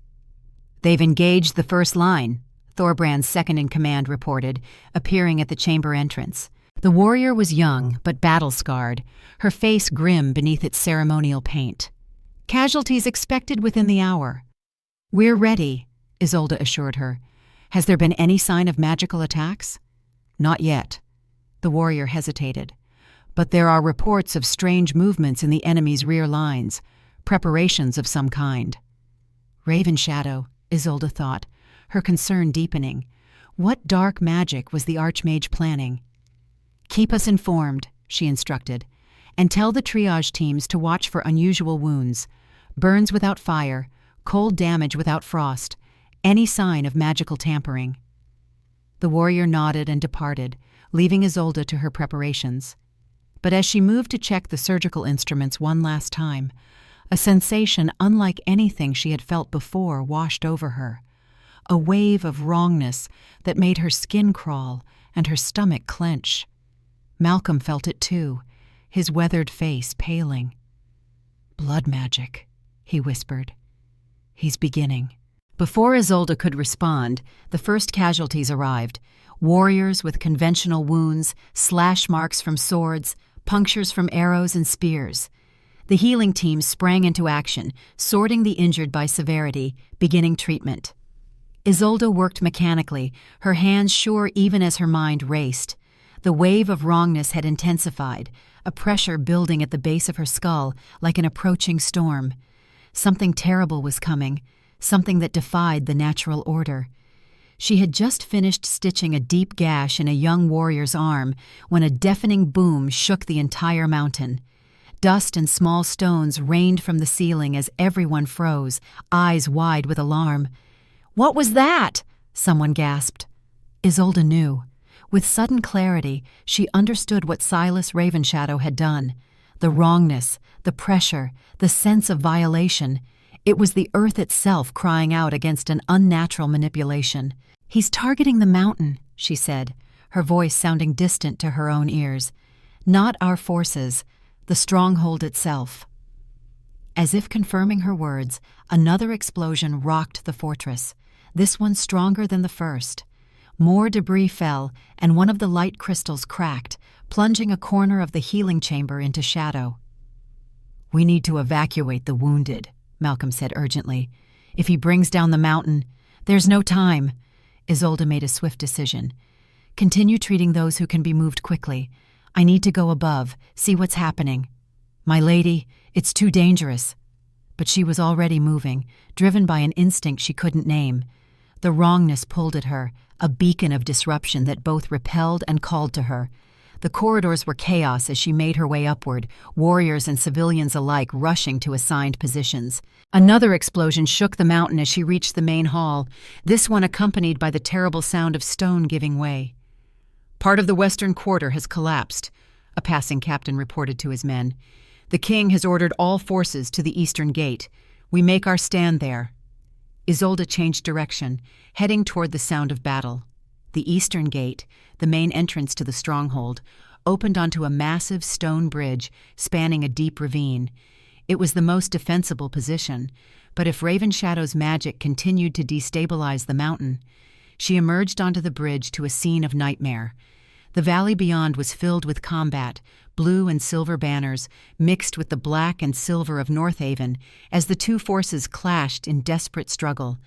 They've engaged the first line, Thorbrand's second-in-command reported, appearing at the chamber entrance. The warrior was young, but battle-scarred, her face grim beneath its ceremonial paint. "Casualties expected within the hour." "We're ready," Isolde assured her. "Has there been any sign of magical attacks?" "Not yet." The warrior hesitated. "But there are reports of strange movements in the enemy's rear lines, preparations of some kind." Raven Shadow, Isolde thought, her concern deepening. What dark magic was the Archmage planning? "Keep us informed," she instructed, "and tell the triage teams to watch for unusual wounds, burns without fire, cold damage without frost, any sign of magical tampering." The warrior nodded and departed, leaving Isolde to her preparations. But as she moved to check the surgical instruments one last time, a sensation unlike anything she had felt before washed over her. A wave of wrongness that made her skin crawl and her stomach clench. Malcolm felt it too, his weathered face paling. "Blood magic," he whispered. "He's beginning." Before Isolde could respond, the first casualties arrived. Warriors with conventional wounds, slash marks from swords, punctures from arrows and spears. The healing team sprang into action, sorting the injured by severity, beginning treatment. Isolde worked mechanically, her hands sure even as her mind raced. The wave of wrongness had intensified, a pressure building at the base of her skull like an approaching storm. Something terrible was coming, something that defied the natural order. She had just finished stitching a deep gash in a young warrior's arm when a deafening boom shook the entire mountain. Dust and small stones rained from the ceiling as everyone froze, eyes wide with alarm. "What was that?" someone gasped. Isolde knew. With sudden clarity, she understood what Silas Ravenshadow had done. The wrongness, the pressure, the sense of violation. It was the earth itself crying out against an unnatural manipulation. "He's targeting the mountain," she said, her voice sounding distant to her own ears. "Not our forces, the stronghold itself." As if confirming her words, another explosion rocked the fortress, this one stronger than the first. More debris fell, and one of the light crystals cracked, plunging a corner of the healing chamber into shadow. "We need to evacuate the wounded," Malcolm said urgently. "If he brings down the mountain—" "There's no time." Isolde made a swift decision. "Continue treating those who can be moved quickly. I need to go above, see what's happening." "My lady, it's too dangerous." But she was already moving, driven by an instinct she couldn't name. The wrongness pulled at her, a beacon of disruption that both repelled and called to her. The corridors were chaos as she made her way upward, warriors and civilians alike rushing to assigned positions. Another explosion shook the mountain as she reached the main hall, this one accompanied by the terrible sound of stone giving way. "Part of the western quarter has collapsed," a passing captain reported to his men. "The king has ordered all forces to the eastern gate. We make our stand there." Isolde changed direction, heading toward the sound of battle. The eastern gate, the main entrance to the stronghold, opened onto a massive stone bridge spanning a deep ravine. It was the most defensible position, but if Ravenshadow's magic continued to destabilize the mountain, she emerged onto the bridge to a scene of nightmare. The valley beyond was filled with combat, blue and silver banners mixed with the black and silver of Northaven as the two forces clashed in desperate struggle.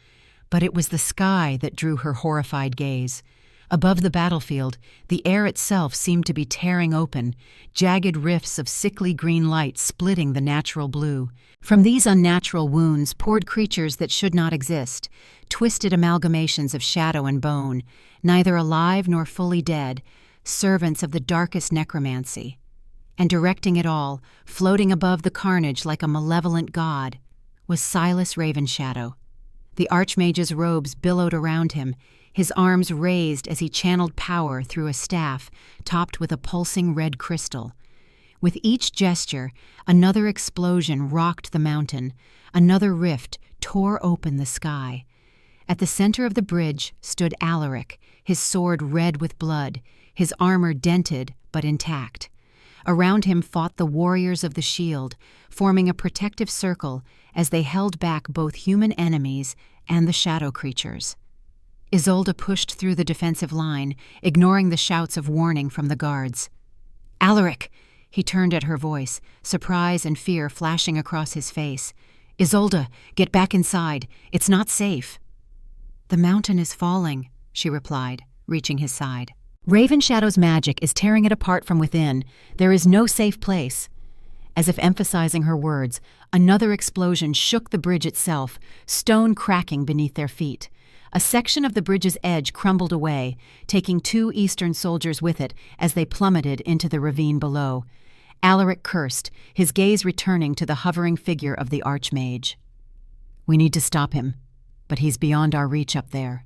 But it was the sky that drew her horrified gaze. Above the battlefield, the air itself seemed to be tearing open, jagged rifts of sickly green light splitting the natural blue. From these unnatural wounds poured creatures that should not exist, twisted amalgamations of shadow and bone, neither alive nor fully dead, servants of the darkest necromancy. And directing it all, floating above the carnage like a malevolent god, was Silas Ravenshadow. The Archmage's robes billowed around him, his arms raised as he channeled power through a staff topped with a pulsing red crystal. With each gesture, another explosion rocked the mountain, another rift tore open the sky. At the center of the bridge stood Alaric, his sword red with blood, his armor dented but intact. Around him fought the warriors of the shield, forming a protective circle as they held back both human enemies and the shadow creatures. Isolde pushed through the defensive line, ignoring the shouts of warning from the guards. "Alaric!" He turned at her voice, surprise and fear flashing across his face. "Isolde, get back inside. It's not safe." "The mountain is falling," she replied, reaching his side. "Raven Shadow's magic is tearing it apart from within. There is no safe place." As if emphasizing her words, another explosion shook the bridge itself, stone cracking beneath their feet. A section of the bridge's edge crumbled away, taking 2 Eastern soldiers with it as they plummeted into the ravine below. Alaric cursed, his gaze returning to the hovering figure of the Archmage. "We need to stop him, but he's beyond our reach up there."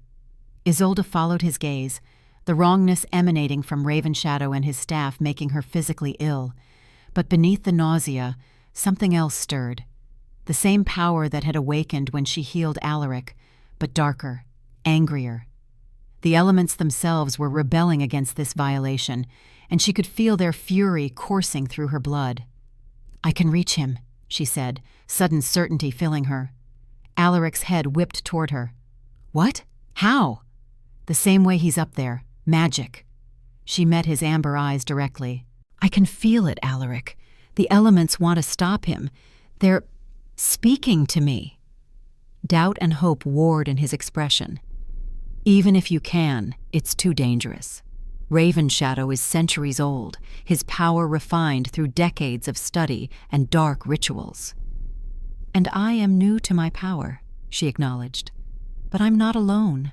Isolde followed his gaze, the wrongness emanating from Raven Shadow and his staff making her physically ill. But beneath the nausea, something else stirred. The same power that had awakened when she healed Alaric, but darker, angrier. The elements themselves were rebelling against this violation, and she could feel their fury coursing through her blood. "I can reach him," she said, sudden certainty filling her. Alaric's head whipped toward her. "What? How?" "The same way he's up there. Magic." She met his amber eyes directly. "I can feel it, Alaric. The elements want to stop him. They're speaking to me." Doubt and hope warred in his expression. "Even if you can, it's too dangerous. Raven Shadow is centuries old, his power refined through decades of study and dark rituals." "And I am new to my power," she acknowledged. "But I'm not alone."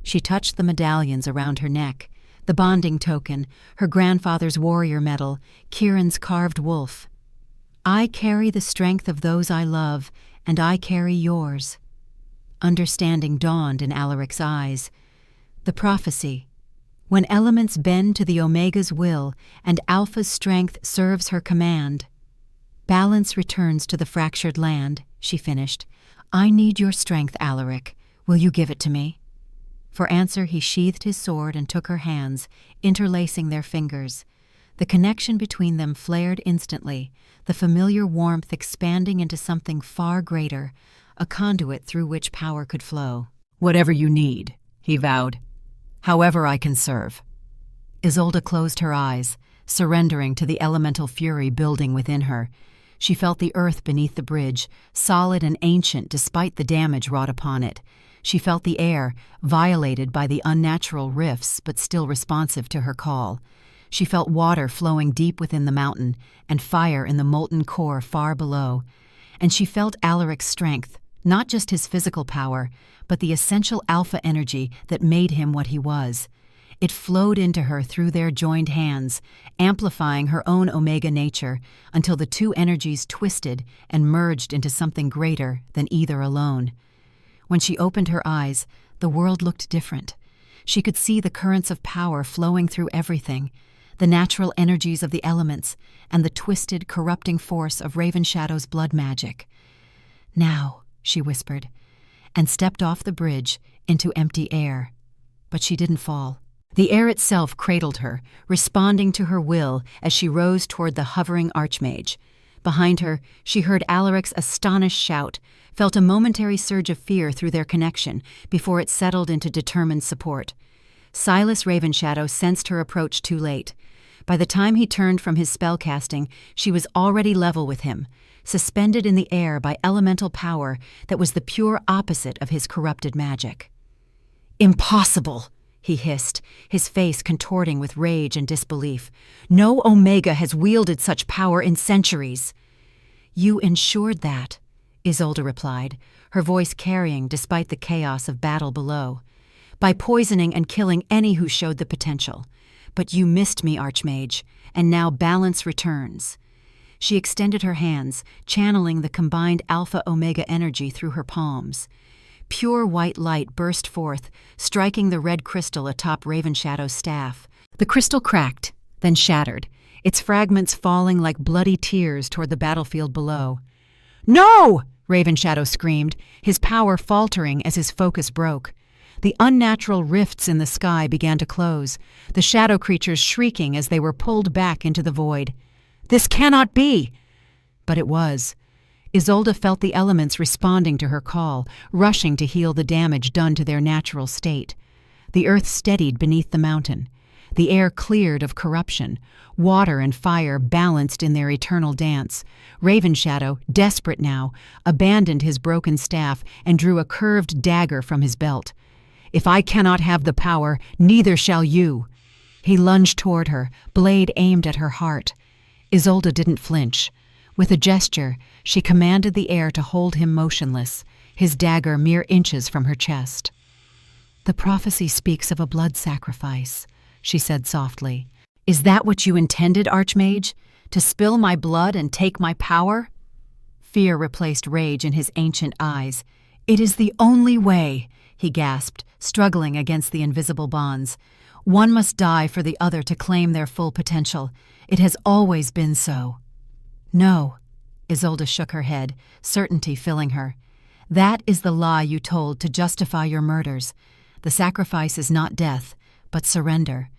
She touched the medallions around her neck, the bonding token, her grandfather's warrior medal, Kieran's carved wolf. "I carry the strength of those I love, and I carry yours." Understanding dawned in Alaric's eyes. The prophecy. When elements bend to the Omega's will and Alpha's strength serves her command. "Balance returns to the fractured land," she finished. "I need your strength, Alaric. Will you give it to me?" For answer, he sheathed his sword and took her hands, interlacing their fingers. The connection between them flared instantly, the familiar warmth expanding into something far greater, a conduit through which power could flow. "Whatever you need," he vowed. "However I can serve." Isolde closed her eyes, surrendering to the elemental fury building within her. She felt the earth beneath the bridge, solid and ancient despite the damage wrought upon it. She felt the air, violated by the unnatural rifts but still responsive to her call. She felt water flowing deep within the mountain and fire in the molten core far below. And she felt Alaric's strength, not just his physical power, but the essential alpha energy that made him what he was. It flowed into her through their joined hands, amplifying her own Omega nature until the 2 energies twisted and merged into something greater than either alone. When she opened her eyes, the world looked different. She could see the currents of power flowing through everything, the natural energies of the elements, and the twisted, corrupting force of Raven Shadow's blood magic. "Now," she whispered, and stepped off the bridge into empty air. But she didn't fall. The air itself cradled her, responding to her will as she rose toward the hovering Archmage. Behind her, she heard Alaric's astonished shout, felt a momentary surge of fear through their connection before it settled into determined support. Silas Ravenshadow sensed her approach too late. By the time he turned from his spellcasting, she was already level with him, suspended in the air by elemental power that was the pure opposite of his corrupted magic. "Impossible!" he hissed, his face contorting with rage and disbelief. "No Omega has wielded such power in centuries." "You ensured that," Isolde replied, her voice carrying despite the chaos of battle below. "By poisoning and killing any who showed the potential. But you missed me, Archmage, and now balance returns." She extended her hands, channeling the combined Alpha-Omega energy through her palms. Pure white light burst forth, striking the red crystal atop Ravenshadow's staff. The crystal cracked, then shattered, its fragments falling like bloody tears toward the battlefield below. "No!" Ravenshadow screamed, his power faltering as his focus broke. The unnatural rifts in the sky began to close, the shadow creatures shrieking as they were pulled back into the void. "This cannot be!" But it was. Isolde felt the elements responding to her call, rushing to heal the damage done to their natural state. The earth steadied beneath the mountain. The air cleared of corruption. Water and fire balanced in their eternal dance. Ravenshadow, desperate now, abandoned his broken staff and drew a curved dagger from his belt. "If I cannot have the power, neither shall you." He lunged toward her, blade aimed at her heart. Isolde didn't flinch. With a gesture, she commanded the air to hold him motionless, his dagger mere inches from her chest. "The prophecy speaks of a blood sacrifice," she said softly. "Is that what you intended, Archmage? To spill my blood and take my power?" Fear replaced rage in his ancient eyes. "It is the only way," he gasped, struggling against the invisible bonds. "One must die for the other to claim their full potential. It has always been so." "No," Isolde shook her head, certainty filling her. "That is the lie you told to justify your murders. The sacrifice is not death, but surrender.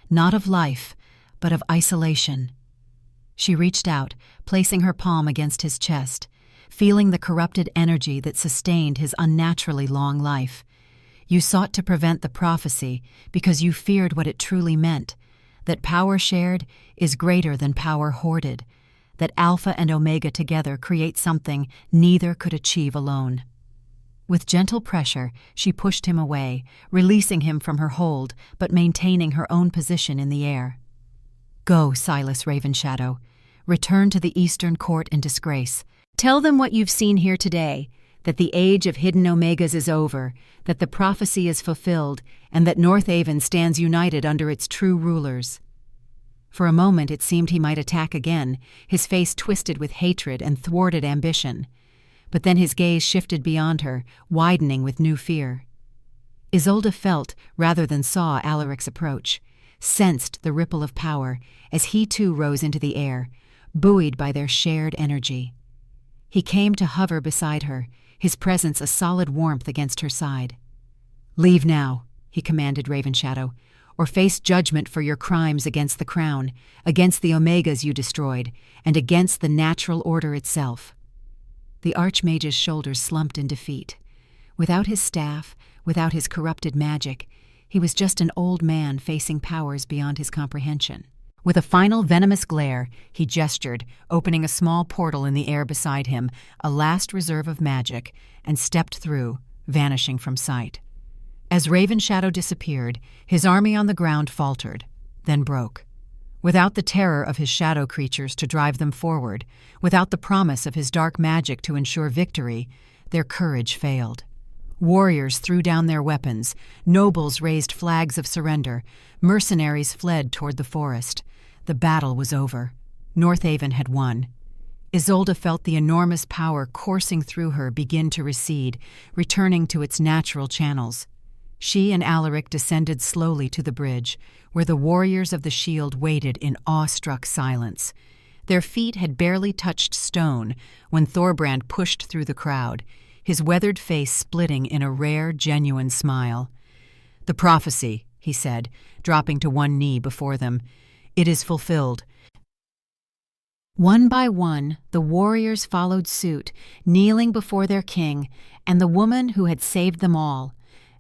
Not of life, but of isolation." She reached out, placing her palm against his chest, feeling the corrupted energy that sustained his unnaturally long life. "You sought to prevent the prophecy because you feared what it truly meant, that power shared is greater than power hoarded, that Alpha and Omega together create something neither could achieve alone." With gentle pressure, she pushed him away, releasing him from her hold but maintaining her own position in the air. "Go, Silas Ravenshadow. Return to the Eastern Court in disgrace. Tell them what you've seen here today, that the age of hidden Omegas is over, that the prophecy is fulfilled, and that Northaven stands united under its true rulers." For a moment it seemed he might attack again, his face twisted with hatred and thwarted ambition. But then his gaze shifted beyond her, widening with new fear. Isolde felt, rather than saw, Alaric's approach, sensed the ripple of power as he too rose into the air, buoyed by their shared energy. He came to hover beside her, his presence a solid warmth against her side. "Leave now," he commanded Ravenshadow, "or face judgment for your crimes against the crown, against the Omegas you destroyed, and against the natural order itself." The Archmage's shoulders slumped in defeat. Without his staff, without his corrupted magic, he was just an old man facing powers beyond his comprehension. With a final venomous glare, he gestured, opening a small portal in the air beside him, a last reserve of magic, and stepped through, vanishing from sight. As Ravenshadow disappeared, his army on the ground faltered, then broke. Without the terror of his shadow creatures to drive them forward, without the promise of his dark magic to ensure victory, their courage failed. Warriors threw down their weapons, nobles raised flags of surrender, mercenaries fled toward the forest. The battle was over. Northaven had won. Isolde felt the enormous power coursing through her begin to recede, returning to its natural channels. She and Alaric descended slowly to the bridge, where the warriors of the shield waited in awestruck silence. Their feet had barely touched stone when Thorbrand pushed through the crowd, his weathered face splitting in a rare, genuine smile. "The prophecy," he said, dropping to one knee before them. "It is fulfilled." One by one, the warriors followed suit, kneeling before their king and the woman who had saved them all,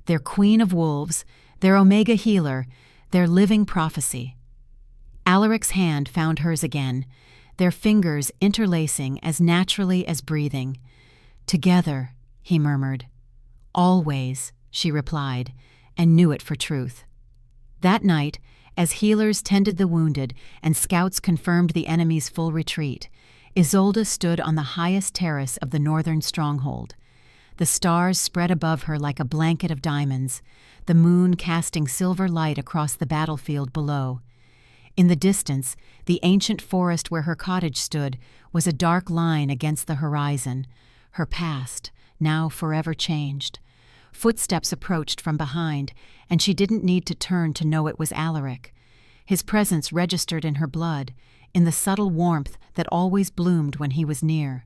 their queen of wolves, their Omega healer, their living prophecy. Alaric's hand found hers again, their fingers interlacing as naturally as breathing. "Together," he murmured. "Always," she replied, and knew it for truth. That night, as healers tended the wounded and scouts confirmed the enemy's full retreat, Isolde stood on the highest terrace of the northern stronghold. The stars spread above her like a blanket of diamonds, the moon casting silver light across the battlefield below. In the distance, the ancient forest where her cottage stood was a dark line against the horizon, her past, now forever changed. Footsteps approached from behind, and she didn't need to turn to know it was Alaric. His presence registered in her blood, in the subtle warmth that always bloomed when he was near.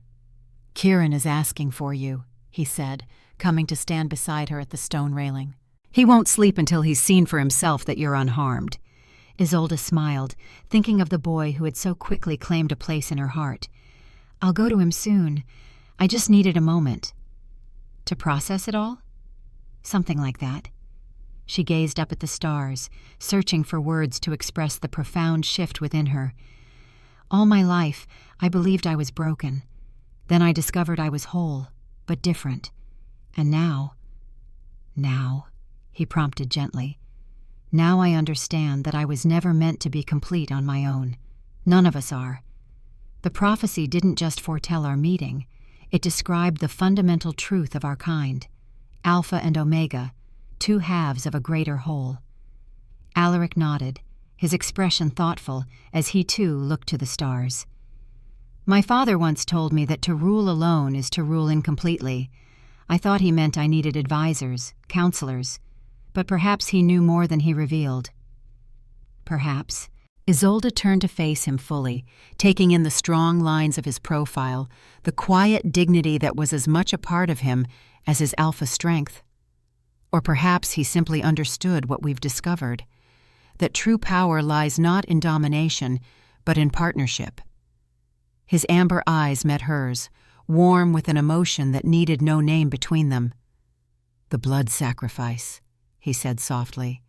"Kieran is asking for you," he said, coming to stand beside her at the stone railing. "He won't sleep until he's seen for himself that you're unharmed." Isolde smiled, thinking of the boy who had so quickly claimed a place in her heart. "I'll go to him soon. I just needed a moment. To process it all? Something like that. She gazed up at the stars, searching for words to express the profound shift within her. All my life, I believed I was broken. Then I discovered I was whole, but different. And now, he prompted gently. Now I understand that I was never meant to be complete on my own. None of us are. The prophecy didn't just foretell our meeting. It described the fundamental truth of our kind. Alpha and Omega, two halves of a greater whole. Alaric nodded, his expression thoughtful as he too looked to the stars. My father once told me that to rule alone is to rule incompletely. I thought he meant I needed advisors, counselors, but perhaps he knew more than he revealed. Perhaps. Isolde turned to face him fully, taking in the strong lines of his profile, the quiet dignity that was as much a part of him as his alpha strength. Or perhaps he simply understood what we've discovered, that true power lies not in domination, but in partnership. His amber eyes met hers, warm with an emotion that needed no name between them. The blood sacrifice, he said softly.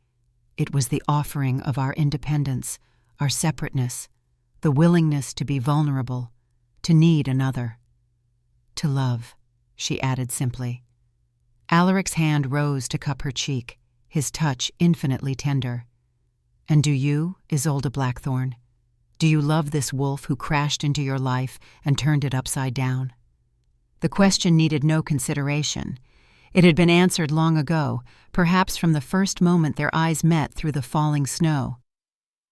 It was the offering of our independence, our separateness, the willingness to be vulnerable, to need another. To love, she added simply. Alaric's hand rose to cup her cheek, his touch infinitely tender. And do you, Isolde Blackthorn? Do you love this wolf who crashed into your life and turned it upside down? The question needed no consideration. It had been answered long ago, perhaps from the first moment their eyes met through the falling snow.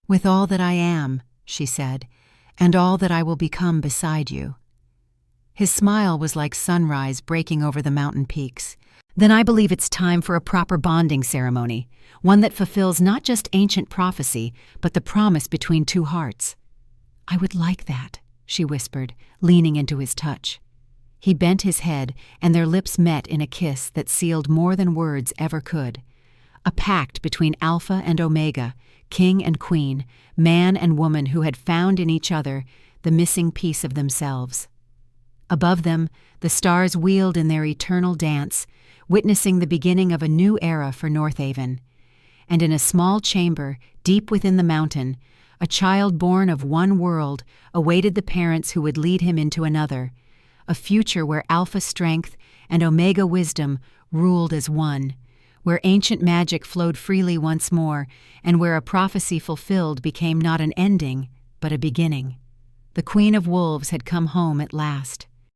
With all that I am, she said, and all that I will become beside you. His smile was like sunrise breaking over the mountain peaks. Then I believe it's time for a proper bonding ceremony, one that fulfills not just ancient prophecy, but the promise between two hearts. I would like that, she whispered, leaning into his touch. He bent his head, and their lips met in a kiss that sealed more than words ever could. A pact between Alpha and Omega, king and queen, man and woman who had found in each other the missing piece of themselves. Above them, the stars wheeled in their eternal dance, witnessing the beginning of a new era for Northaven. And in a small chamber, deep within the mountain, a child born of one world awaited the parents who would lead him into another, a future where Alpha strength and Omega wisdom ruled as one, where ancient magic flowed freely once more, and where a prophecy fulfilled became not an ending, but a beginning. The Queen of Wolves had come home at last.